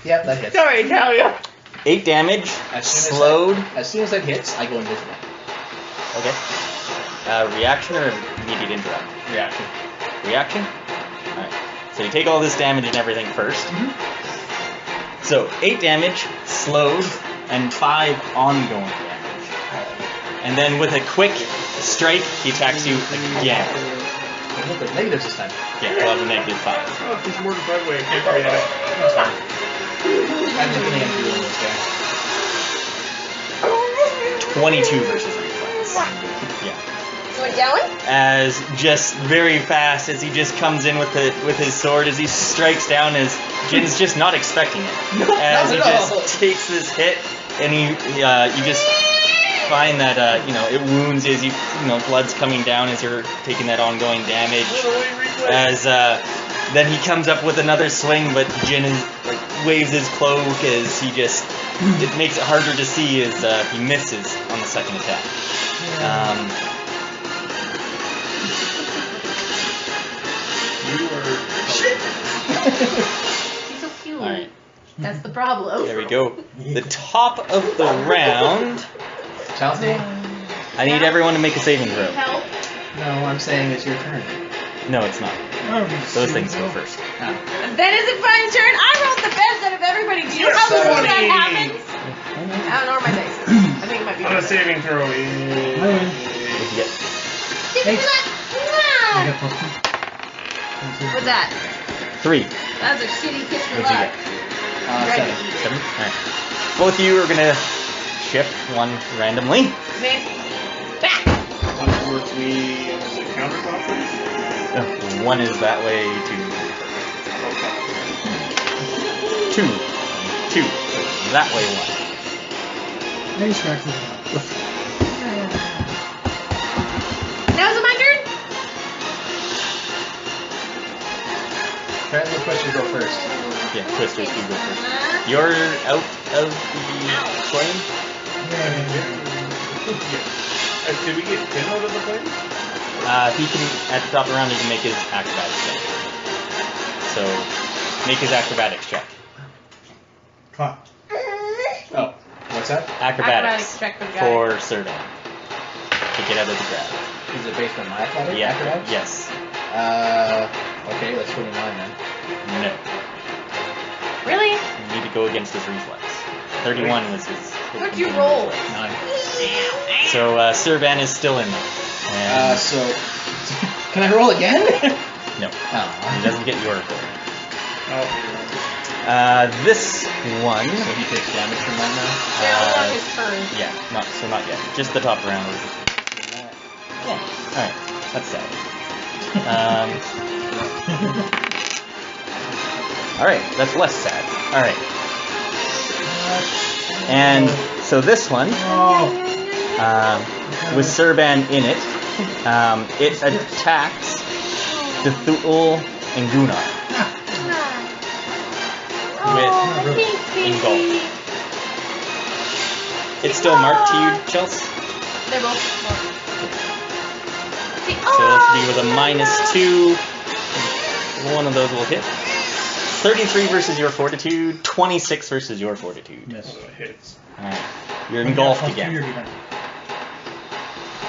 Yep, that hits. Sorry, Talia. 8 damage, As soon as slowed. As soon as that hits, I go invisible. Okay. Reaction or immediate interrupt? Reaction. Reaction? Alright. So you take all this damage and everything first. So 8 damage, slowed, and 5 ongoing damage. And then with a quick strike, he attacks you again. Look at negatives this time. Yeah, we'll have a negative 5. Oh, if there's more than 5 way, I can't read it. That's fine. I'm just gonna do this guy. 22 versus reflex. Yeah. Going down? As just very fast as he just comes in with his sword as he strikes down as Jin's just not expecting it. As he Not at all. just takes this hit and you just find that it wounds as blood's coming down as you're taking that ongoing damage. As then he comes up with another swing, but Jin waves his cloak as he just it makes it harder to see as he misses on the second attack. You are. She's so cute. Alright, That's the problem. there we go. The top of the round. Chelsea? I need everyone to make a saving throw. Help. No, I'm saying it's your turn. No, it's not. Those things go first. Ah. Then is it my turn? I rolled the best out of everybody. Do you know how this that happens? I don't know where my dice is. I think it might be On a over there. saving throw. What'd you get? I got plus 2. What's that? 3. That's a shitty kiss for What'd you luck. get? Seven. 7? Alright. Both of you are gonna shift one randomly. Man. Back. One towards me. Is it counterclockwise? One is that way to 2. 2. That way 1. Hey, Strax. Now is it my turn? Transit questions go first. Yeah, Twisters, you go first. You're out of the flame? Did we get 10 out of the plane? He can, at the top of the round, he can make his acrobatics check. So, make his acrobatics check. Caught. Oh, what's that? Acrobatics check for the guy. for Servan. To get out of the grab. Is it based on my athletic? Yeah. acrobatics? Yes. Okay, let's 29 then. No. Really? You need to go against his reflex. 31 was his. What'd you roll? 9. So Servan is still in there. And So, can I roll again? No. Oh. He doesn't get your ability. Oh, This one. So he takes damage from that now? Yeah, on his turn. Yeah, not yet. Just the top round. Yeah. Alright. That's sad. Alright, that's less sad. Alright. And so this one, with Serban in it, it attacks Dethul and Gunnar with Engulf. It's still marked to you, Chelsea? They're both marked. So this will be with a -2. One of those will hit. 33 versus your fortitude, 26 versus your fortitude. Miss. so it hits. Alright. You're engulfed Plus two, again. you're defense.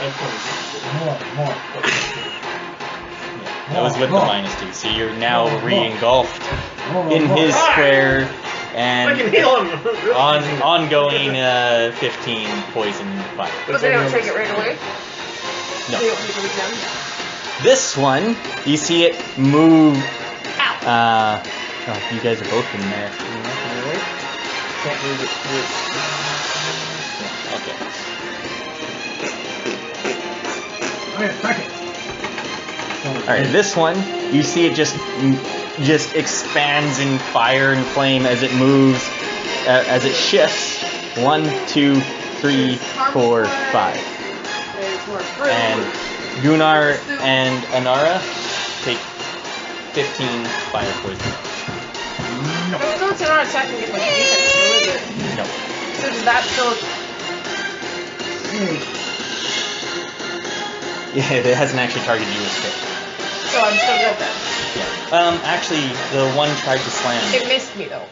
That's More. That was with the -2. So you're now re-engulfed in his More. square I and can heal him! ongoing 15 poison fire. But they don't take it right away. No. They don't take it again. This one, you see it move. Ow. Oh, you guys are both in there. Can't move it through. Okay. Okay, attack it. Alright, this one, you see it just expands in fire and flame as it moves, as it shifts. 1, 2, 3, 4, 5. There's more fruit. And Gunnar and Anara take 15 fire poison. No, it's not attacking it like defense, though, is it? No. So does that still... Yeah, it hasn't actually targeted you as hit. So I'm still good then. Yeah. Actually, the one tried to slam. It missed me though.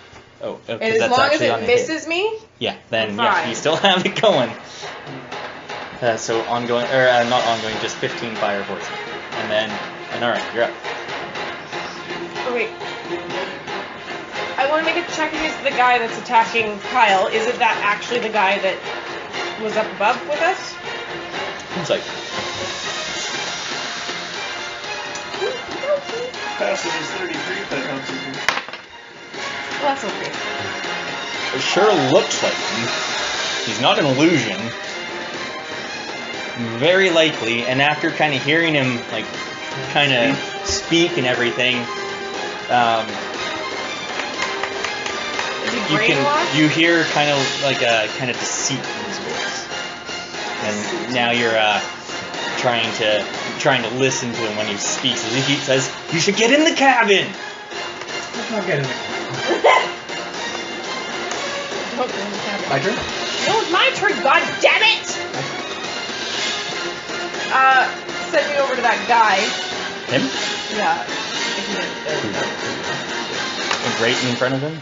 Oh, okay. And as that's long as actually on it a hit. misses me, Yeah, then I'm yeah, fine. you still have it going. So ongoing, or not ongoing, just 15 fire poison. And then, Anara, you're up. oh wait. I want to make a check against the guy that's attacking Kyle. Is it that actually the guy that was up above with us? It's like, Passive is 33, that helps you. Well, that's okay. it sure looks like him. He's not an illusion. Very likely, and after kind of hearing him, like, kind of speak and everything, Is he brainwashed? you hear kind of like a kind of deceit in his voice, and now you're trying to listen to him when he speaks. As he says, "You should get in the cabin." Let's not get in the Don't go in the cabin. My turn? No, it's my turn, god damn it! Send me over to that guy. Him? Yeah. Right in front of him.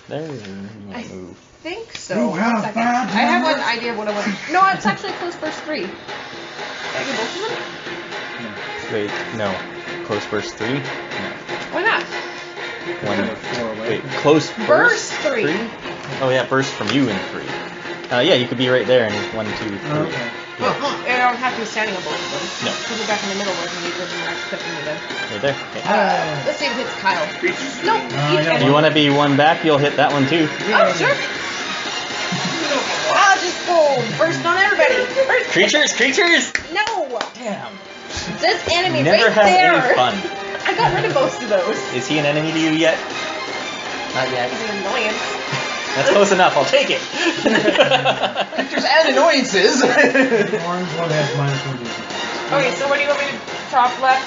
There. You I wanna move. think so. You have One second. bad I have an memory. idea of what I want. No, it's actually close burst 3. Did I get both of them? Wait, no. Close burst 3? No. Why not? One. 4 away. Wait, close Burst 3. Oh yeah, burst from you in 3. Yeah, you could be right there in 1, 2, 3. Okay. I don't have to be standing on both of them. No. Put me back in the middle where I can be living right stepping me then. Right there. Okay. Let's see if it hits Kyle. No, yeah. You want to be one back? You'll hit that one too. Oh, sure. I'll just go burst on everybody. Burst. Creatures! No. Damn. It says enemy Never right have there. any fun. I got rid of most of those. Is he an enemy to you yet? Not yet. It's an annoyance. That's close enough. I'll take it. Creatures and annoyances! Orange one has -1 defense. Okay, so what do you want me to top left?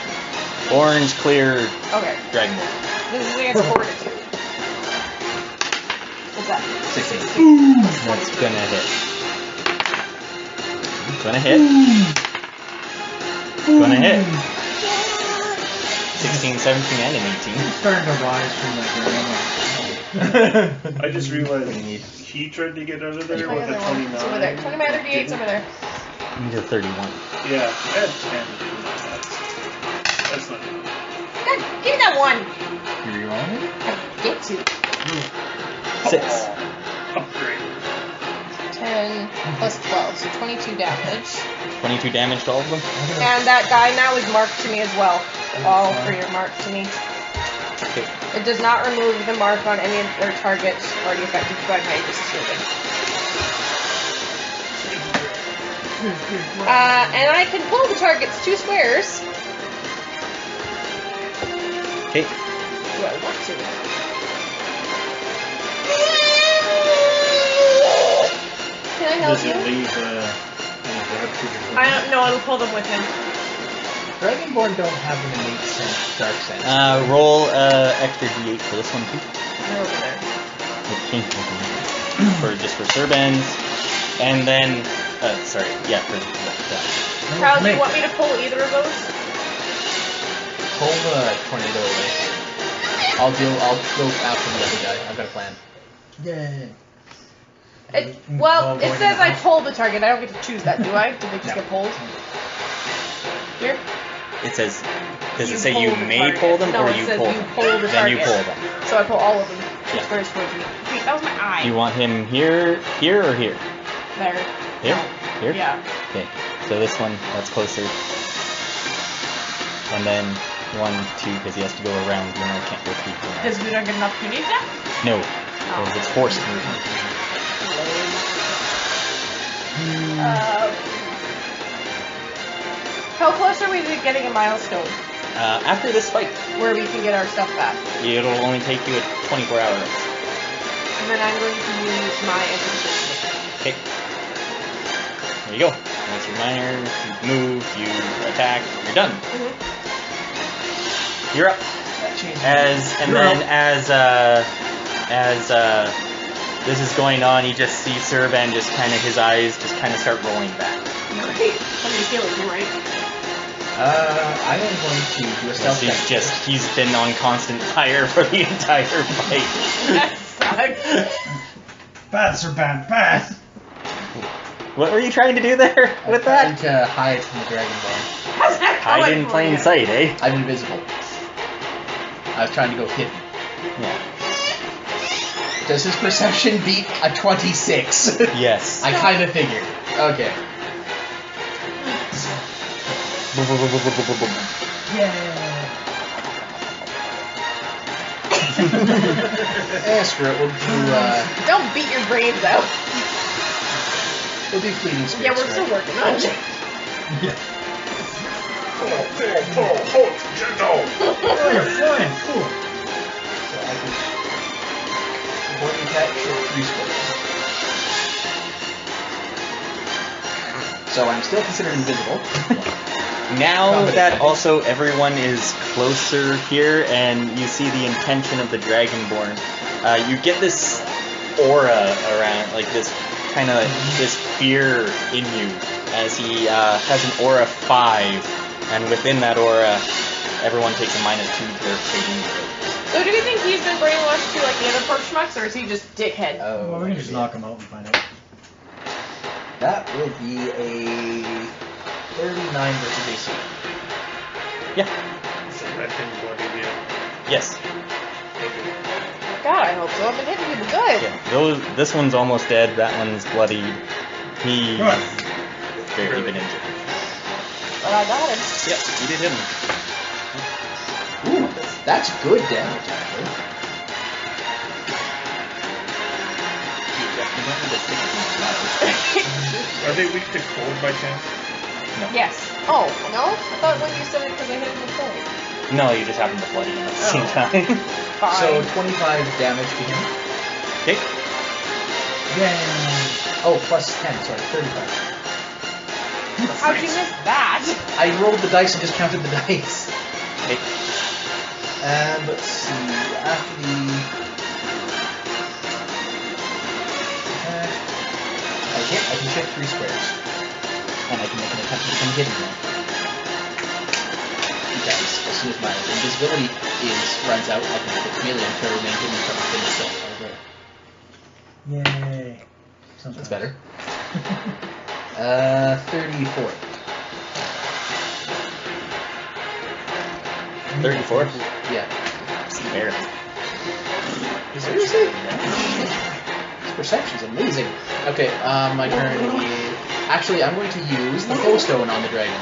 Orange, clear, Okay. Draemond. This is against fortitude. What's that? 16. That's gonna hit. Gonna hit. Gonna hit. 16, 17, and an 18. It's starting to rise from the ground. I just realized he tried to get out of there with a 29. It's over there. 20 my other D8's over there. You need a 31. Yeah, I had 10. That's not good. God, give me that one. You rerolling it? I get to. 6. Upgrade. 10 plus 12, so 22 damage. 22 damage to all of them? And that guy now is marked to me as well. all for your mark to me. Okay. It does not remove the mark on any of their targets already affected by Magus shielding. And I can pull the target's 2 squares. Okay. Do I want to? Can I help Does you? it leave any grab triggers? I don't know. It'll pull them with him. Dragonborn don't have an innate sense, dark sense. Roll extra d8 for this one too. They're over there. For Serbands, and then sorry, yeah, for that. Kyle, do you want me to pull either of those? Pull the tornado away. I'll go after the other guy. I've got a plan. Yay. Well, it says I pull the target. I don't get to choose that, do I? Do they just get pulled? Here? It says, does You it say pull you the may target. pull them No, or it you says pull you them? pull the Then you target. pull them. So I pull all of them. Yeah. First towards me. Wait, that was my eye. You want him here, or here? There. Here? No. Here? Yeah. Okay. So this one, that's closer. And then 1, 2, because he has to go around. Gunnar can't go through. Gunnar. Does Gunnar get an opportunity attack? No, because it's forced movement. How close are we to getting a milestone After this fight, where we can get our stuff back? it'll only take you a 24 hours. And then I'm going to use my interpretation. Okay. There you go. That's your minor. You move, you attack, you're done. You're up. As this is going on, you just see Serban just kind of, his eyes just kind of start rolling back. Great. Somebody's healing him, right? I am going to do a stealth check. He's been on constant fire for the entire fight. That sucks. Bad, Serban, bad! What were you trying to do there with I'm that? trying to hide from the Dragonborn. How's that Hide going in for plain you? sight, eh? I'm invisible. I was trying to go hidden. Yeah. Does his perception beat a 26? Yes. I kind of figured. Okay. Screw it. Don't beat your brains out. We'll do fleeting spirits. Yeah, we're still working on it. Oh, you're flying, cool. So I can one attack for 3 squares. So I'm still considered invisible. Now that also everyone is closer here and you see the intention of the Dragonborn, you get this aura around, like this kind of this fear in you, as he has an aura 5, and within that aura, everyone takes a -2 to their saving throw. So do you think he's been brainwashed to like the other pork schmucks, or is he just dickhead? Well, we can just knock him out and find out. That will be a 39 versus AC. Yeah. So that thing bloody yet. Yes. God, I hope so. I've been hitting people good. Yeah. This one's almost dead. That one's bloodied. He's Good. barely been injured. But I got him. Yep, you did him. Ooh, that's good damage, actually. Are they weak to cold by chance? Yes. Oh, no? I thought when you said it because I hit him with cold. No, you just happened to bloody him at the same time. Fine. So 25 damage to him. Okay. Yay! Oh, plus 10, sorry, 35. How'd you miss that? I rolled the dice and discounted the dice. Okay. And let's see, after the attack, I hit, I can shift 3 squares. And I can make an attempt to become hidden now. Because as soon as my invisibility runs out, I can hit melee and try to remain hidden from within the cell. Yay. That's better. 34. 34? Yeah. There. Seriously? His perception's amazing. Okay, my turn is... Actually, I'm going to use the Foe Stone on the dragon.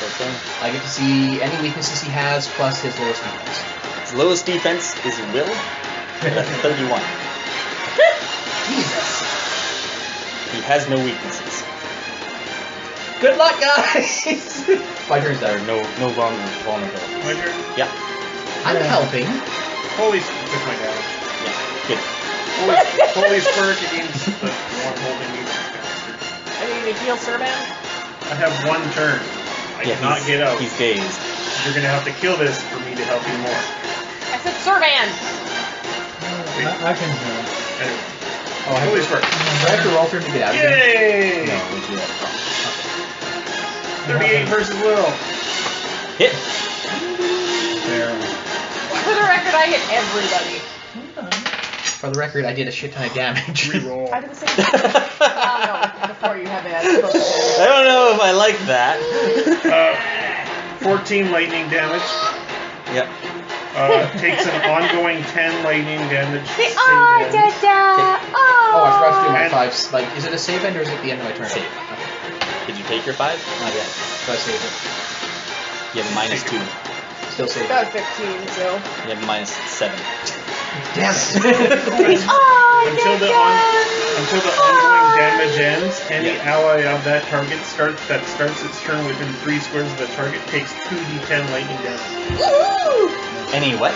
Okay. I get to see any weaknesses he has plus his lowest defense. His lowest defense is will. That's 31. Jesus. He has no weaknesses. Good luck, guys. My turn's There are down. no vulnerability. My turn. Yeah. I'm helping. Holy took my damage. Yeah. Good. Holy spark against the one holding me. I need to heal Serban. I have one turn. I cannot he's- get out. He's dazed. You're gonna have to kill this for me to help you more. I said Serban. I can heal. Anyway. Oh, I have Holy to, spark. do I have to roll for him to get out again? Yay! No, we do that. 38 versus Will. Hit. There. For the record, I hit everybody. For the record, I did a shit ton of damage. Reroll. I did the same thing. No, before you had that. I don't know if I like that. 14 lightning damage. Yep. Takes an ongoing 10 lightning damage. save Oh, end. da, da, oh. Oh, I forgot to do my And- 5s. Like, is it a save end or is it the end of my turn? Save. Okay. Did you take your 5? Not yet. So I saved it. You have -2. Still saved it. Got 15, so. You have -7. Damn it. Until the ongoing damage ends, any ally of that target that starts its turn within 3 squares of the target takes 2d10 lightning damage. Woohoo! Any what?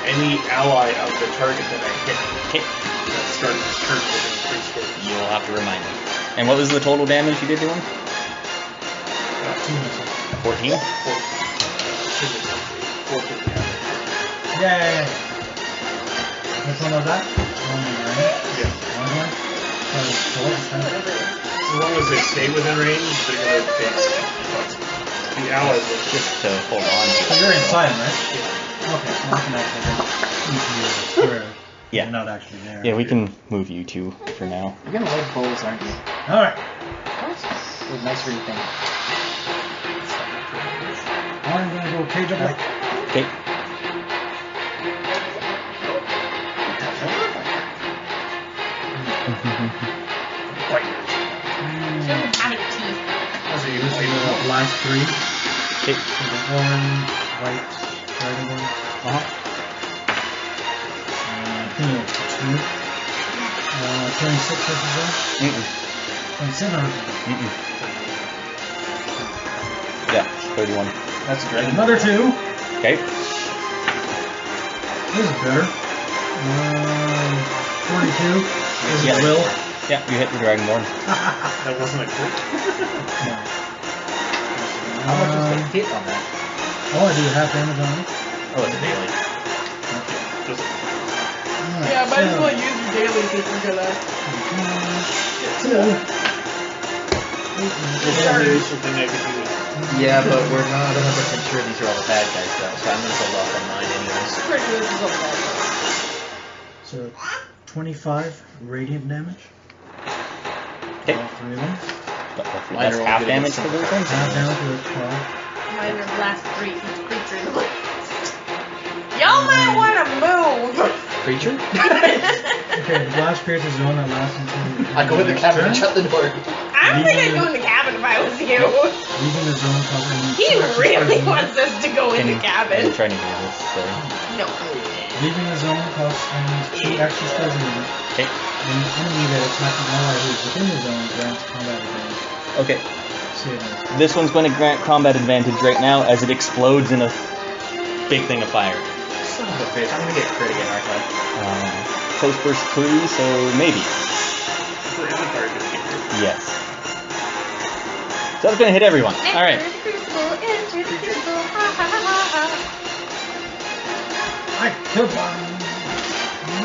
Any ally of the target that I hit Okay. that starts its turn within 3 squares. You'll have to remind me. And what was the total damage you did to him? 14? 14 damage. Yay! Which one was that? One, right? Yeah. One one? So it's As long as they stay within range, they're gonna take plus. The allies will Just to hold on So to it. you're inside, right? Okay, so I can actually eat you as a square. Yeah. You're not actually there. Yeah, we can move you two for now. You're gonna like bowls, aren't you? Alright. With nice ring thing. I'm gonna go cage up like. Okay. Last three. Okay. So the orange, white, dragon. Uh-huh. I think it's 2. 26 versus that. Mm-mm. 27 versus Mm-mm. Yeah, 31. That's a that. dragon. Another 2. Okay. This is better. 42. This Yeah. is Will. Yeah, you hit the Dragonborn. That wasn't a crit. How much is the hit on that? Oh, I do half damage on it. Oh, it's a daily. Just Yeah, might as well use your daily feature for that. 2. with the negativity. Yeah, but we're not 100% sure these are all the bad guys, though, so I'm gonna hold off on mine anyways. Pretty sure this is all bad. So 25 radiant damage. Okay. All 3 of them. Mine That's are all half good damage against for those something. things? Half damage with 12. Mine are blast 3 each creature. Y'all might want to move. Creature? Okay, the blast creates a zone that lasts until. I go in the cabin and shut the door. I don't think I'd go in the cabin if I was you. Leaving the zone covering. He 2 extra really squares wants us to go in the I'm cabin. trying to do this, so. No. Leaving the zone costs enemies 2 extra squares of movement. Okay. An enemy that attacks an ally who is within the zone grants combat advantage. Okay. Save it. This one's going to grant combat advantage right now as it explodes in a big thing of fire. Son of a bitch, I'm gonna get crit again, aren't I? Close burst 3, so maybe. For any target. Yes. So that's going to hit everyone. Alright. Enter the crucible, enter the crucible, ha ha ha ha ha. I killed one!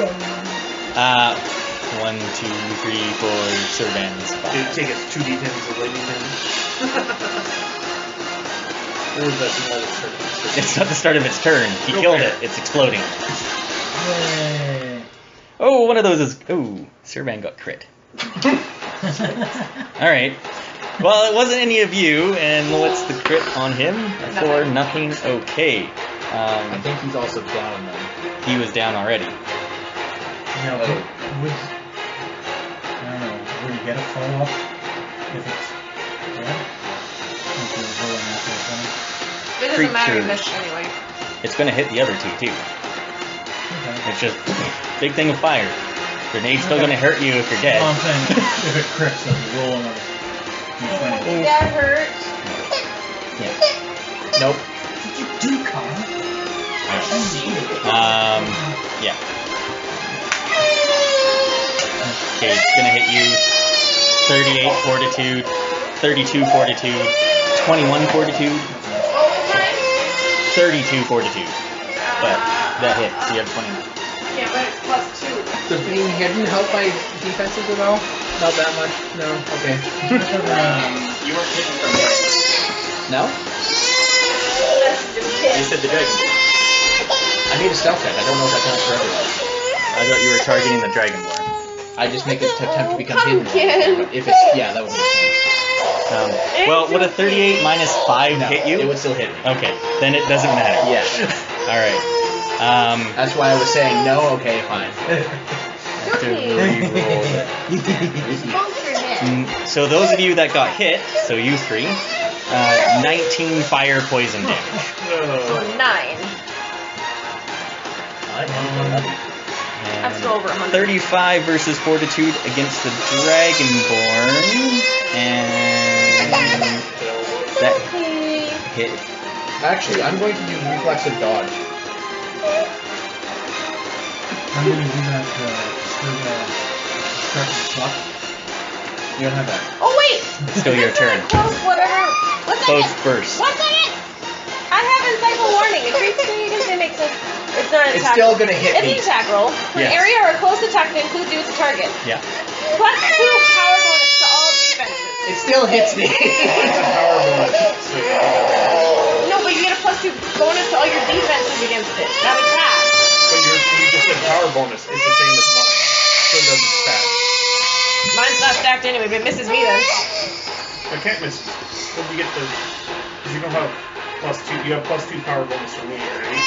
Yay. 1, 2, 3, 4, Servans, Did it 5. take its 2d10s of lightning damage? Or is that the other turn? It's not the start of its turn. He Okay. killed it. It's exploding. Yay! Oh, one of those is... Ooh, Servan got crit. Alright. Well, it wasn't any of you, and what's the crit on him? For nothing. Okay. I think he's also down then. He was down already. Yeah, would, I don't know, would you get a follow-up if it's dead? If you're rolling after it's done? doesn't matter, you creatures. missed anyway. It's gonna hit the other two too. Okay. It's just big thing of fire. Grenade's still gonna hurt you if you're dead. Well, I'm saying if it crits, then you roll another. D20. That hurts. Yeah. Nope. What did you do, Colin? Yeah. Okay, it's gonna hit you 38 fortitude, 32 fortitude, 21 fortitude, 32 fortitude. But that hits, so you have 21. Yeah, but it's +2. Does being hidden help my defenses at all? Not that much. No. Okay. You weren't hidden from there. No? You said the dragon. I made a stealth check. I don't know if that counts for everyone. I thought you were targeting the dragonborn. I just make it to attempt to become Pumpkin. hidden. If it's that would make sense. Well, would a 38 minus 5 No, hit you? it would still hit me. Okay, then it doesn't matter. Yeah. All right. That's why I was saying no. Okay, fine. So those of you that got hit, so you three, 19 fire poison damage. So 9. I'm And still over 100. 35 versus fortitude against the dragonborn, and that hit. Actually, I'm going to do reflexive dodge. I'm gonna do that start the clock. You don't have that. Oh wait! It's still your turn. Close whatever. One Close second. burst. 1 second! I have Insightful Warning. It creates it makes sense. It's not an It's attack. still gonna hit It's me. an attack roll. For Yes. an area or a close attack that includes you as a target. Yeah. +2 power bonus to all defenses. It still hits me. It's a power bonus. So you can No, but you get a +2 bonus to all your defenses against it. That attack. But you just said power bonus. It's the same as mine. So it doesn't stack. Mine's not stacked anyway, but it misses me then. I can't miss. When you get the, because you don't have +2. You have +2 power bonus from me, right?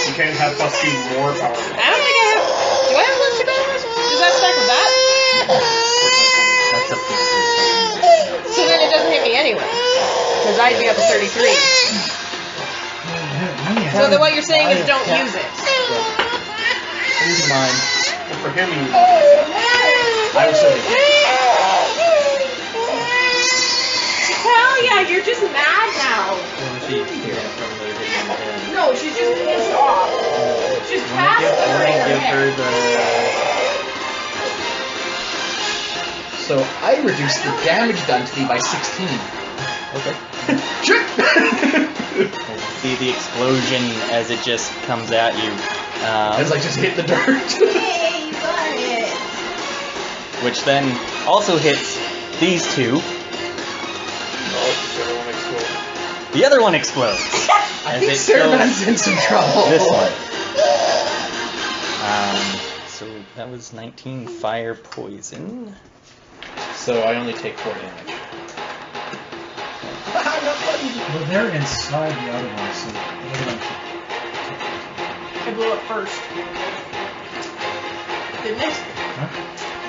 You can't have +2 more power bonus. I don't think I have. Do I have +2 bonus? Does that stack with that? That's up to you. So then it doesn't hit me anyway. Because I'd be up to 33. So then what you're saying is don't use it. Use mine. Well, for him, you. I was saying. Hell yeah, you're just mad now. No, she's just pissed off. She's past the right Give her head. the. So I reduced the damage done to me by 16. Okay. Shit! See the explosion as it just comes at you. As I just hit the dirt. Yay, you got it. Which then also hits these two. The other one explodes. I as think it Sarahman's kills in some trouble. This one. So that was 19 fire poison. So I only take 4 damage. Well, they're inside the other one, so the other one should. I blew up first. Didn't it? Huh?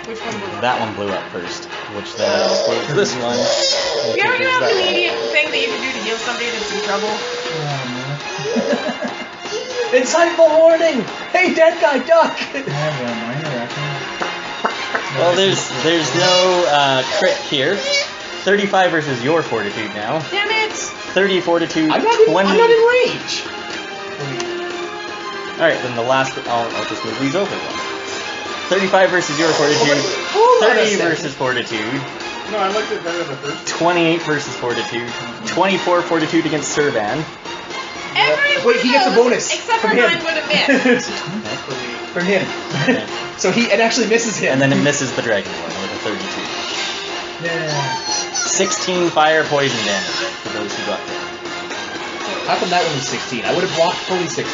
Which one blew up? That one blew up first, which then explodes this one. You ever Which is have that an one. immediate thing that you can do to heal somebody that's in trouble? Insightful warning! Hey, dead guy, duck! I have a minor action. Well, there's no crit here. 35 versus your fortitude now. Damn it! 30 fortitude. I'm not 20. in range! Alright, then the last. I'll just move these over then. 35 versus your fortitude. Hold on a 30 second. versus fortitude. No, I liked it better the first. 28 versus fortitude. 24 fortitude against Serban. Everyone Wait, he gets a knows, bonus except for from mine him. would have missed. From him. Okay. So it actually misses him. And then it misses the Dragonborn with a 32. Yeah. 16 fire poison damage for those who got hit. How come that one was 16? I would have blocked fully 16.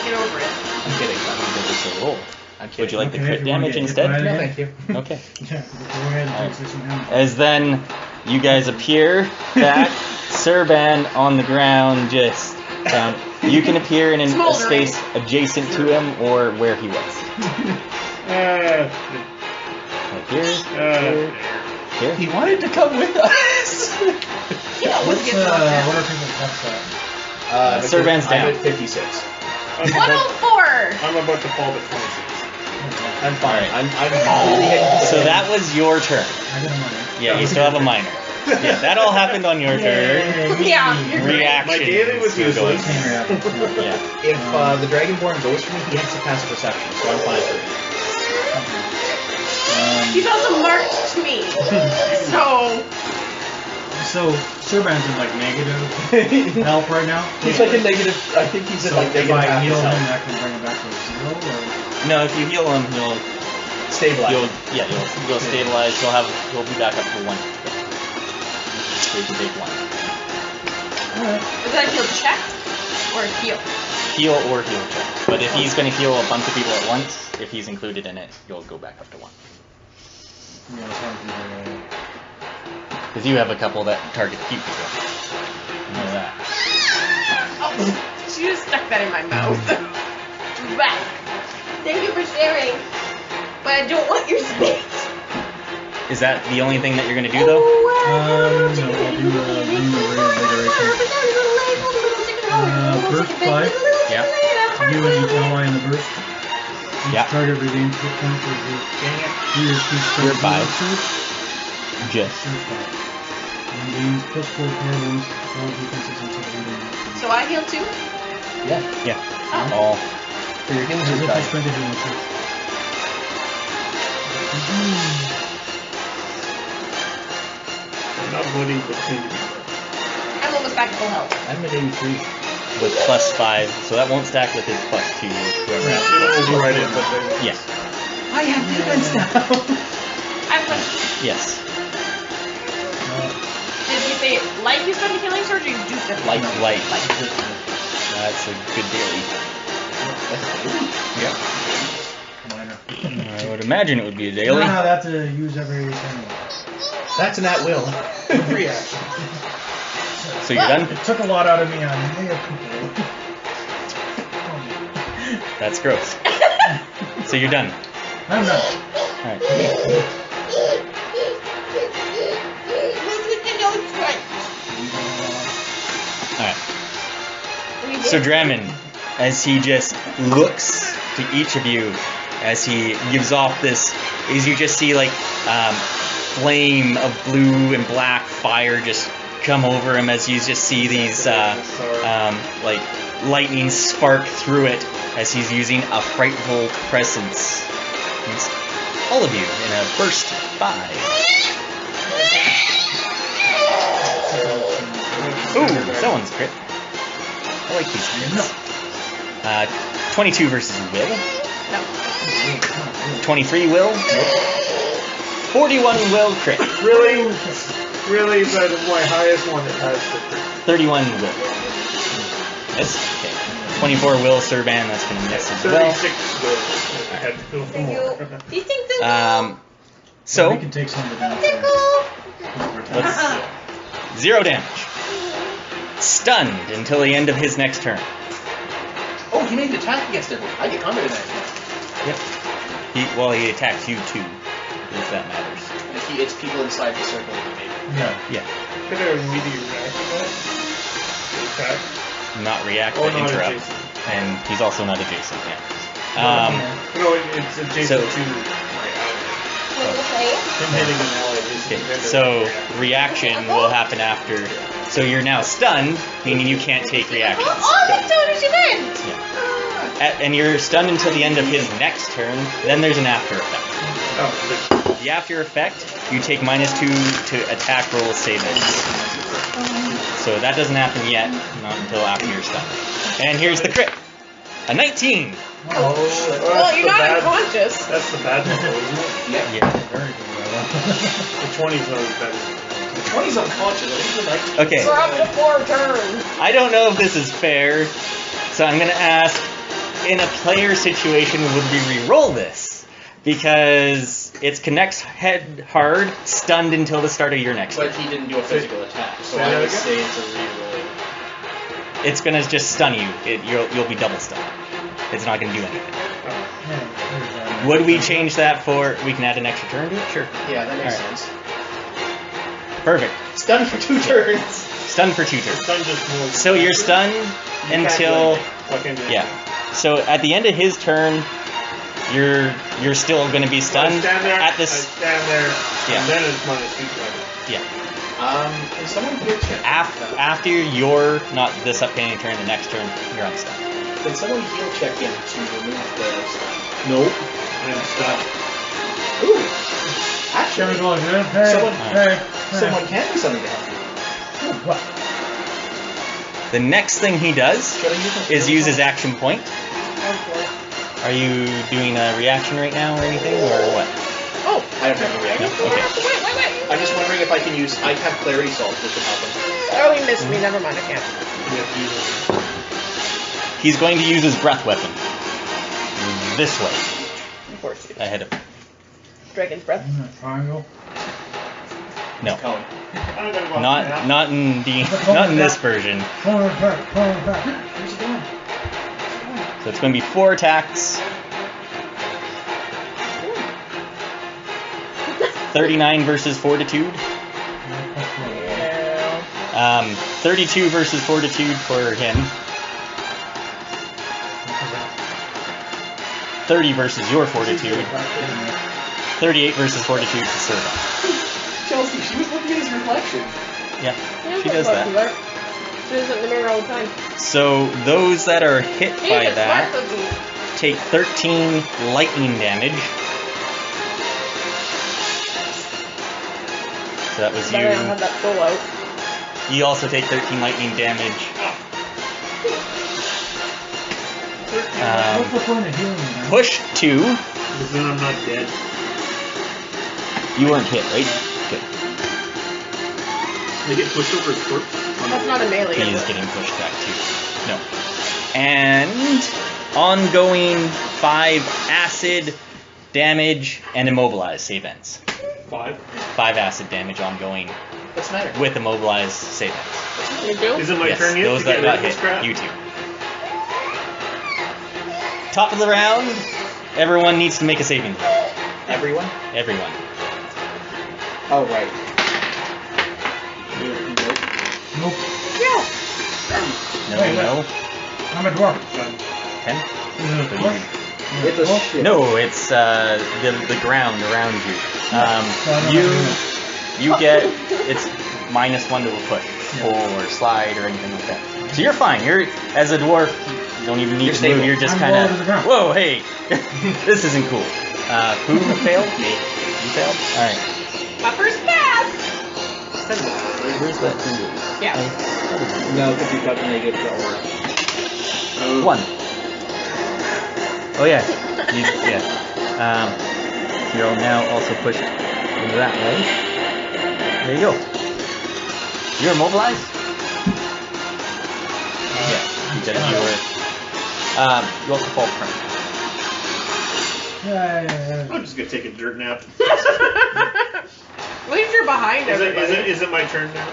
Get over it. I'm kidding. Because it's a roll. I'm kidding. Would you like the Okay, crit if you wanna damage get hit instead? by it No, again. thank you. Okay. Yeah, go ahead and take 16 damage. As then you guys appear back, Serban on the ground, just you can appear in a Smoldering. space adjacent to him or where he was. Like here, here. He wanted to come with us. He always What's, gets knocked what out. are people's attacks at? Servan's I'm down. at 56. I'm about, 104! I'm about to fall to 26. I'm fine. Alright. I'm completely heading to the So that was your turn. I got a minor. Yeah, you still have a minor. Yeah, that all happened on your turn. Yeah, you're great. Reaction. My daily was useless. Yeah. If the Dragonborn goes for me, he has to pass perception, so I'm fine for him. He's also marked me. So, So Servan's in like negative health right now. He's like a negative. I think he's So at like if negative I half heal his him, health. that can bring him back to 0, or No, if you heal him, Stabilize. you'll stabilize. He'll be back up to 1. So you can take 1. is that heal check or heal? Heal or heal check. But if he's going to heal a bunch of people at once, if he's included in it, you'll go back up to 1. yeah, it's hard to do Because you have a couple that target few people. You know that. Oh, she just stuck that in my mouth. Back. Thank you for sharing. But I don't want your space. Is that the only thing that you're going to do, though? No, I'll do burst 5. Yeah. You and each ally in the burst. Each Yeah. target regains hit points as he or she spends You're 5. Just. Just. And gains plus 4 power bonus, all defenses until the end of the turn. So I heal too? Yeah. Oh. All. For your healing As if I die. spent a healing check. I'm not voting for Cindy. I'm almost back to full health. I'm at 83. With plus 5, so that won't stack with his plus 2. Whoever has It'll plus 2. override it, but then. Yeah. I have defense now. I'm like, Yes. did you say like you spend a healing surge or you do spend Light. Like. That's a good daily. Yeah. Minor. I would imagine it would be a No, daily. that's to use every turn. That's an at will. Reaction. So you're done? It took a lot out of me on people. That's gross. So you're done. I'm done. Alright. Alright. So Draemond, as he just looks to each of you, as he gives off this, as you just see like flame of blue and black fire just come over him, as you just see these like lightning spark through it, as he's using a frightful presence against all of you in a burst 5. Ooh, that one's crit. I like these crits. 22 versus Will. No. 23 Will. 41 Will crit. Really? Really? That is my highest one that has the crit. 31 Will. Miss. Okay. 24 Will Serban, that's gonna miss as well. 36 will. I had to go for more. These things are So we can take some of the damage. let's 0 damage. Stunned until the end of his next turn. Oh, he made an attack against everyone. I get combat advantage. Yep. He attacks you too, if that matters. And it's people inside the circle that he made. Yeah. Could I immediately react to that? Attack? Not react, Oh, but not interrupt. adjacent. And he's also not adjacent, yeah. No, it's adjacent So- to my ally. What did you say? Him hitting an ally is Okay, so reaction will happen after. So you're now stunned, meaning you can't take reactions. Oh, that's what she meant! Yeah. And you're stunned until the end of his next turn. Then there's an after effect. Oh, The after effect, you take -2 to attack roll savings. So that doesn't happen yet, not until after you're stunned. And here's the crit. A 19. Well, you're not unconscious. That's the bad one, though, isn't it? Yeah. Very good. The 20's not as bad as The 20's unconscious. I think the 19. Okay. We're up to 4 turns. I don't know if this is fair, so I'm gonna ask, in a player situation, would we re-roll this? Because it's connects head hard, stunned until the start of your next turn. But he didn't do a physical attack, so Say I that would again? say it's a reroll. It's gonna just stun you. You'll be double stunned. It's not gonna do anything. Would we change that for? We can add an extra turn to it. Sure. Yeah, that makes Alright. sense. Perfect. It's done for 2 turns. Stunned for 2 turns. Stun just moves. So you're stunned until Fucking yeah. So at the end of his turn, you're still going to be stunned stand there, at I this. stand there, Yeah. and then it's minus 2 to Yeah. Can someone heal check? After your not this upcoming turn, the next turn you're unstunned. Can someone heal check in to remove the stun? Nope. I'm stuck. Ooh. There we Actually, go, dude. Hey, Someone- hey, someone can do something to help you. What? The next thing he does Should I use my is heal use his check? action point. Okay. Are you doing a reaction right now or anything, or what? Oh! I don't have a reaction. Okay. Wait. I'm just wondering if I can use. I have Clarity Salt, which would help him. Oh, he missed me. Never mind, I can't. He's going to use his breath weapon. This way, Of course. ahead of him. Dragon's breath. Triangle. No, Cone. I'm gonna go not in not in this version. Corner back. Where's he going? So it's going to be 4 attacks. 39 versus Fortitude. Yeah. 32 versus Fortitude for him. 30 versus your Fortitude. 38 versus Fortitude for Serva. Chelsea, she was looking at his reflection. Yeah, Yeah, she does that. She does it in the mirror all the time. So those that are hit He by is that smart cookie. take 13 lightning damage. So that was But I don't have you. that full out. You also take 13 lightning damage. What's the point of healing, man? Push 2. Because then I'm not dead. You weren't hit, right? Good. I get pushed over his corpse. That's not a melee. He is is it? getting pushed back too. No. And ongoing 5 acid damage and immobilize save ends. 5. 5 acid damage ongoing What's the matter? with immobilize save ends. You do? Is it my Yes, turn yet? those to that get got rid of this hit. crap? You two. Top of the round. Everyone needs to make a saving throw. Everyone? Everyone. Oh, right. Nope. No, Wait, no. I'm a dwarf. 10? Is it a So dwarf? It's a shit. No, it's the ground around you. So You get it's -1 to a push, pull or slide or anything like that. So you're fine. You're as a dwarf. You don't even need You're to move. stable. You're just I'm kind lower to the of. ground. Whoa, hey, this isn't cool. Who failed? Me. You failed. All right. My first pass! Where's that? Yeah. No, because you've got the negative to aura. 1. Oh yeah. You'll now also push into that way. There you go. You're immobilized? Yeah. Because you were. You also fall prone. Yeah. I'm just gonna take a dirt nap. At least you're behind everybody. Is it my turn now?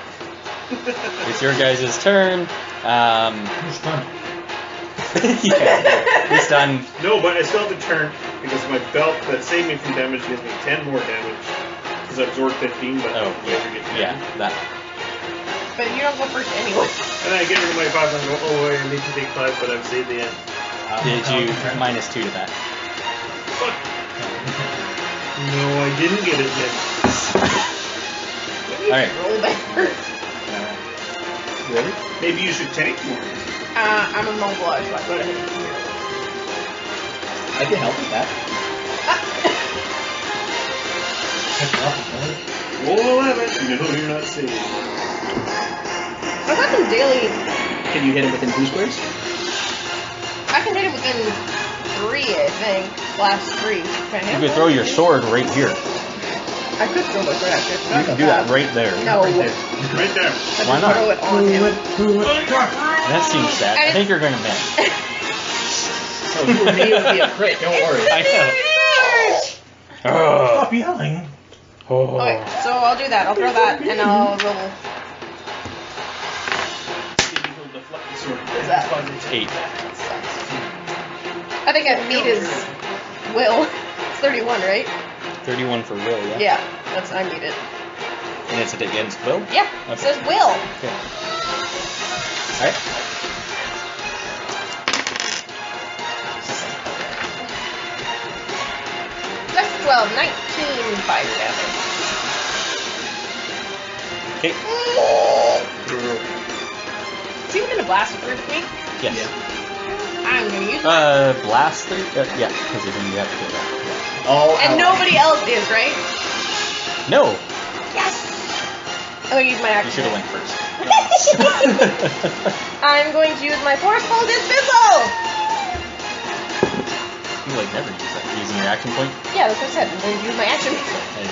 It's your guys' turn. Who's done? Yeah. You're stunned. No, but I still have to turn because my belt that saved me from damage gives me 10 more damage. Because I absorbed 15, but Oh, I get 10. yeah. That. But you don't go first anyway. And then I get rid of my 5 and I go, oh, I need to take 5, but I've saved the end. Did you -2 to that? Fuck. No, I didn't get it then. Alright. Roll backwards. Ready? Maybe you should tank more. I'm immobilized, so I go ahead. I can help with that. Roll 11. No, you're not saved. I've got some daily. Can you hit him within 2 squares? I can hit it within 3, I think. Last 3. Can I You could throw your sword right here. I could throw my sword actually. You can do that right there. No. Right there. I Why just not? throw it on him. That seems sad. I think you're going to miss. Oh, you and me would be a crit, don't worry. I know. Stop yelling. Okay, so I'll do that. I'll throw that and I'll roll. What's that? 8. That sucks. I think I beat his will. It's 31, right? 31 for will, yeah? Yeah, I beat it. And it's against will? Yeah, it Okay. says will. Okay. fire damage. Okay. Is he gonna blast first me? Yes. I'm gonna use Blaster? Yeah, because you have to do that. All and allies. nobody else is, right? No! Yes! I'm gonna use my You action. should have went first. I'm going to use my forceful dismissal! You like never use that. Using your action point? Yeah, that's what I said. I'm going to use my action.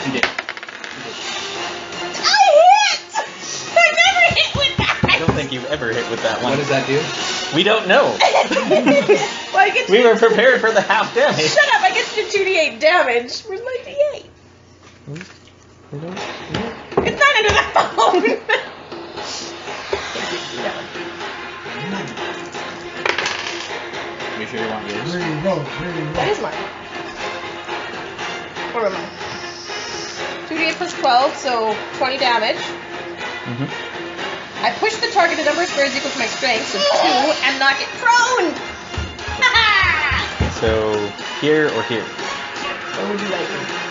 You did. I hit! I never hit with that! I don't think you've ever hit with that one. What does that do? We don't know. Well, I get We were prepared for the half damage. Shut up! I get to do 2d8 damage. Where's my d8? It's not under the phone! You sure you want yours? There you go. That is mine. Or am I? 2d8 plus 12, so 20 damage. Mm-hmm. I push the target a number of squares equal to my strength, so 2, and knock it prone! So, here or here? What would you like?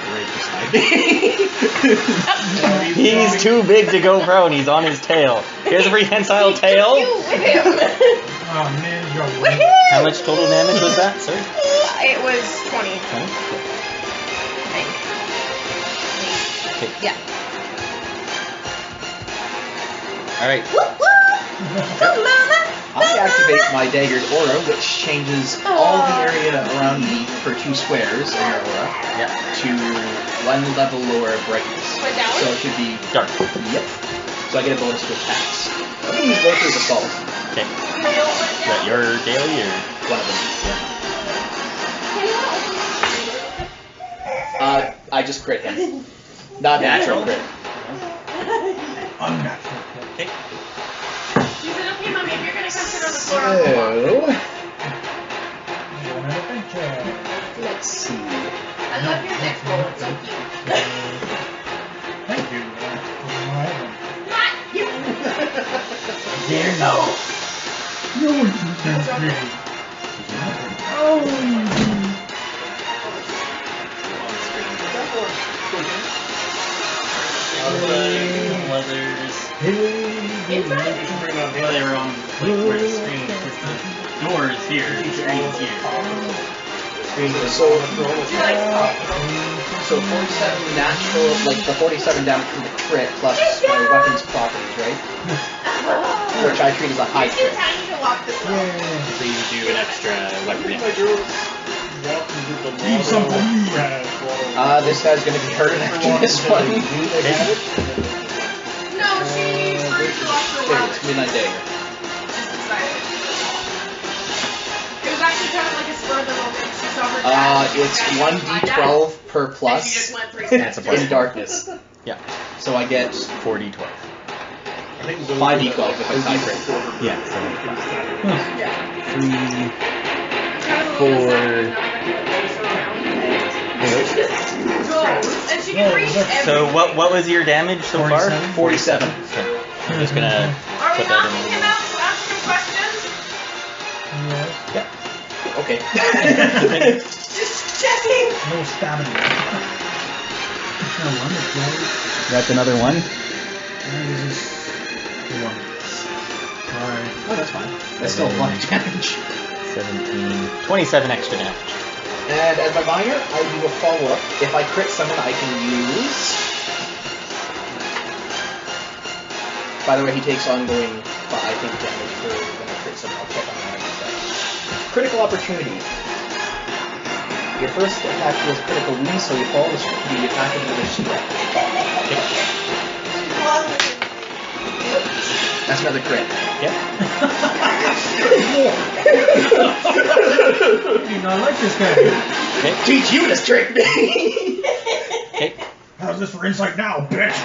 Right beside He's too big to go prone. He's on his tail. Here's a prehensile tail. You with him! Oh, man, you're Woohoo! How much total damage was that, sir? It was 20. 20? Okay. Yeah. Alright. I activate my daggered aura, which changes all the area around me for 2 squares in our aura Yeah. to 1 level lower brightness. Went down? So it should be Dark. Yep. So I get a bonus to attacks. I'm gonna use both as assault. Okay. Is that your daily or? One of them. I just crit him. Not natural crit. unnatural. Okay. She said, okay, Mommy, if you're gonna come sit on the floor, So, let's see. I love your neck roll. It's so cute. Thank you. Not you! There you go. No one can me. Oh. Leathers. Well, they were on like where the screen is. The door is here. The screen is here. So 47 natural, like the 47 damage from the crit plus my weapon's properties, right? Which I treat as a high You're too crit. tiny to walk this long. So you do an extra weapon. Need some for me. This guy's gonna be hurting after this one. No, she's ready to walk for a Okay, while. it's Midnight Dagger. It was actually kind of like a spur of the moment. She saw her It's 1d12 per And she plus just went 3 That's a plus. in darkness. Yeah. So I get 4d12. 5d12 if it's high crit. Yeah. So Yeah. 3. Kind of a Four. little aside, but and she can reach everything. So what was your damage so far? 47. Okay. I'm just gonna Are we put that knocking in. him out to ask him questions? Okay. Just checking. No stamina. That's another one. Alright. Oh, that's fine. That's still a lot of damage. 17. 27 extra damage. And as my minor, I do a follow-up. If I crit someone, I can use... By the way, he takes ongoing, I think, damage for when I crit someone. I'll check on that. Critical opportunity. Your first attack was critical wound, so you follow the attack into the shield. That's another crit. Yep. You know, I like this guy. Okay. Teach you this trick! Okay. How's this for insight now, bitch?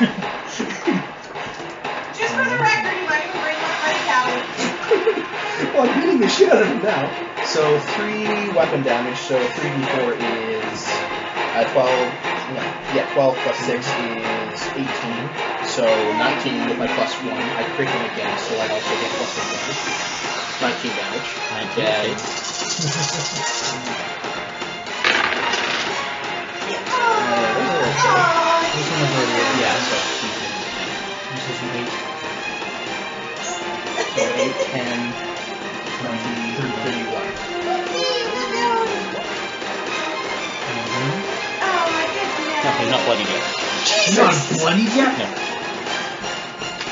Just for the record, you might even bring my friend out. Well, I'm beating the shit out of him now. So 3 weapon damage, so 3d4 is 12. No, yeah, 12 plus 6 is 18. So 19 with my plus 1. I crit him again, so I also get plus 1 damage. 19 damage. 19. Okay. 10, 20, 31. No, he's not bloodied yet. He's not bloodied yet? No.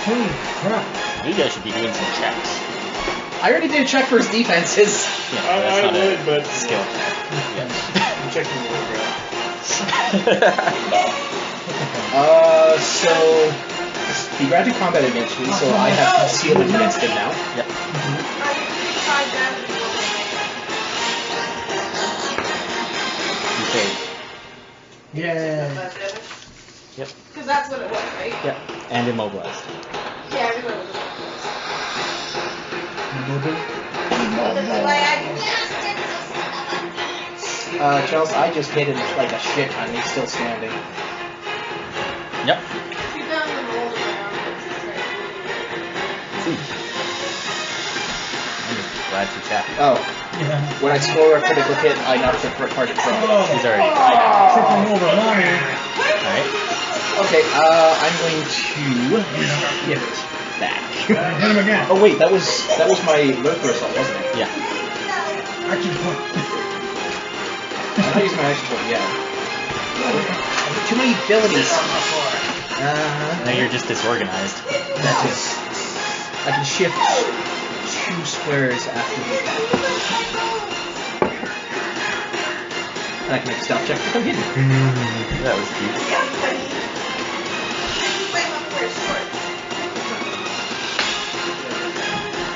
Holy crap. You guys should be doing some checks. I already did a check for his defenses. Yeah, I that's not would, a but skill. I'm checking the order. So he granted combat against me, so I have concealment against him now. Yep. Okay. Yeah. Yep. Because that's what it was, right? Yep. And immobilized. Yeah, everyone was. Chelsea, I just hit him like a shit ton. He's still standing. Yep. Shoot down the roll around. I'm just glad to chat. Oh, Yeah. when I score a critical hit, I knock the target prone. He's already. Tripping over Lonnie. Alright. Okay, I'm going to hit it back. Hit him again. Oh wait, that was my lurker assault, wasn't it? Yeah. Action point. I'm not using my action point yet. Too many abilities. Now you're just disorganized. That's it. I can shift 2 squares after the attack. And I can make a stealth check to come hidden. That was cute.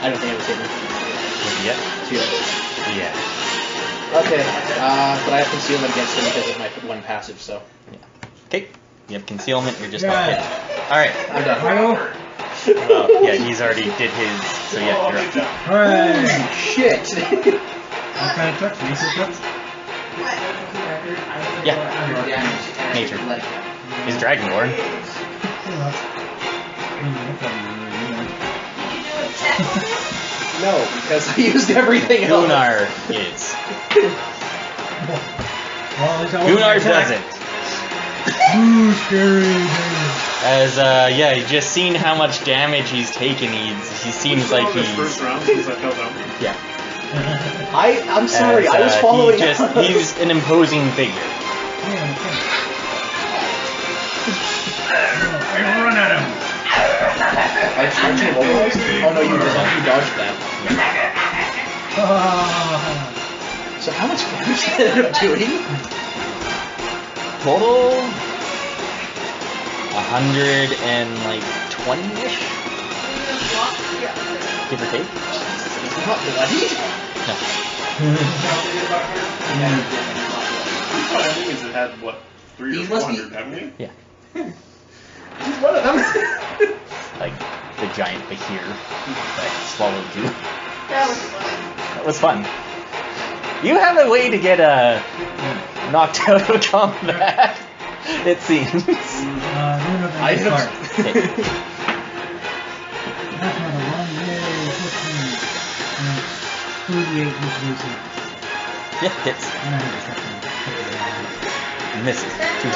I don't think it was hidden. Yep. Two. Yeah. Okay, but I have concealment against him because of my 1 passive, so. Okay. You have concealment, you're just Yeah. not hidden. Alright. I'm done. Well, yeah, he's already did his, so yeah, you're up. Alright. Shit! What kind of touch? Nature touch? Yeah. Nature. He's Dragonborn. No, because I used everything else. Gunnar is. Well, Gunnar doesn't. Ooh, scary. As, yeah, you just seen how much damage he's taken, he seems like His he's... first round since I fell down. Yeah. I'm sorry, As, I was following he's an imposing figure. Run at him. Aren't you immobilized? Oh no, you dodged that. So how much damage did it end up doing? Total... 120-ish? Give or take? It's not bloody? No. These enemies have had, what, 300 These or must be- 400, haven't we? Yeah. He's one of them. Like, the giant Bahir that swallowed you. That was fun. That was fun. You have a way to get knocked out of combat, it seems. I hit him. That's not a one. Yay, 15. 38 with Lucy. Yeah, hits. Misses. 2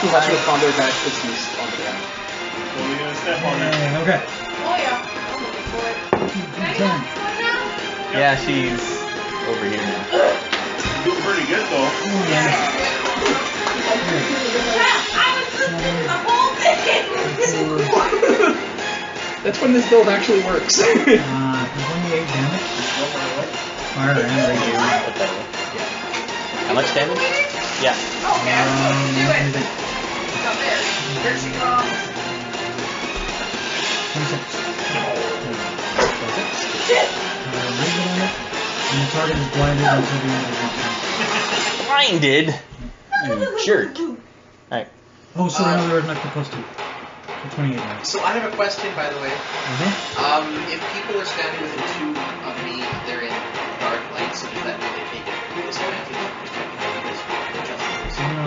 Too much of a combo advantage because he's on the ground. Well, we're gonna step on it. Okay. Oh yeah. I'm looking for it. Can I get that one now? Yeah, she's over here now. Doing pretty good, though. I was listening to the whole thing. That's when this build actually works. 28 damage. Fire and radiant. How much damage? Yeah. Okay, I'm supposed to do it. Not there. Here she comes. 26. Shit. Radiant on it. And the target is blinded until the end of the turn. Blinded? You jerk. Alright. Oh, sorry, no, there was an extra plus 2. So 28 now. So I have a question, by the way. Mm-hmm. If people are standing within 2 of me, they're in dark light, so does that mean they take a disadvantage of checking numbers?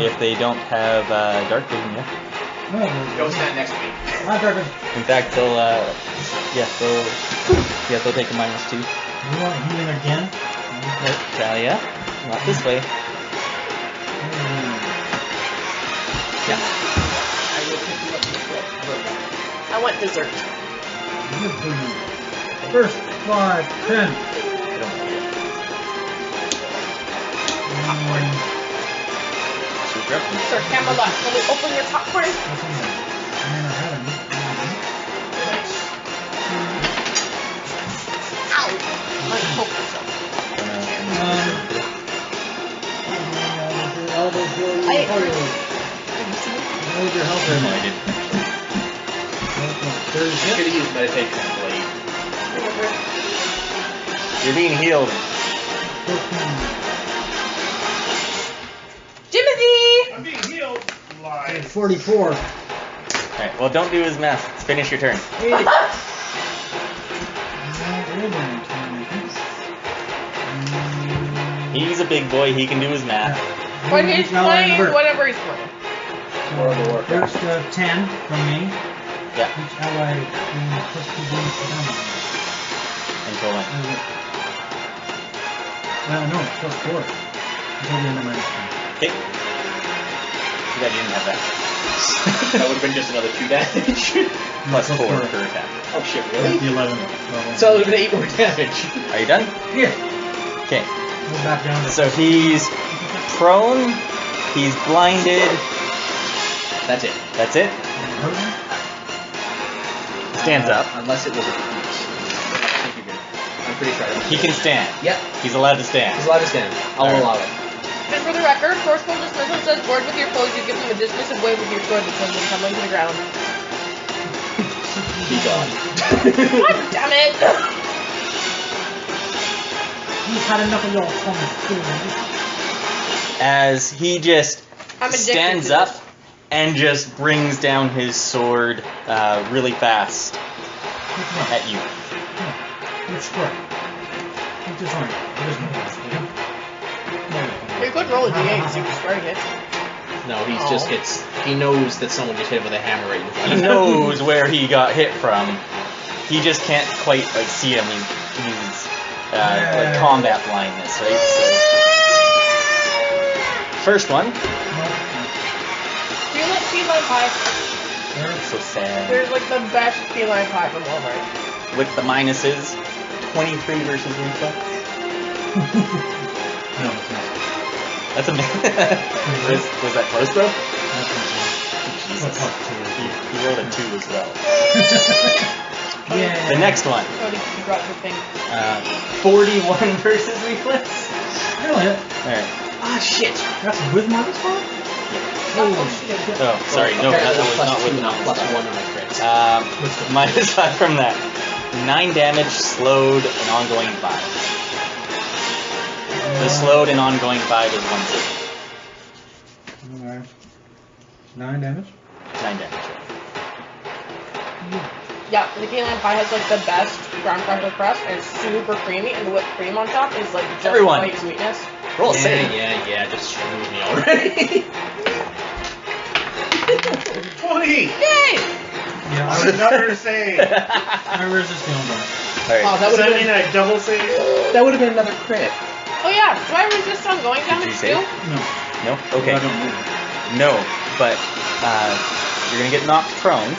If they don't have dark vision, yeah. Go stand next to me. In fact, they'll take a -2. You want healing again? Nope, Talia, not this way. Yeah. I will pick you up. I want dessert. First, 5, 10. Sir Camelot, will you open your popcorn? Ow! Like, poke yourself. No, I didn't. Should have used meditation on Blade. You're being healed. Jimothy! I'm being healed. Lies. 44. Alright, well, don't do his math. Finish your turn. He's a big boy. He can do his math. But he's playing whatever he's playing. First 10 from me. Yeah. Each ally gains plus 2 damage to damage. Until when? No, plus 4. Until the end of my turn. Okay. Too bad you didn't have that. That would have been just another 2 damage. Plus 4 4. per attack. Oh shit, At really? the 11th level. So it would have been 8 more damage. Are you done? Yeah. Okay. Go back down to So he's prone. He's blinded. That's it. That's it. Stands up. Unless it was a piece. I think you're good. I'm pretty sure. He can stand. Yep. He's allowed to stand. He's allowed to stand. I'll Alright. allow it. And for the record, forceful dismissal says board with your foes, you give them a dismissive wave with your sword that sends them tumbling to the ground. Be gone. God damn it! You've had enough of your comments. As he just I'm addicted stands to up this. and just brings down his sword really fast at you. Which square? Which is fine. It is not. You could roll a d8 and see what's starting it. No, he just gets. He knows that someone just hit him with a hammer right in front He of him. knows where he got hit from. He just can't quite like see him. He's like combat blindness, right? So first one. Do you like feline pie? So sad. There's like the best feline pie from Walmart. With the minuses, 23 versus reflex. No, it's not. That's a was that close, bro? Jesus. He rolled a 2 as well. Yeah. The next one. Oh, you brought the thing. 41 versus reflex. That'll hit. Alright. Ah, shit. That's with minus 4? Oh, shit. Oh, sorry. No, that was plus not with 2, the not minus plus 1 five. on my crits. Minus 5 from that. 9 damage, slowed, and ongoing 5. The slowed and ongoing 5 is 1 save. Alright. 9 damage? 9 damage. Yeah, the feline pie has like the best ground cracker crust and it's super creamy, and the whipped cream on top is like just Everyone. white sweetness. Roll a save. Yeah, just screwed me already. 20! Yay! Yeah, On another save! I resist the ongoing. Alright. Oh, that Does would that have mean been. I double save? That would have been another crit. Oh yeah, do I resist ongoing damage you save? too? No. No? Okay. I don't move. No, but you're gonna get knocked prone.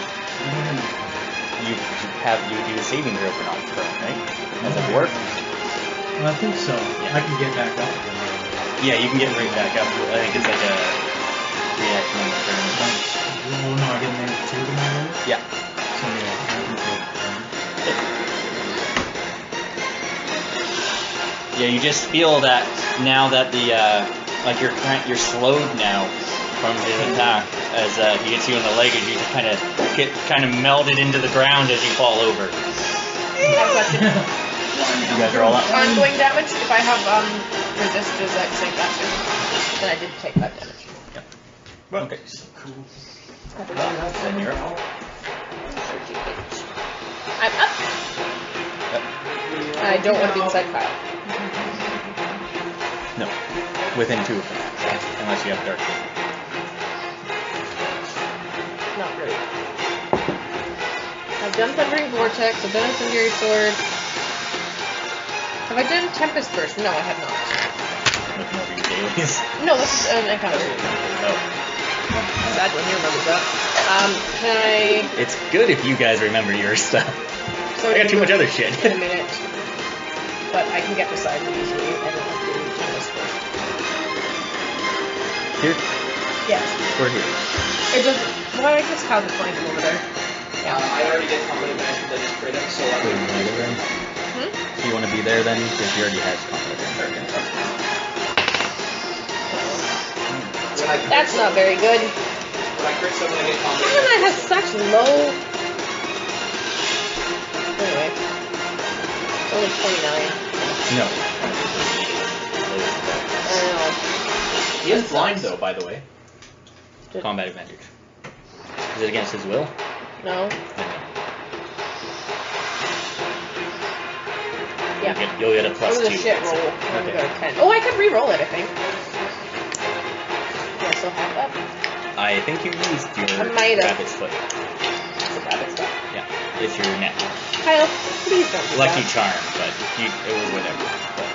You do a saving throw for knocked prone, right? As a dwarf? Well, I think so. Yeah. I can get back up again. Yeah, you can get right back up. I think it's like a reaction on the turn. Oh no, I get -2 to my roll? Yeah. So yeah, I can take Yeah, you just feel that now that the like you're slowed now from his attack as he hits you in the leg, and you just get kind of melded into the ground as you fall over. I have a question. You guys are all up. Ongoing damage, if I have resist, does that take that too? Then I did take that damage. Okay. I forgot. Then you're up. I'm up. I don't want to be inside Kyle. No, within 2 of them, unless you have dark vision. Not really. I've done Thundering Vortex, I've done Incendiary Sword. Have I done Tempest Burst? No, I have not. Looking over your dailies. No, this is an encounter. Oh. Sad when he remembers that. Can I? It's good if you guys remember your stuff. So I got too much other shit. In a minute. But I can get beside me easily. I don't have to do tennis first. Here? Yes. We're here. It doesn't. Well, I just have the flank over there. Yeah. I already did combat advantage because I just crit him, so I'm So you want to be there then? Because you already had combat advantage. That's not very good. when I crit someone, I get combat How come I have such low? Anyway, it's only 29. No. I don't know. He is blind though, by the way. Combat advantage. Is it against his will? No. Yeah. You'll get a It plus was a 2. shit roll. Okay. Oh, I could re-roll it, I think. Do I still have that? I think you used your I might have. rabbit's foot. It's a rabbit stuff. Yeah, it's your net. Kyle, please don't do Lucky that. charm, but it was whatever. But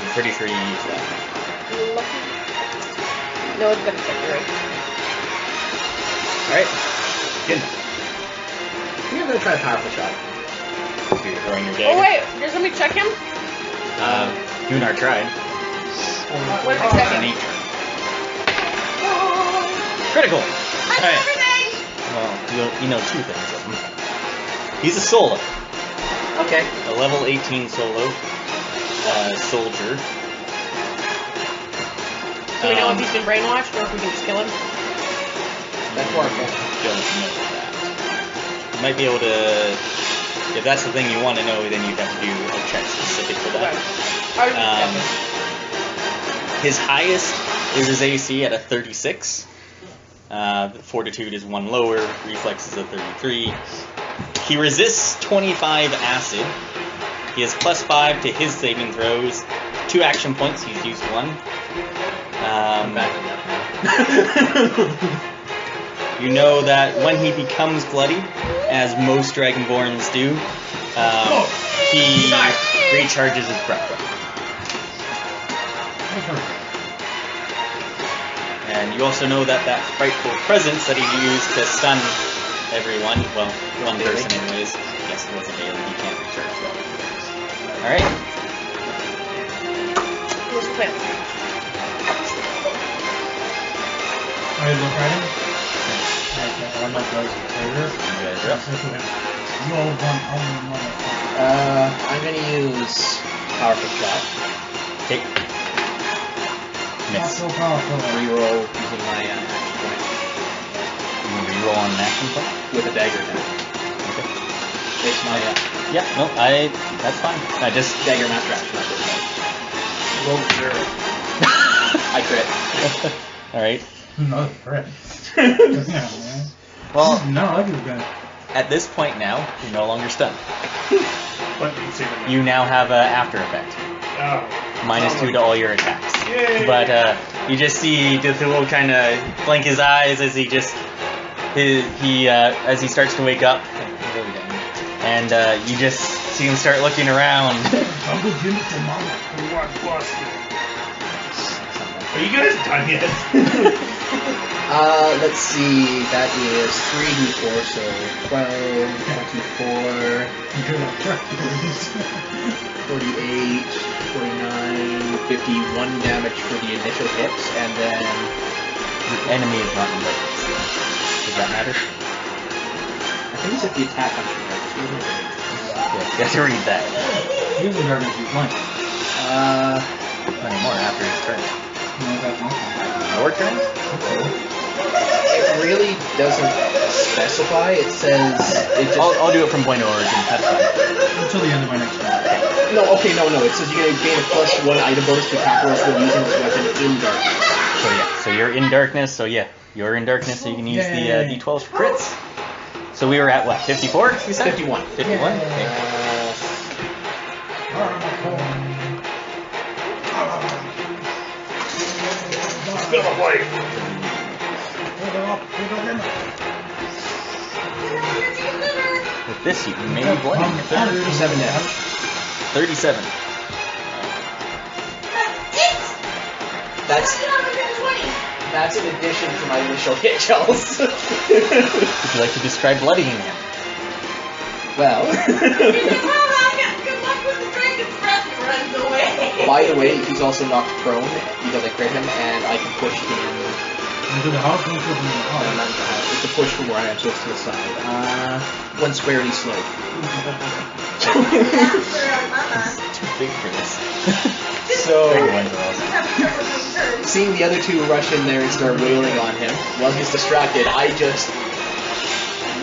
I'm pretty sure you used that. Lucky. No, it's gonna check you right. Alright. Good. I'm gonna try a powerful shot. So you're throwing your dagger. Oh wait, did somebody check him? Gunnar tried. What did they check him? Nature. Critical! I know Alright. everything! Well, you know 2 things of him. He's a solo. Okay. A level 18 solo. Soldier. Do we know if he's been brainwashed or if we can just kill him? That's more fun. Don't know that. You might be able to... If that's the thing you want to know, then you'd have to do a check specific for that. How did we check him? His highest is his AC at a 36. Fortitude is 1 lower. Reflex is a 33. He resists 25 acid. He has +5 to his saving throws. 2 action points. He's used 1. I'm backing up now. You know that when he becomes bloody, as most Dragonborns do, he recharges his breath. And you also know that that frightful presence that he used to stun everyone, well, one person anyways, yes, it was a daily, he can't recharge that. Alright. What's the plan? Are you fighting? One of those players. You guys are up. You all want only motherfucker. I'm gonna use powerful shot. Okay. Not Miss. so powerful. Reroll using my action point You want to reroll on an action point? with a dagger attack. Okay. It's my Yeah, no, that's fine. I just... dagger master action. That's what Roll 0. I crit. Alright. No threat. Yeah, man. Well, No, I do that. at this point now, you're no longer stunned. But you see them. You now have an after effect. Oh. -2 to all your attacks. Yay. But you just see Dethul kind of blink his eyes as he just as he starts to wake up, and you just see him start looking around. I'll go give it to mama. Are you guys done yet? Let's see. That is 3d4, so 12, 24, 48, 49, 51 damage for the initial hits, and then The enemy is not in darkness. Does that matter? I think it's if the attack on Yeah, you have to read that. Usually darkness is blank. Not anymore after his turn. No, that's not. Your turn? It really doesn't specify. It says it just. I'll do it from point of origin. That's fine. Until the end of my next turn. No, okay, no. It says you're gonna gain a +1 item bonus to attack rolls when using this weapon in darkness. So yeah, so you're in darkness. So yeah, you're in darkness. So you can use the Yay. d12s for crits. So we were at what? 54? You said? 51. 51. Okay. Spill of life. With this, you may be bloody. 37 damage. 37. That's That's in addition to my initial hit, Charles. Would you like to describe bloodying him? Well, Good luck with the dragon's breath. He runs away. by the way, he's also knocked prone because I crit him, and I can push him. Into the house, don't put him in the No, house. not in the house. It's a push from where I am, so it's to the side. One square and he's slow. After our mama. Too big for this. So, Big ones are awesome. Have a turn with my turn. seeing the other two rush in there and start wailing on him, while he's distracted, I just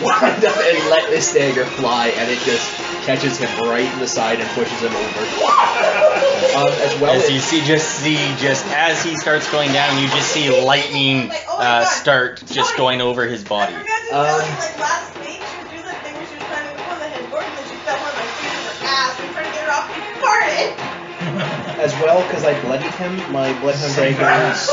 wind up and let this dagger fly, and it just catches him right in the side and pushes him over. As well As you see, just as he starts going down, you just see lightning start just going over his body. I forgot to tell you, like last week, she was doing that thing where she was climbing up on the headboard and then she fell on my feet and her ass and trying to get her off and farted. As well, because I bloodied him, my Bloodhound Dragons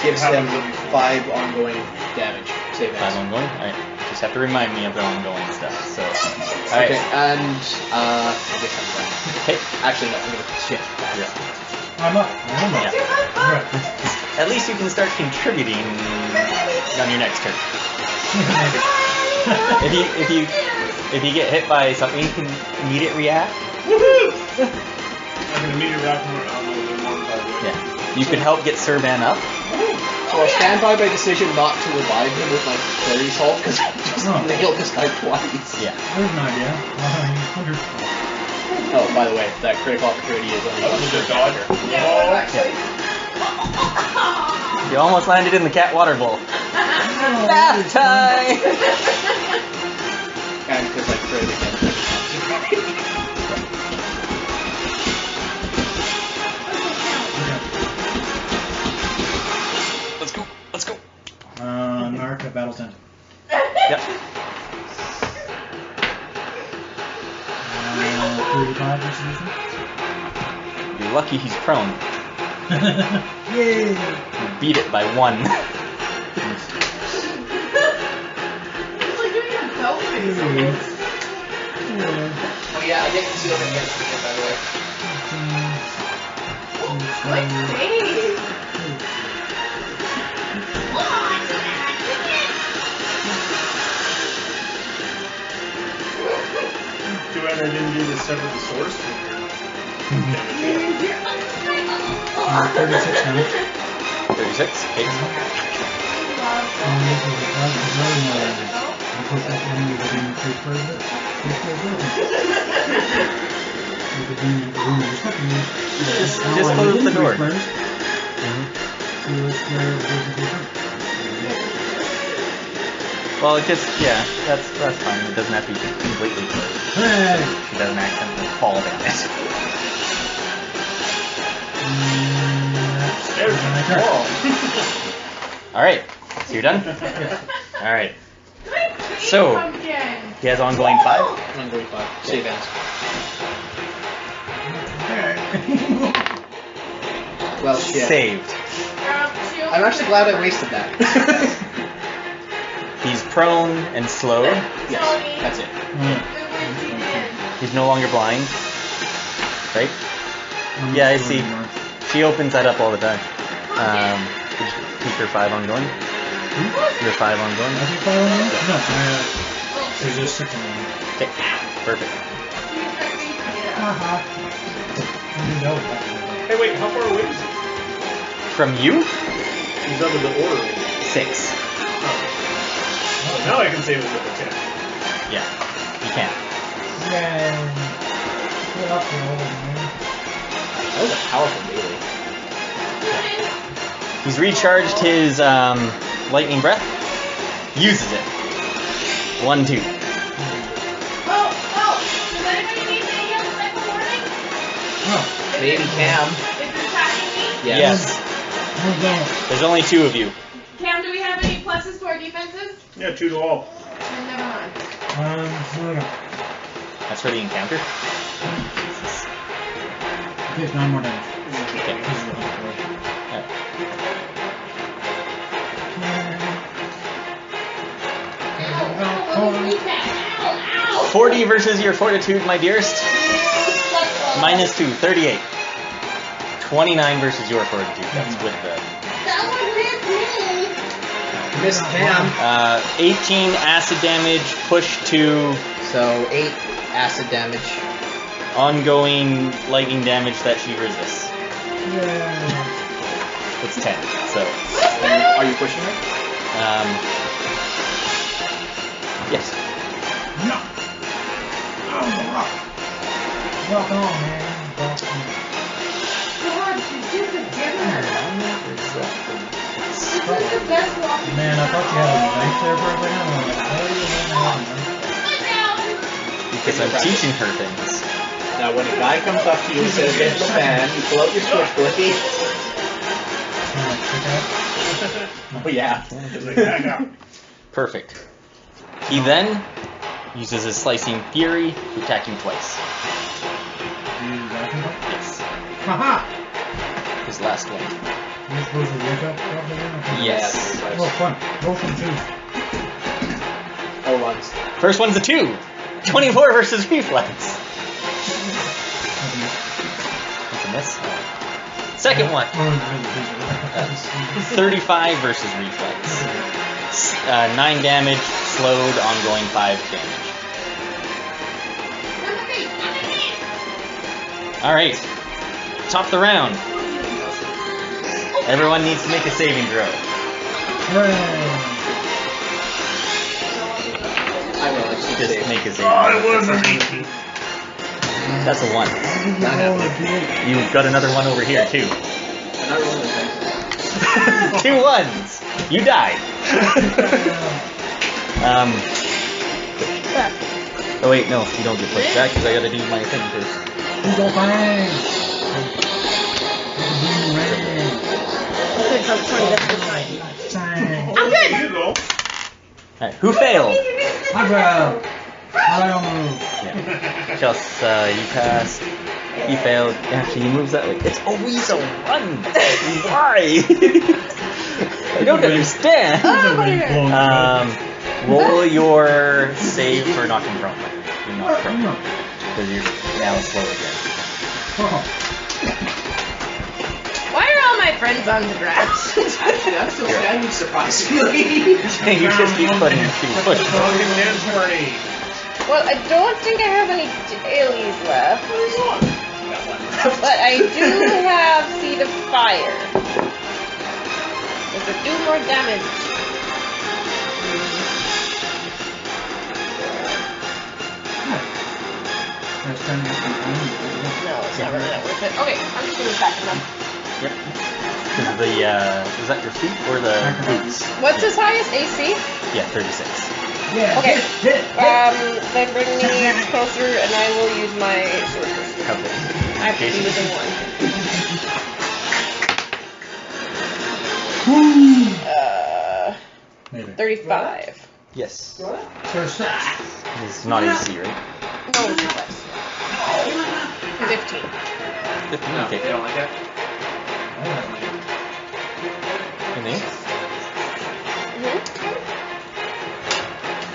gives him 5 ongoing damage. Save it. 5 ongoing? Alright. Just have to remind me of the ongoing stuff. So, alright. Okay, and I guess I'm done. Okay. Actually, no, I'm gonna shift back. Yeah. I'm up. Yeah. At least you can start contributing on your next turn. If you get hit by something, you can immediate react. I can immediately rock him around a little bit more, by the way. Yeah. You could help get Serban up. So I'll stand by my decision not to revive him with my Fairy Salt, because I just nailed this guy twice. Yeah. There's an idea. 100. Oh, by the way, that critical opportunity is only That was a good dodge. Yeah, it was actually. You almost landed in the cat water bowl. Bath time! And because I crit again. Let's go. Narc, battle tent. Yep. 35 versus You're lucky he's prone. Yay! You beat it by 1. It's like doing a belt race. Oh yeah, I get concealed against him, by the way. Good save. Too bad I didn't do the sever the source. 36 now. 36. Okay. Just close the door. Well, that's fine. It doesn't have to be completely closed. She doesn't accidentally fall down it. There's my Alright, so you're done? Alright. So, he has ongoing 5. Ongoing 5. Save ends. Well, shit. Saved. I'm actually glad I wasted that. He's prone and slow. Yes, that's it. He's no longer blind. Right? Yeah, I see. She opens that up all the time. Did you keep your 5 ongoing? Your 5 ongoing? I think 5 on you? No, there's just 6 on you. Okay, perfect. Hey, wait, how far away is he? From you? He's under the order. 6. So now I can save it with a 10. Yeah, you can. That was a powerful melee. He's recharged his lightning breath. Uses it. 1, 2. Does anybody need any other type of warning? Maybe Cam. Is it attacking me? Yes. There's only 2 of you. Cam, do we have any pluses to our defenses? Yeah, 2 to all. Then never mind. That's for the encounter. Takes 9 more damage. Okay. Alright. 40 versus your fortitude, my dearest. Minus 2, 38. 29 versus your fortitude. That's with the. That one hit Missed Cam. 18 acid damage, push to So 8 acid damage. ongoing lightning damage that she resists. It's 10, so. Are you pushing her? Yes. No. Rock on, man. Rock on. God, you did the dinner. Man, I thought you had a knife there for a second. I'm like, how do you have a knife? Because I'm teaching her things. Now, when a guy comes up to you and says, "Get the fan," you pull out your switchblade. Oh yeah. Perfect. He then uses his slicing fury to attack him twice. Yes. Haha! His last one. You're supposed to wake up again? Yes. Oh, fun. Roll some twos. Oh, ones. First one's a 2. 24 versus reflex. That's a miss. Second one. 35 versus reflex. 9 damage, slowed, ongoing 5 damage. Alright. Top the round. Everyone needs to make a saving throw. I will. Just make a saving Oh, it throw. was an 18. That's a 1. You've got another one over here, too. I'm not rolling the dice. 2 ones. You died. Oh wait, no, you don't get pushed back because I gotta do my thing first. I'm good. Here you go. Alright, who failed? Hydra! I don't move. Yeah. Just, you passed. He failed. Actually, he moves that way. It's always a run. Why? I don't understand. Roll your save for knocking prone. You're not prone. Because you're now slow again. Why are all my friends on the ground? Actually, I'm still standing surprisingly. You just keep putting your push. Broken dance party. Well, I don't think I have any dailies left. But I do have Seed of Fire. Does it do more damage? No, it's not really that worth it. Okay, I'm just gonna attack them. Yep. Is the is that your feet or the boots? What's his highest AC? Yeah, 36. Okay. Then bring me closer, and I will use my sword first. Okay. I have to be within one. Maybe. 35. Yes. First It's not AC, right? No, it's less. 15. 15. No, Okay. they don't like that. Anything else?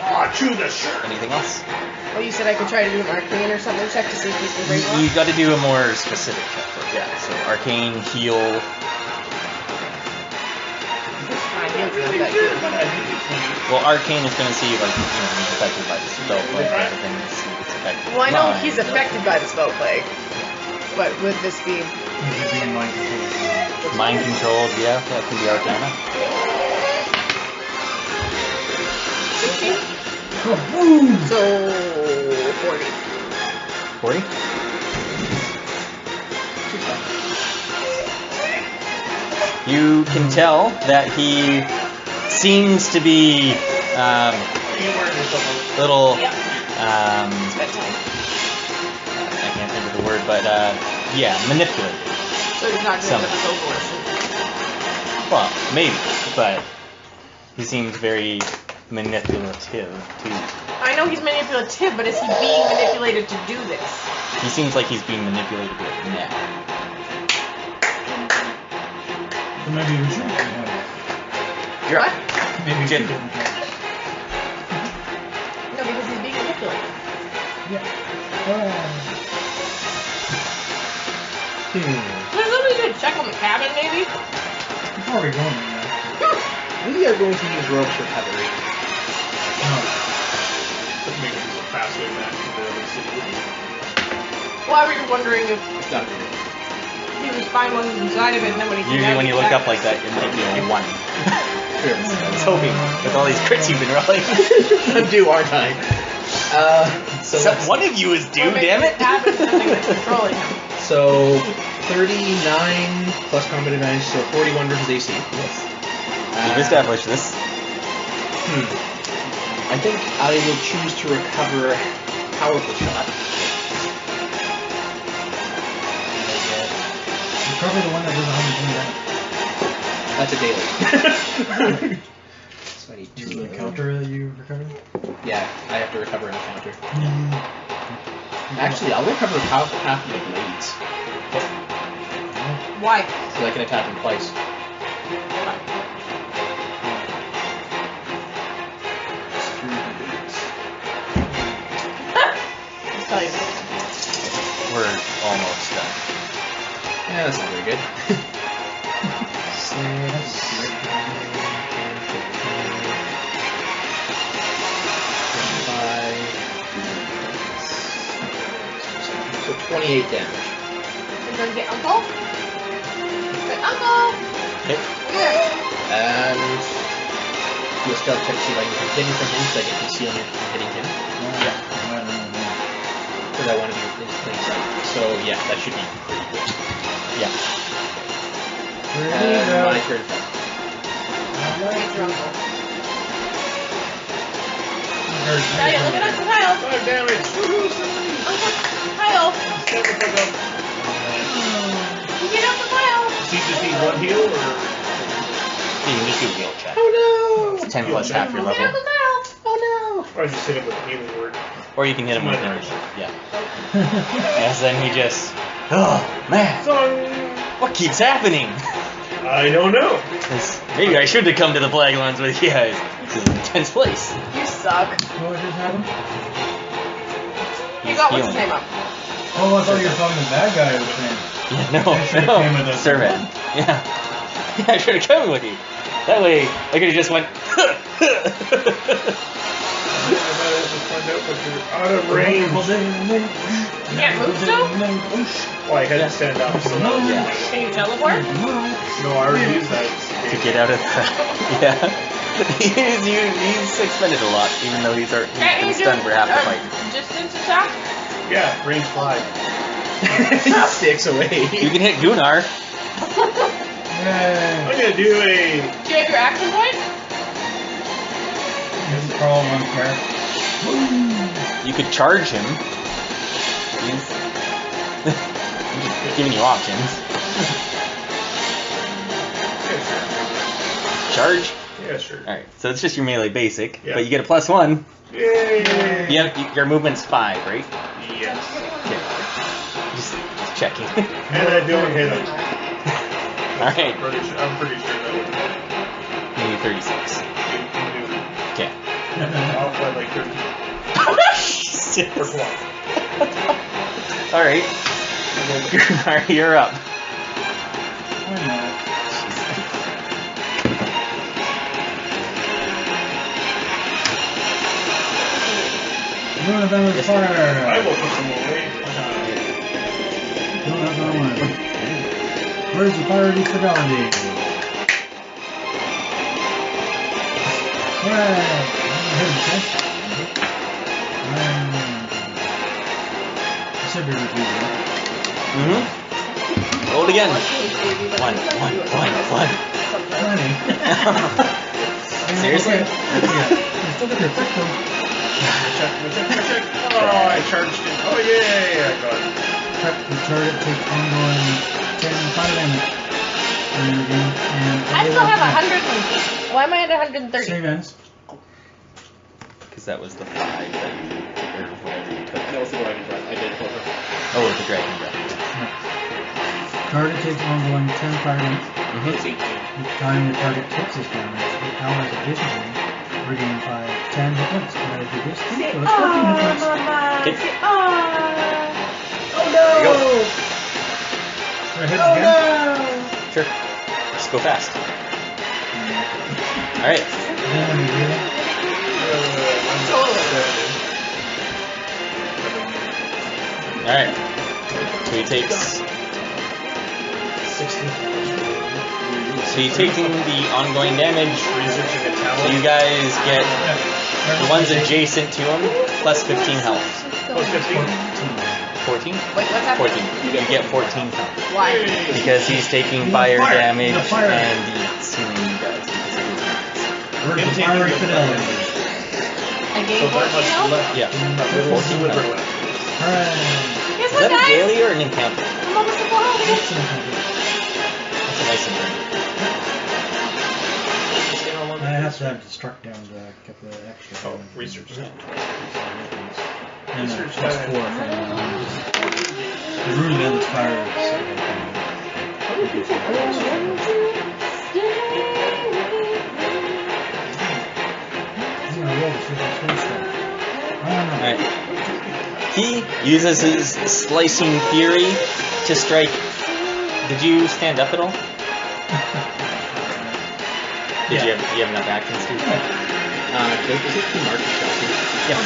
Oh, chew the shirt. Anything else? Well, you said I could try to do an arcane or something check to see if he's can bring You one. got to do a more specific check for it. Yeah. So arcane, heal. My heal's not that good. Well, arcane is going to see like he's affected by the spell plague. Everything is see if it's affected. Well, I know by he's the- affected by the spell plague, but would this be? being mind controlled. Mind controlled. Yeah, that can be arcana. 16? Boom! So 40. 40. You can tell that he seems to be little. It's bedtime. I can't think of the word, but yeah, manipulative. So he's not Some. going to go for Well, maybe, but he seems very manipulative too. I know he's manipulative, but is he being manipulated to do this? He seems like he's being manipulated right now. So maybe we should. You're What? Maybe we Jim. should. No, because he's being manipulated. Yeah. Can somebody do a check on the cabin, maybe? Before we go in there. we are going to use Rogue's Recovery. But maybe it's a faster match for the other city. Well, I was wondering if It's not good. he was fine when he was inside of it, and then when he came Usually out, when he you look attacked. up like that, it might be only one. Sure. I was hoping, with all these crits you've been rolling. I'm due, aren't I? So let's- One of you is due, Or maybe damn it! the tab is something that's controlling him. So 39 plus combat advantage, so 41 versus AC. Yes. You've established this. I think I will choose to recover powerful shot. Recover the one that does 120 damage. That's a daily. So I need Is two. the counter that you recovered? Yeah, I have to recover an encounter. Actually, I'll recover half of the blades, Why? so I can attack him twice. I'll tell you. We're almost done. Yeah, that's not very good. 28 damage. You're gonna get Uncle? Say, Uncle! Okay. Here. And do a stealth check to see if I can get hidden from him, so I get concealment from hitting him. Because I want to be in plain sight. So yeah, that should be pretty good. Yeah. And my turn. Get your Uncle. Or- Kyle, look at Uncle Kyle! 5 damage! Uncle Kyle! Shut the fuck up. You get Uncle Kyle! Does he just need one heal, or? You can just do a heal check. Oh no! It's 10 plus half your Get level. Uncle Kyle! Oh Or I just hit him with a healing word? Or you can hit him with Minor. energy. Yeah. Yes, then he just. Oh, man. What keeps happening? I don't know. Maybe I should have come to the Plaguelands with you guys. This is an intense place. You suck. What just happened? You He's got what's his healing. name up? Oh, I thought you were talking to that guy over there. Yeah, I should've no, came with us. servant. Yeah. Yeah, I should have come with you. That way, I could have just went. Out of range. You can't move still? Well, I had to stand up, so that was Yeah. Can you teleport? No, I already used that. To get out of the. Yeah. He's expended a lot, even though he's Can't been you do stunned for half the fight. distance attack? Yeah, range 5. no! 6 away. You can hit Gunnar. Yay. I'm gonna do a. Do you have your action point? Just crawl one pair. You could charge him. He's just giving you options. Charge? Yeah, sure. Alright, so it's just your melee basic, Yeah. but you get a +1. Yay! Your movement's 5, right? Yes. Okay. Just checking. And I don't hit him. Alright, I'm pretty sure that would hit. maybe 36. Okay. I'll play like 30. Or 12. Alright. Gunnar, you're up. Why not? Rune of Endless I Fire! will put some away. No, that's not one. Where's the Fiery Fidelity? Hooray! Should be repeated. Mm-hmm. Roll it again. One. 20. Seriously? You still got your quick though. Check. Oh, I charged it. Oh, yeah, I got it. Prep the target takes ongoing 10 fire damage. During the game, and I still have 100. Why am I at 130? save ends. Because that was the 5 that you, or whatever you took. That was the dragon breath. I did over. Oh, with the dragon breath. Target takes ongoing 10 fire damage. It's 18. Each time the target takes this damage, the powers additionally regain 10 hit points. That is reduced to 14 hit points. Okay. Oh no! There you go. So it hits again. No! Sure. Just go fast. Alright. Alright. So he takes. 60. So you're taking the ongoing damage. So you guys get the ones adjacent to him plus 15 health. Oh, 15? 14? Wait, what's happening? 14. You get 14 health. Why? Because he's taking fire damage and he's healing you guys. Where's the fire fidelity? I gained 14 health? Yeah. 14 health. Alright. Guess Is what, that a guys? daily or an encounter? I'm almost at full health again. That's a nice improvement. I have to have destruct down to get the extra. Oh, research time. And then Research plus time. 4 from the rune and the fire. Alright. He uses his slicing fury to strike. Did you stand up at all? Do you have enough actions to? Is it too marked Yeah.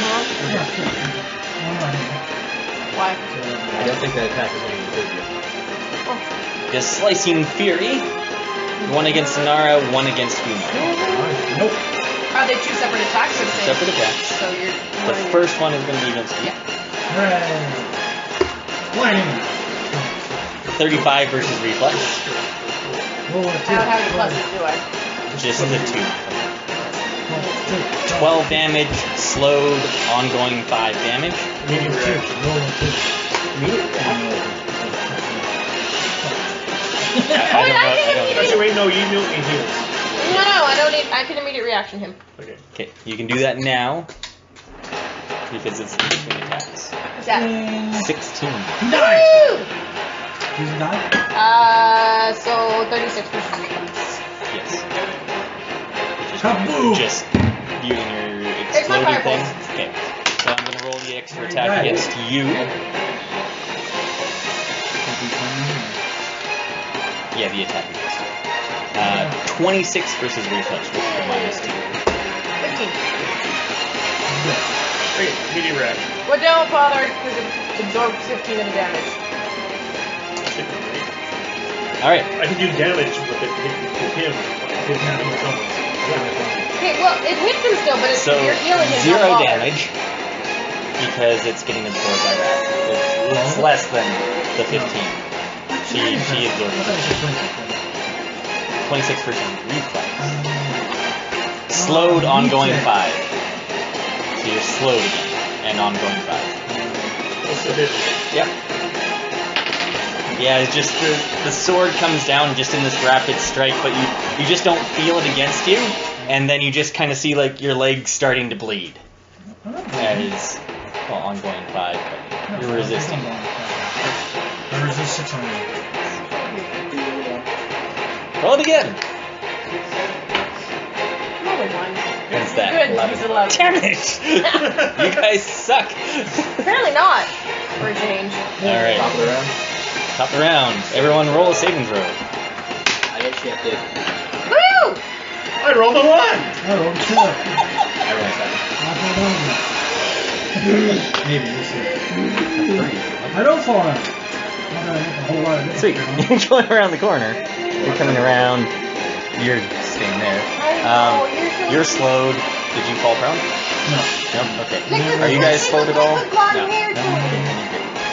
Why? I don't think that attack is anything to do. Just slicing fury. One against Anara, one against Gunnar. Nope. Are they two separate attacks or the same? Separate attacks. So you're. The first one is going to be against you. Lightning. 35 versus reflex. Roll a I don't have any pluses, do I? Just the 2. 12 damage, slowed, ongoing 5 damage. Medium reaction. Roll a 2. I don't know. Actually, wait, no, you don't need heals. No, I don't need. I can immediate reaction him. Okay. Okay, you can do that now because it's in between attacks. What's that? 16. Woo! He's not? So 36 versus reflex. Yes. Kaboom! Just using your It's not exploding thing. fireballs. Okay. So I'm gonna roll the extra attack against you. Yeah, the attack against you. 26 versus reflex with the -2. 15. Okay, medium reaction. Well, don't bother, because it absorbs 15 of the damage. Alright. I can do damage with it hit him. Hit him someone. Okay, well, it hits him still, but it's So you're healing him. 0 not bother. damage because it's getting absorbed by that. It's less than the 15. She absorbed it. 26 versus reflex. Slowed, ongoing 5. So you're slowed again, and ongoing 5. Yep. Yeah, it's just the sword comes down just in this rapid strike, but you just don't feel it against you, and then you just kind of see like your legs starting to bleed. As well, ongoing 5, but you're resisting. I resist 600. Roll it again. Another one. What's You're that? good. 11. Use 11. Damn it! You guys suck. Apparently not. For a change. All right. Top of the round. Top of the round. Everyone roll a saving throw. I actually have to. Woo! I rolled a 1! I rolled 2. I rolled 7. Maybe, we'll see. I don't fall out. A whole lot of Sweet. You're going around the corner. You're coming around. You're staying there. You're slowed. Did you fall prone? No. No? Okay. Are you guys slowed at all? No. No.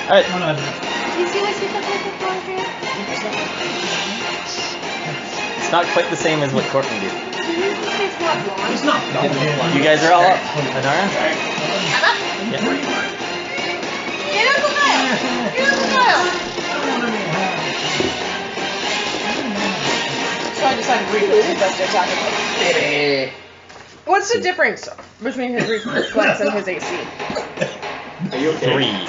Alright. Oh, no. You see what she said with the blonde hair? It's not quite the same as what Courtney did. It's not blonde. It's not. You guys are all up. Anara? I'm up. Yeah. Get Uncle Kyle. Get Uncle Kyle. So I decided reflex is best attack. What's the difference between his reflex and his AC? Are you okay? 3.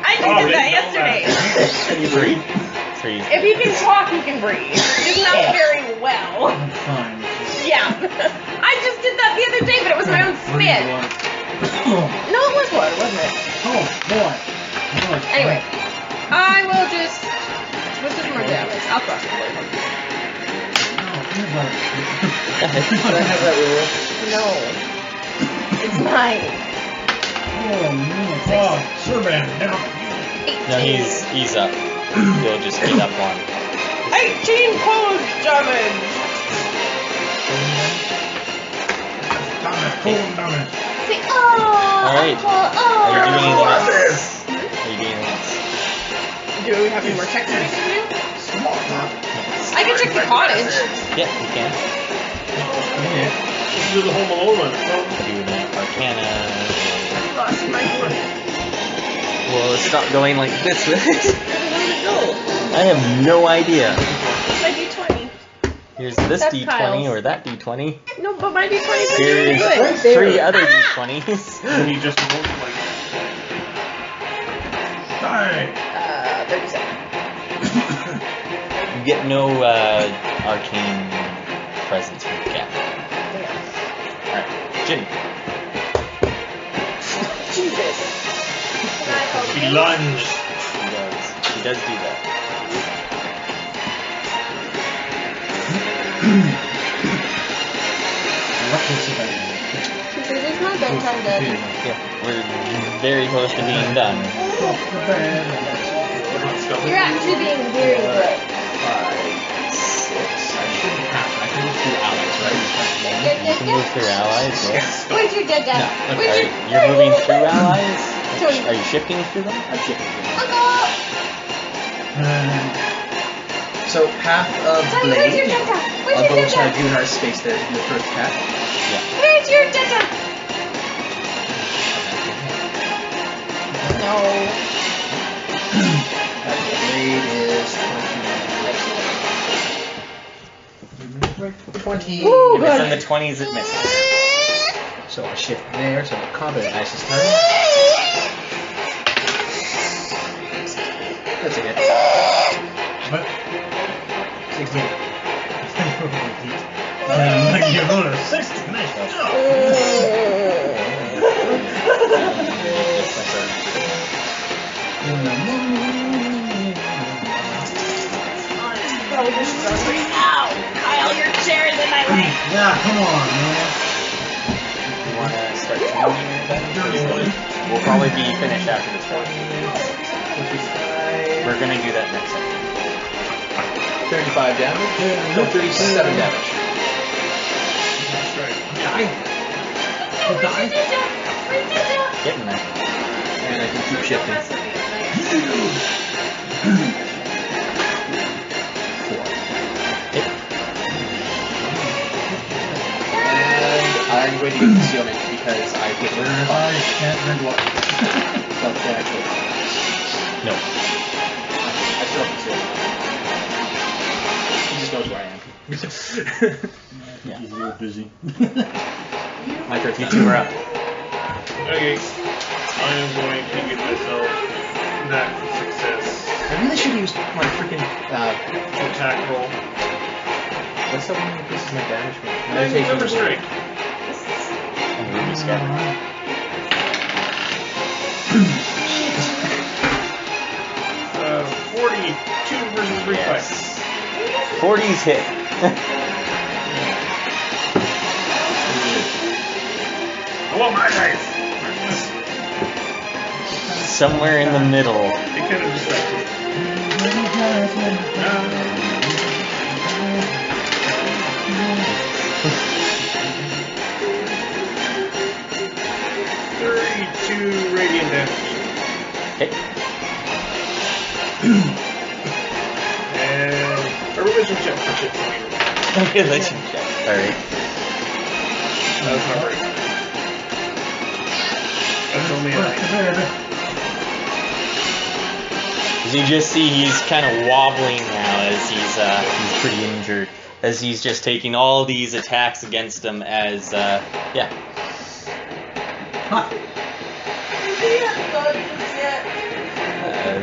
I just did that yesterday. 3. If he can talk, he can breathe. Just not very well. I'm fine. Yeah. I just did that the other day, but it was my own spit. No, it was water, wasn't it? Oh, boy. Anyway, I will just. What's just more damage? I'll cross it. Can I have that roll? No. It's mine. Oh, no. Oh, Swordman, never. No, he's up. He'll just get up on. 18 cold damage. Cold damage. See, oh, Alright. oh, Are you doing anything oh. else? Are you doing anything else? Do we have any more checks we need to do? I can check the cottage. Yeah, you can. Let's do the Home Alone one. Do an Arcana. I lost my one. Well, stop going like this with it. Where did it go? I have no idea. My D20. Here's this That's D20 Kyle's. or that D20. No, but my D20 is Here's good. Right there. 3 other Ah! D20s. And he just rolled like. Die. 37. You get no arcane presence from the cat. Alright, Ginny. Jesus. Can I help He you? lunged. He does do that. It's my bedtime, Dad. Yeah, we're very close to being done. You're actually being very good. 5, 6. I shouldn't have. I can move through allies, right? You can move through allies, yes. Where's your dad? No, Where's your... You're moving through allies? Tony. Are you shifting through them? I'm shifting. Uncle! So, Path of Tony, where's your Blade. dad? Where's I'll your go inside dad? Gunnar's space there in the first path. Where's your dad? No. Path of Blade is 20. Ooh, If it's good. in the 20s, it misses. So I'll shift there, so the combat ice is turn. That's a hit. What? 16. You rolled a 60. Nice. Probably just throwing. Ow! Kyle, your chair is in my way. Yeah, come on, man. You want to start changing then? We'll probably be finished after this one. We're going to do that next time. 35 damage? No, 37 damage. That's right. Die. Die. Getting there. And I can keep shifting. 4. And I'm going to use concealment because I get rid of I can't drink water. actually. No. I still have concealment. He just knows where I am. He's real busy. My turn. You two are up. Okay. I am going to give myself that success. I really should have used my freaking Attack roll. what's that one that increases my damage? Number strike. And Ruby Scatter. 42 versus reflex. 40's hit. I want my knife. Somewhere in the middle. It kind of distracted. 32 radiant damage. Okay. And a religion check for shit. Okay, let you check. Alright. That's not right. That's only a 9. As you just see, he's kind of wobbling now as he's pretty injured. As he's just taking all these attacks against him as, yeah.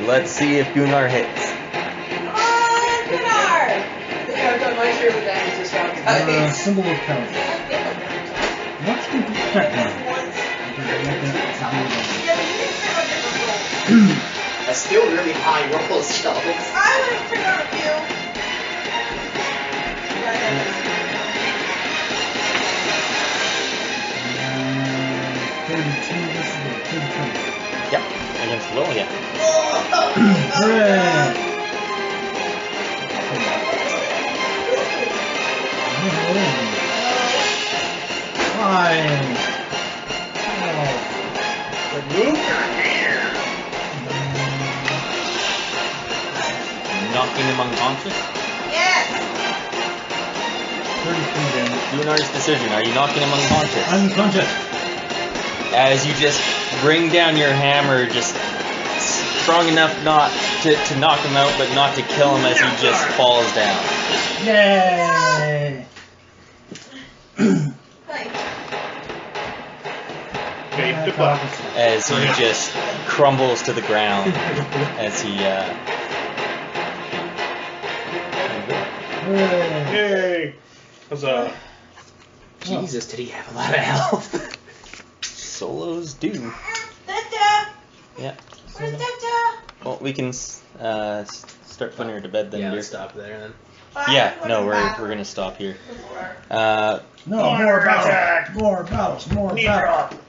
Let's see if Gunnar hits. Gunnar! I've done my share of damage this round, guys. Symbol of courage. What's the A still really high roll still. I would have picked out a few. Right This is the 33. Yep. Against Will, yeah. Hooray! Fine. Knocking him unconscious. Yes! 33 damage. Gunnar's decision. Are you knocking him unconscious? Unconscious. As you just bring down your hammer, just strong enough not to knock him out, but not to kill him as he just falls down. Yay! Like, Babe to buck. As he just crumbles to the ground as he Hooray! Yay! Huzzah. Jesus, did he have a lot of health? solos do. da-da! Yeah. Where's da-da? Well, we can start putting her to bed then, Yeah, dear. let's stop there then. Yeah, no, we're gonna stop here. No, more battles, more battles, more battles.